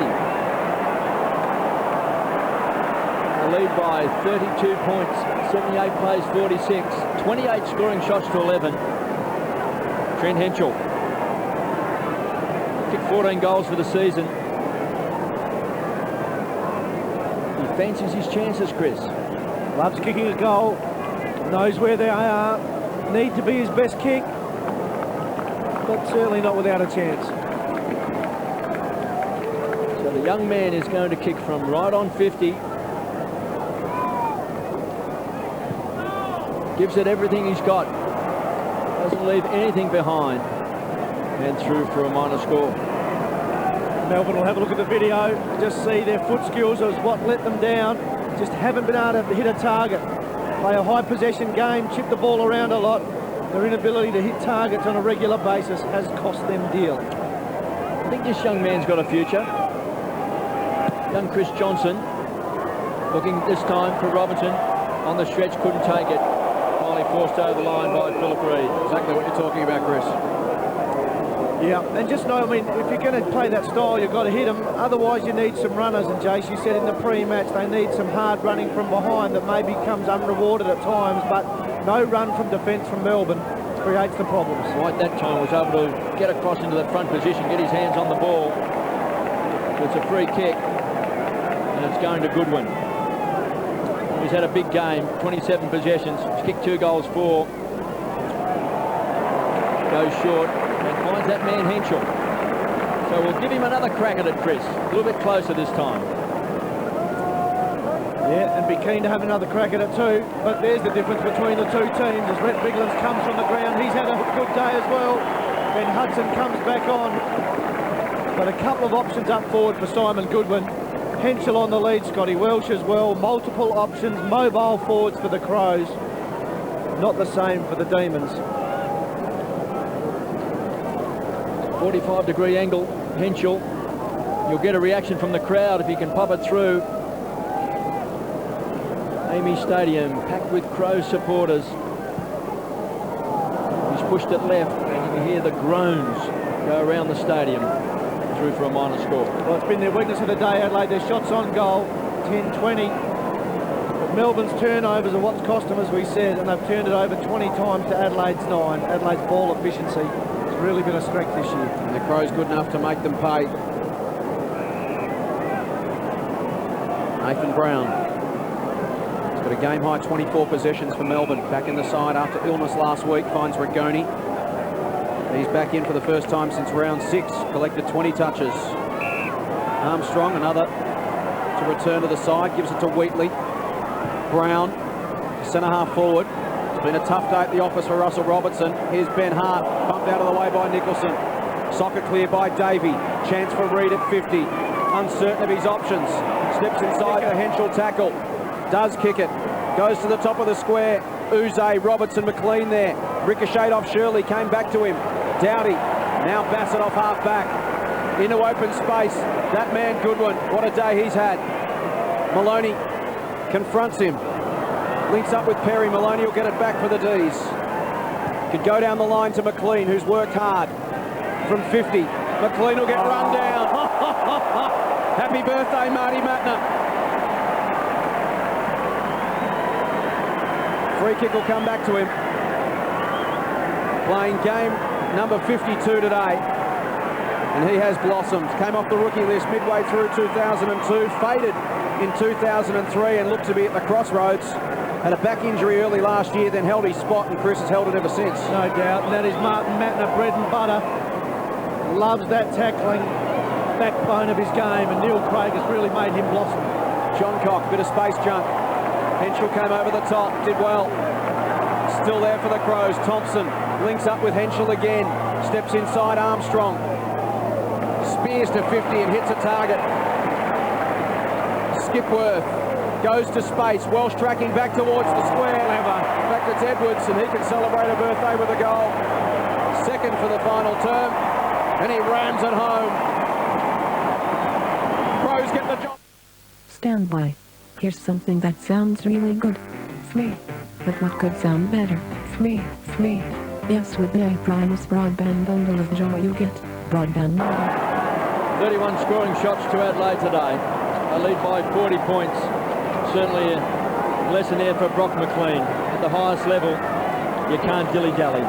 S4: They lead by 32 points. 78 plays 46. 28 scoring shots to 11. Trent Henschel. Kicked 14 goals for the season. He fancies his chances, Chris.
S5: Loves kicking a goal. Knows where they are. Need to be his best kick. But certainly not without a chance.
S4: So the young man is going to kick from right on 50. Gives it everything he's got. Doesn't leave anything behind. And through for a minor score.
S5: Melbourne will have a look at the video. Just see their foot skills as what let them down. Just haven't been able to hit a target. Play a high possession game, chip the ball around a lot. Their inability to hit targets on a regular basis has cost them dearly.
S4: I think this young man's got a future. Young Chris Johnson looking this time for Robertson. On the stretch, couldn't take it. Finally forced over the line by Philip Reid.
S1: Exactly what you're talking about, Chris.
S5: Yeah, and just know, I mean, if you're going to play that style, you've got to hit them. Otherwise, you need some runners. And Jace, you said in the pre-match, they need some hard running from behind that maybe comes unrewarded at times. But no run from defence from Melbourne creates the problems.
S4: White that time was able to get across into that front position, get his hands on the ball. So it's a free kick, and it's going to Goodwin. He's had a big game, 27 possessions. He's kicked 2 goals for. Goes short and finds that man Henschel. So we'll give him another crack at it, Chris. A little bit closer this time.
S5: Yeah, and be keen to have another crack at it too. But there's the difference between the two teams. As Rhett Biglands comes from the ground, he's had a good day as well. Then Hudson comes back on. But a couple of options up forward for Simon Goodwin. Henschel on the lead, Scotty Welsh as well. Multiple options, mobile forwards for the Crows. Not the same for the Demons.
S4: 45-degree angle, Henschel. You'll get a reaction from the crowd if he can pop it through. Amy Stadium packed with Crows supporters. He's pushed it left, and you can hear the groans go around the stadium. Through for a minor score.
S5: Well, it's been their weakness of the day, Adelaide. Their shots on goal, 10-20. But Melbourne's turnovers are what's cost them, as we said, and they've turned it over 20 times to Adelaide's 9. Adelaide's ball efficiency has really been a strength this year.
S1: And the Crows good enough to make them pay. Nathan Brown. He's got a game-high 24 possessions for Melbourne. Back in the side after illness last week. Finds Rigoni. He's back in for the first time since round 6. Collected 20 touches. Armstrong, another to return to the side. Gives it to Wheatley. Brown, centre-half forward. It's been a tough day at the office for Russell Robertson. Here's Ben Hart, bumped out of the way by Nicholson. Socket clear by Davey. Chance for Reid at 50. Uncertain of his options. Steps inside the Henschel tackle. Does kick it. Goes to the top of the square. Uze, Robertson, McLean there. Ricocheted off Shirley, came back to him. Doughty, now Bassett off half-back. Into open space. That man Goodwin, what a day he's had. Maloney confronts him. Links up with Perry. Maloney will get it back for the D's. Could go down the line to McLean, who's worked hard. From 50, McLean will get run down. Happy birthday, Marty Matner. Free kick will come back to him. Playing game number 52 today. And he has blossomed. Came off the rookie list midway through 2002. Faded in 2003 and looked to be at the crossroads. Had a back injury early last year, then held his spot, and Chris has held it ever since.
S5: No doubt, and that is Martin Matner, bread and butter. Loves that tackling, backbone of his game, and Neil Craig has really made him blossom.
S1: John Cock, bit of space junk. Henschel came over the top, did well. Still there for the Crows. Thompson links up with Henschel again. Steps inside Armstrong. Spears to 50 and hits a target. Skipworth goes to space. Welsh tracking back towards the square. In fact, it's Edwards, and he can celebrate a birthday with a goal. Second for the final term, and he rams it home. Crows get the job.
S13: Stand by. Here's something that sounds really good. Free. But what could sound better? Free. Yes, with the A-Primus broadband bundle of joy you get. Broadband bundle.
S4: 31 scoring shots to Adelaide today. They lead by 40 points. Certainly a lesson there for Brock McLean. At the highest level, you can't dilly-dally.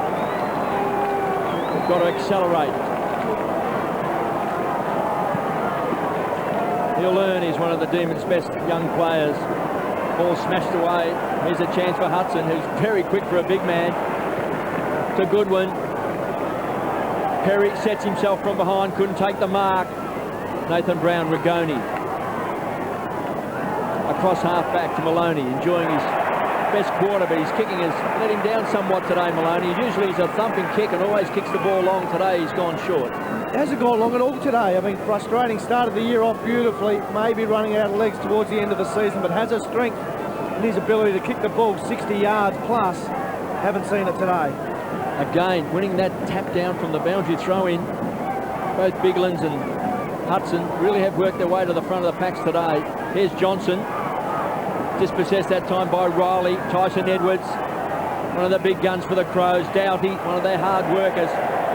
S4: You've got to accelerate. He'll learn. He's one of the Demons' best young players. Ball smashed away. Here's a chance for Hudson, who's very quick for a big man. To Goodwin. Perry sets himself from behind, couldn't take the mark. Nathan Brown, Rigoni. Across half-back to Maloney, enjoying his best quarter, but his kicking has let him down somewhat today, Maloney. Usually he's a thumping kick and always kicks the ball long. Today he's gone short.
S5: It hasn't gone long at all today. I mean, frustrating. Started the year off beautifully, maybe running out of legs towards the end of the season, but has a strength in his ability to kick the ball 60 yards plus. Haven't seen it today.
S4: Again, winning that tap down from the boundary throw-in. Both Biglands and Hudson really have worked their way to the front of the packs today. Here's Johnson. Dispossessed that time by Riley. Tyson Edwards, one of the big guns for the Crows. Doughty, one of their hard workers,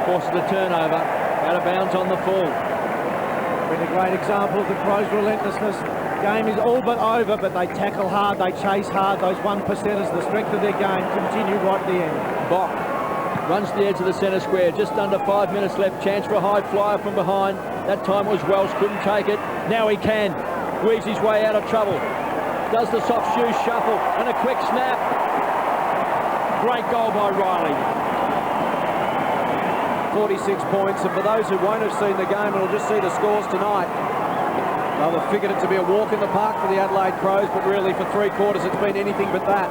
S4: forces a turnover. Out of bounds on the full.
S5: Been a great example of the Crows' relentlessness. Game is all but over, but they tackle hard, they chase hard. Those 1%ers, the strength of their game, continue right at the end.
S4: Bock runs to the edge of the centre square. Just under 5 minutes left. Chance for a high flyer from behind. That time was Welsh, couldn't take it. Now he can. Weaves his way out of trouble. Does the soft shoe shuffle and a quick snap. Great goal by Riley.
S1: 46 points, and for those who won't have seen the game and will just see the scores tonight, they'll have figured it to be a walk in the park for the Adelaide Crows, but really for 3/4 it's been anything but that.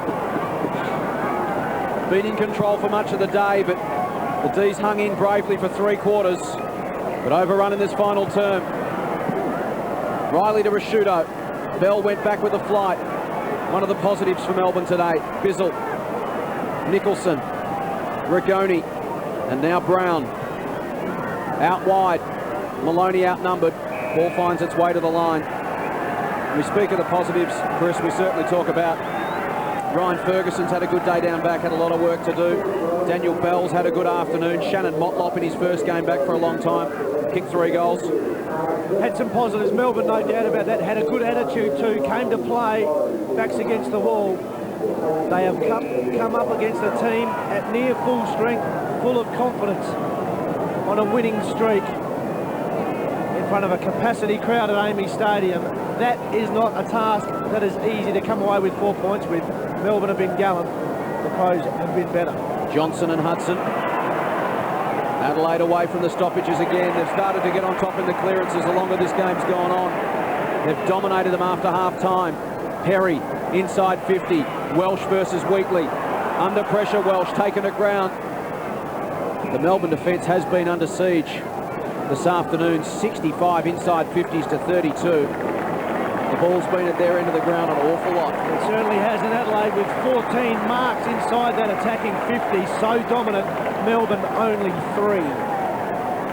S1: Been in control for much of the day, but the D's hung in bravely for 3/4, but overrun in this final term. Riley to Rashudo. Bell went back with the flight. One of the positives for Melbourne today. Bizzle, Nicholson, Rigoni, and now Brown. Out wide. Maloney outnumbered. Ball finds its way to the line. We speak of the positives, Chris. We certainly talk about Ryan Ferguson's had a good day down back, had a lot of work to do. Daniel Bell's had a good afternoon. Shannon Motlop in his first game back for a long time. Kicked 3 goals.
S5: Had some positives. Melbourne, no doubt about that. Had a good attitude too. Came to play. Backs against the wall. They have come up against a team at near full strength, full of confidence, on a winning streak in front of a capacity crowd at Amy Stadium. That is not a task that is easy to come away with 4 points with. Melbourne have been gallant. The Crows have been better.
S1: Johnson and Hudson. Adelaide away from the stoppages again. They've started to get on top in the clearances the longer this game's gone on. They've dominated them after half-time. Perry inside 50. Welsh versus Wheatley. Under pressure, Welsh taken at ground. The Melbourne defence has been under siege this afternoon. 65 inside 50s to 32. The ball's been at their end of the ground an awful lot.
S5: It certainly has in Adelaide with 14 marks inside that attacking 50. So dominant. Melbourne only 3.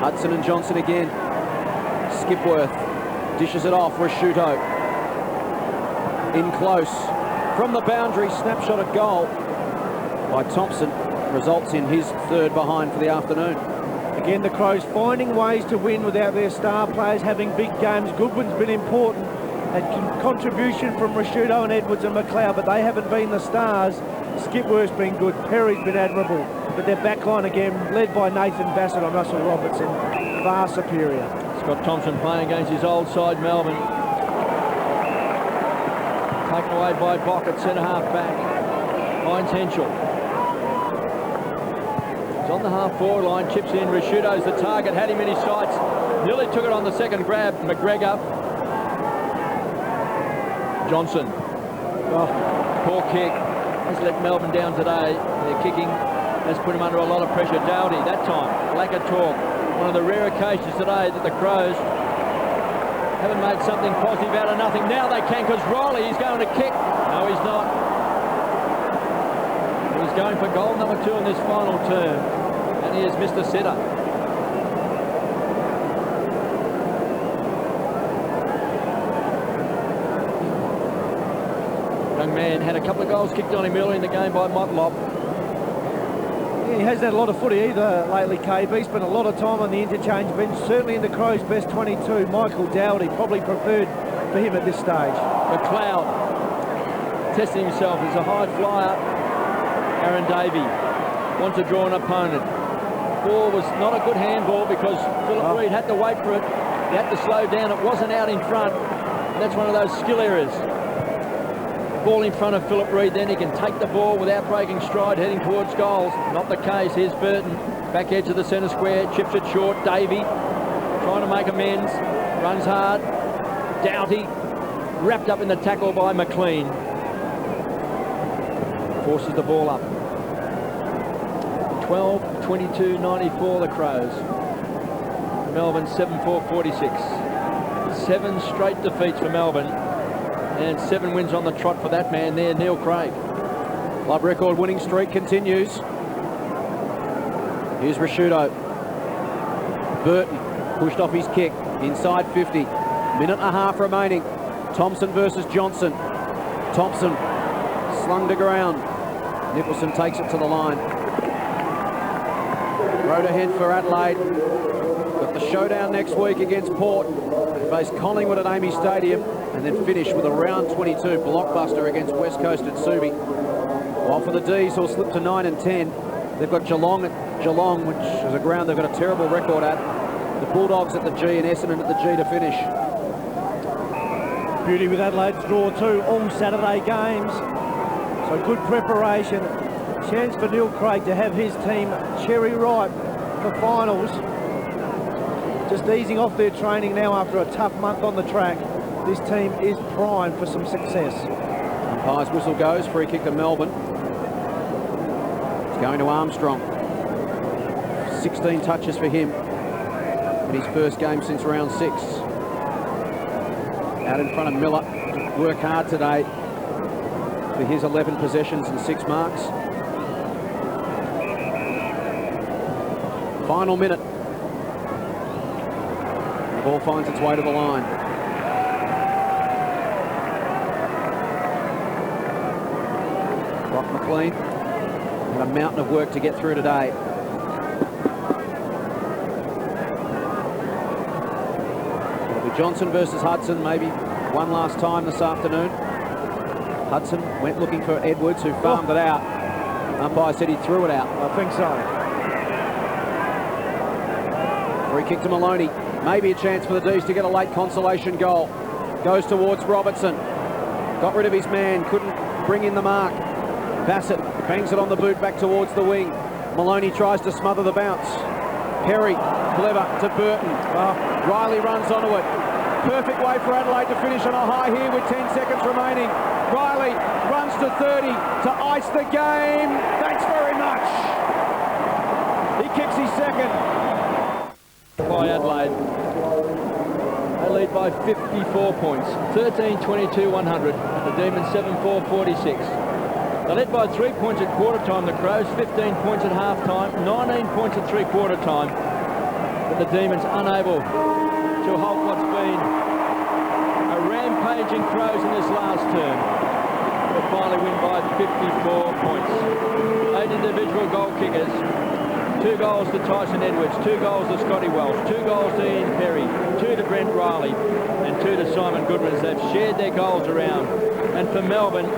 S1: Hudson and Johnson again. Skipworth dishes it off. Rashuto in close. From the boundary, snapshot at goal by Thompson. Results in his 3rd behind for the afternoon.
S5: Again, the Crows finding ways to win without their star players having big games. Goodwin's been important. Had contribution from Rashudo and Edwards and McLeod, but they haven't been the stars. Skipworth's been good. Perry's been admirable. But their backline again, led by Nathan Bassett and Russell Robertson, far superior.
S4: Scott Thompson playing against his old side, Melbourne. Taken away by Bock at centre-half back. Finds Henschel. He's on the half-forward line, chips in. Rashudo's the target, had him in his sights. Nearly took it on the second grab. McGregor. Johnson. Oh, poor kick. Has let Melbourne down today. Their kicking has put him under a lot of pressure. Dowdy, that time, lack of talk. One of the rare occasions today that the Crows haven't made something positive out of nothing. Now they can, because Riley is going to kick. No, he's not. He's going for goal number 2 in this final term, and he has missed a sitter. Young man had a couple of goals kicked on him early in the game by Motlop.
S5: He hasn't had a lot of footy either lately, KB. Spent a lot of time on the interchange bench, certainly in the Crows' best 22. Michael Dowdy, probably preferred for him at this stage.
S4: McLeod testing himself as a high flyer. Aaron Davey wants to draw an opponent. Ball was not a good handball because Philip Reid had to wait for it. He had to slow down. It wasn't out in front. And that's one of those skill areas. Ball in front of Philip Reid, then he can take the ball without breaking stride, heading towards goals. Not the case. Here's Burton, back edge of the centre square, chips it short. Davey trying to make amends, runs hard. Doughty wrapped up in the tackle by McLean. Forces the ball up. 12-22-94 the Crows. Melbourne 7-4-46. 7 straight defeats for Melbourne. And 7 wins on the trot for that man there, Neil Craig.
S1: Club record winning streak continues. Here's Rashudo. Burton pushed off his kick. Inside 50. Minute and a half remaining. Thompson versus Johnson. Thompson slung to ground. Nicholson takes it to the line. Road ahead for Adelaide. Got the showdown next week against Port. They face Collingwood at Amy Stadium and then finish with a round 22 blockbuster against West Coast at Subi. While for the D's, who'll slip to 9 and 10, they've got Geelong at Geelong, which is a ground they've got a terrible record at. The Bulldogs at the G and Essendon at the G to finish.
S5: Beauty with Adelaide's draw too, all Saturday games. So good preparation. Chance for Neil Craig to have his team cherry ripe for finals. Just easing off their training now after a tough month on the track. This team is primed for some success.
S1: Umpire's whistle goes, free kick to Melbourne. It's going to Armstrong. 16 touches for him in his first game since round 6. Out in front of Miller. Work hard today for his 11 possessions and 6 marks. Final minute. The ball finds its way to the line. Brock McLean had a mountain of work to get through today. It'll be Johnson versus Hudson, maybe one last time this afternoon. Hudson went looking for Edwards, who farmed it out. Umpire said he threw it out.
S5: I think so.
S1: Free kick to Maloney. Maybe a chance for the D's to get a late consolation goal. Goes towards Robertson. Got rid of his man, couldn't bring in the mark. Bassett bangs it on the boot back towards the wing. Maloney tries to smother the bounce. Perry, clever to Burton. Riley runs onto it. Perfect way for Adelaide to finish on a high here with 10 seconds remaining. Riley runs to 30 to ice the game. Thanks very much. He kicks his second.
S4: By Adelaide. They lead by 54 points. 13-22-100. The Demons 7-4-46. They led by 3 points at quarter time. The Crows 15 points at half time. 19 points at three-quarter time. But the Demons unable to halt what's been a rampaging Crows in this last term. But finally win by 54 points. 8 individual goal kickers. 2 goals to Tyson Edwards, 2 goals to Scotty Welsh, 2 goals to Ian Perry, 2 to Brent Riley, and 2 to Simon Goodwin as they've shared their goals around. And for Melbourne,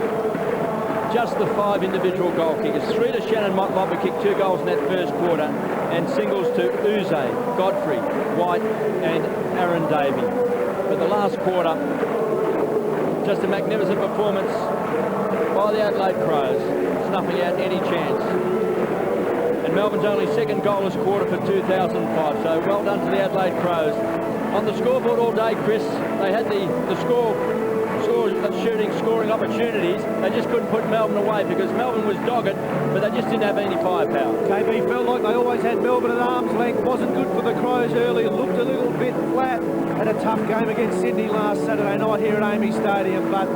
S4: just the 5 individual goal kickers. 3 to Shannon Motlop, who kicked 2 goals in that first quarter, and singles to Uze, Godfrey, White, and Aaron Davey. But the last quarter, just a magnificent performance by the Adelaide Crows, snuffing out any chance. And Melbourne's only second goalless quarter for 2005, so well done to the Adelaide Crows. On the scoreboard all day, Chris, they had the scoring opportunities. They just couldn't put Melbourne away because Melbourne was dogged, but they just didn't have any firepower.
S5: KB felt like they always had Melbourne at arm's length. Wasn't good for the Crows early. Looked a little bit flat. Had a tough game against Sydney last Saturday night here at Amy Stadium, but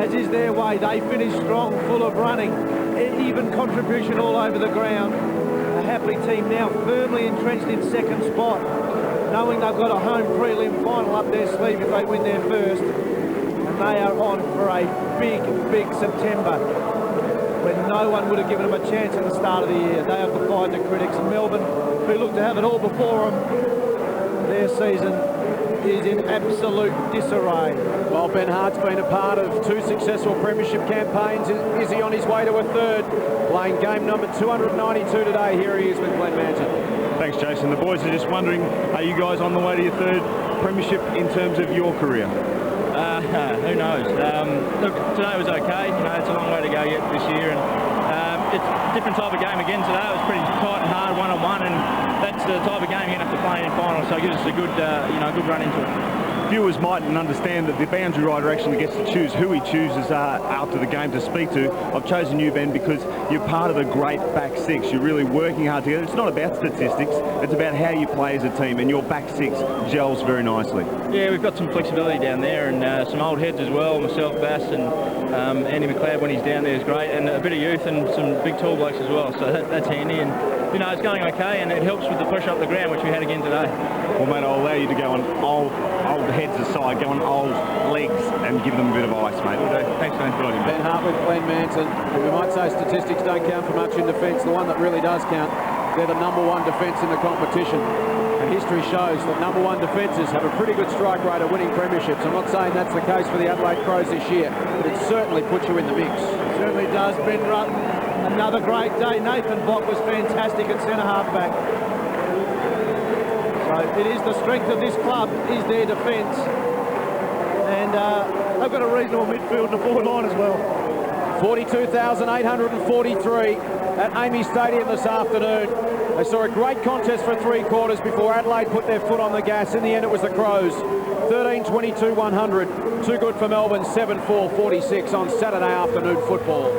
S5: as is their way, they finished strong, full of running. Even contribution all over the ground. A happy team now firmly entrenched in second spot, knowing they've got a home prelim final up their sleeve if they win their first. And they are on for a big, big September when no one would have given them a chance at the start of the year. They have defied the critics. And Melbourne, who look to have it all before them, their season is in absolute disarray.
S1: Well, Ben Hart's been a part of 2 successful premiership campaigns. Is he on his way to a third? Playing game number 292 today. Here he is with Glenn Manton.
S6: Thanks, Jason. The boys are just wondering, are you guys on the way to your third premiership in terms of your career?
S4: Who knows? Look, today was okay. You know, it's a long way to go yet this year, and it's a different type of game again today. It was pretty tight and hard, one-on-one, and that's the type of game you're going to have to play in finals. So it gives us a good, good run into it.
S6: Viewers mightn't understand that the boundary rider actually gets to choose who he chooses after the game to speak to. I've chosen you, Ben, because you're part of a great back six. You're really working hard together. It's not about statistics. It's about how you play as a team, and your back six gels very nicely.
S4: Yeah, we've got some flexibility down there, and some old heads as well. Myself, Bass, and Andy McLeod when he's down there is great, and a bit of youth and some big tall blokes as well. So that's handy, and you know, it's going okay, and it helps with the pressure up the ground, which we had again today.
S6: Well, mate, I'll allow you to go on old heads aside, go on old legs and give them a bit of ice, mate. Will do. Thanks, mate. Good on you,
S1: Ben Hart with Glenn Manton. We might say statistics don't count for much in defence. The one that really does count They're the #1 defence in the competition. And history shows that #1 defences have a pretty good strike rate of winning premierships. I'm not saying that's the case for the Adelaide Crows this year, but it certainly puts you in the mix.
S5: It certainly does. Ben Rutten, another great day. Nathan Bock was fantastic at centre half-back. So it is the strength of this club, is their defence. And they've got a reasonable midfield and a forward line as well.
S1: 42,843 at Amy Stadium this afternoon. They saw a great contest for 3 quarters before Adelaide put their foot on the gas. In the end, it was the Crows. 13-22-100. Too good for Melbourne. 7-4-46 on Saturday afternoon football.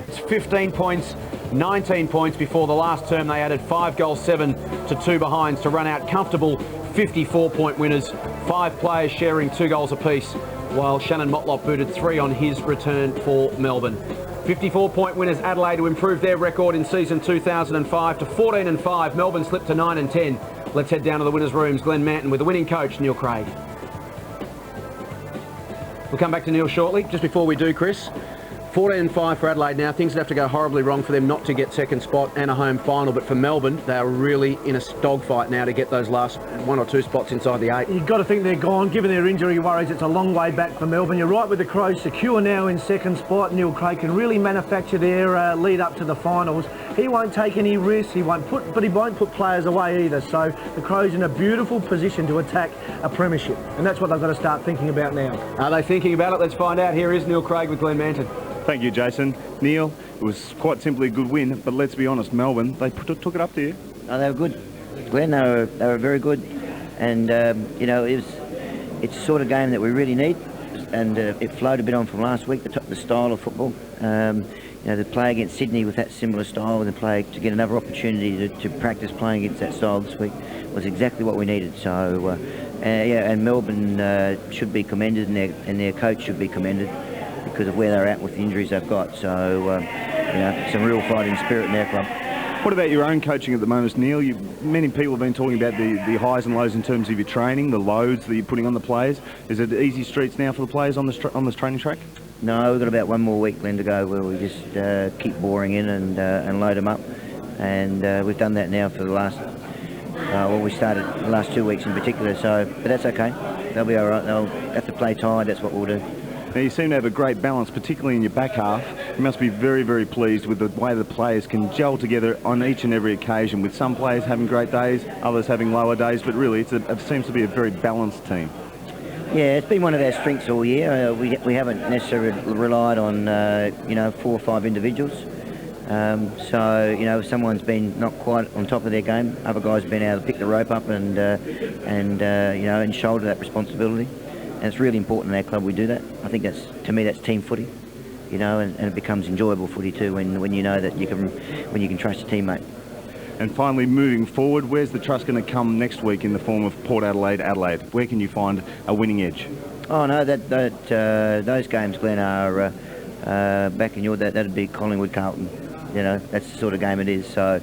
S1: It's 15 points, 19 points before the last term. They added 5 goals, 7 to 2 behinds to run out comfortable 54-point winners. 5 players sharing 2 goals apiece, while Shannon Motlop booted 3 on his return for Melbourne. 54-point winners Adelaide to improve their record in season 2005 to 14-5. Melbourne slipped to 9-10. Let's head down to the winners' rooms. Glenn Manton with the winning coach, Neil Craig. We'll come back to Neil shortly. Just before we do, Chris, 14-5 for Adelaide now. Things would have to go horribly wrong for them not to get second spot and a home final. But for Melbourne, they are really in a dogfight now to get those last 1 or 2 spots inside the 8.
S5: You've got to think they're gone. Given their injury worries, it's a long way back for Melbourne. You're right with the Crows, secure now in second spot. Neil Craig can really manufacture their lead up to the finals. He won't take any risks. He won't put players away either. So the Crows in a beautiful position to attack a premiership. And that's what they've got to start thinking about now.
S1: Are they thinking about it? Let's find out. Here is Neil Craig with Glenn Manton.
S6: Thank you, Jason. Neil, it was quite simply a good win, but let's be honest, Melbourne, they took it up to you.
S18: Oh, they were good. Glenn, they were very good. And, you know, it's the sort of game that we really need. And it flowed a bit on from last week, the style of football. You know, to play against Sydney with that similar style and to get another opportunity to practice playing against that style this week was exactly what we needed. So, yeah, and Melbourne should be commended and their coach should be commended, because of where they're at with the injuries they've got. So, you know, some real fighting spirit in their club.
S6: What about your own coaching at the moment, Neil? Many people have been talking about the highs and lows in terms of your training, the loads that you're putting on the players. Is it easy streets now for the players on this training track?
S18: No, we've got about 1 more week, Glenn, to go, where we just keep boring in and load them up. And we've done that now for the last, well, we started the last 2 weeks in particular. So, but that's okay. They'll be all right. They'll have to play tired. That's what we'll do.
S6: Now, you seem to have a great balance, particularly in your back half. You must be very, very pleased with the way the players can gel together on each and every occasion, with some players having great days, others having lower days, but really it seems to be a very balanced team.
S18: Yeah, it's been one of our strengths all year. We haven't necessarily relied on, you know, 4 or 5 individuals. So, you know, if someone's been not quite on top of their game, other guys have been able to pick the rope up and you know, and shoulder that responsibility. And it's really important in our club we do that. I think to me that's team footy, you know, and it becomes enjoyable footy too when you know that when you can trust your teammate.
S6: And finally, moving forward, where's the trust going to come next week in the form of Port Adelaide, Adelaide? Where can you find a winning edge?
S18: Oh no, those games, Glenn, are back in your that'd be Collingwood, Carlton. You know, that's the sort of game it is. So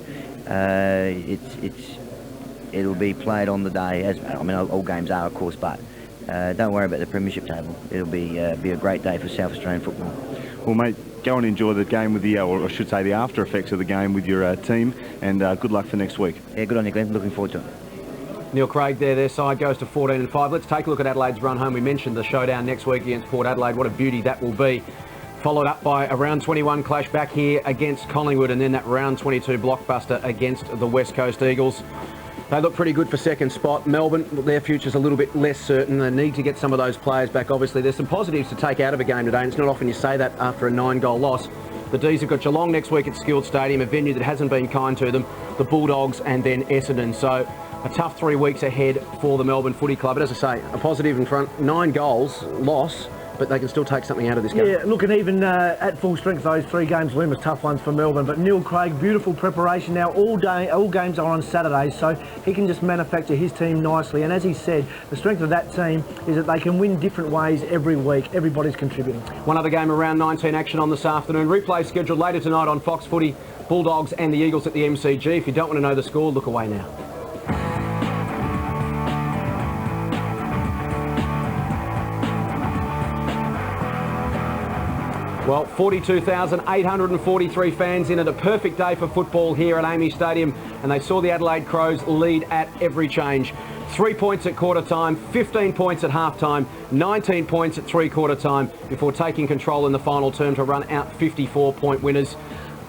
S18: it'll be played on the day. I mean, all games are, of course, but. Don't worry about the premiership table. It'll be a great day for South Australian football.
S6: Well, mate, go and enjoy the game with or I should say the after effects of the game with your team, and good luck for next week.
S18: Yeah, good on you, Glenn. Looking forward to it.
S1: Neil Craig there, their side goes to 14-5. Let's take a look at Adelaide's run home. We mentioned the showdown next week against Port Adelaide. What a beauty that will be. Followed up by a round 21 clash back here against Collingwood, and then that round 22 blockbuster against the West Coast Eagles. They look pretty good for second spot. Melbourne, their future's a little bit less certain. They need to get some of those players back. Obviously, there's some positives to take out of a game today, and it's not often you say that after a 9-goal loss. The D's have got Geelong next week at Skilled Stadium, a venue that hasn't been kind to them, the Bulldogs and then Essendon. So a tough 3 weeks ahead for the Melbourne Footy Club. But as I say, a positive in front, 9 goals, loss, but they can still take something out of this game.
S5: Yeah, look, and even at full strength, those 3 games win was tough ones for Melbourne. But Neil Craig, beautiful preparation now. All games are on Saturdays, so he can just manufacture his team nicely. And as he said, the strength of that team is that they can win different ways every week. Everybody's contributing.
S1: One other game around 19 action on this afternoon. Replay scheduled later tonight on Fox Footy. Bulldogs and the Eagles at the MCG. If you don't want to know the score, look away now. Well, 42,843 fans in at a perfect day for football here at Amy Stadium, and they saw the Adelaide Crows lead at every change. 3 points at quarter time, 15 points at half time, 19 points at three-quarter time before taking control in the final term to run out 54-point winners.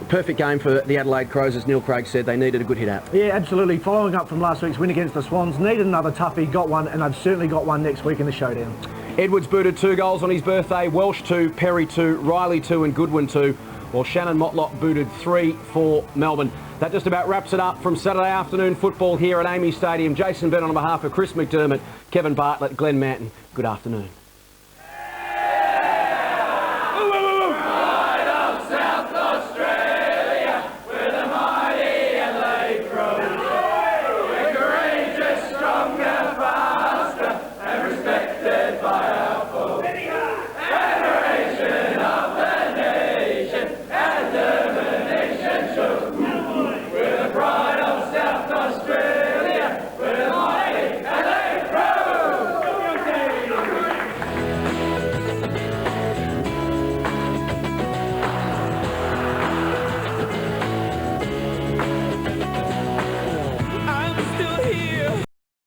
S1: Perfect game for the Adelaide Crows, as Neil Craig said. They needed a good hit out.
S5: Yeah, absolutely. Following up from last week's win against the Swans, needed another toughie, got one, and they've certainly got one next week in the showdown.
S1: Edwards booted 2 goals on his birthday, Welsh 2, Perry 2, Riley 2 and Goodwin 2, while Shannon Motlop booted 3 for Melbourne. That just about wraps it up from Saturday afternoon football here at Amy Stadium. Jason Bennett on behalf of Chris McDermott, Kevin Bartlett, Glenn Manton, good afternoon.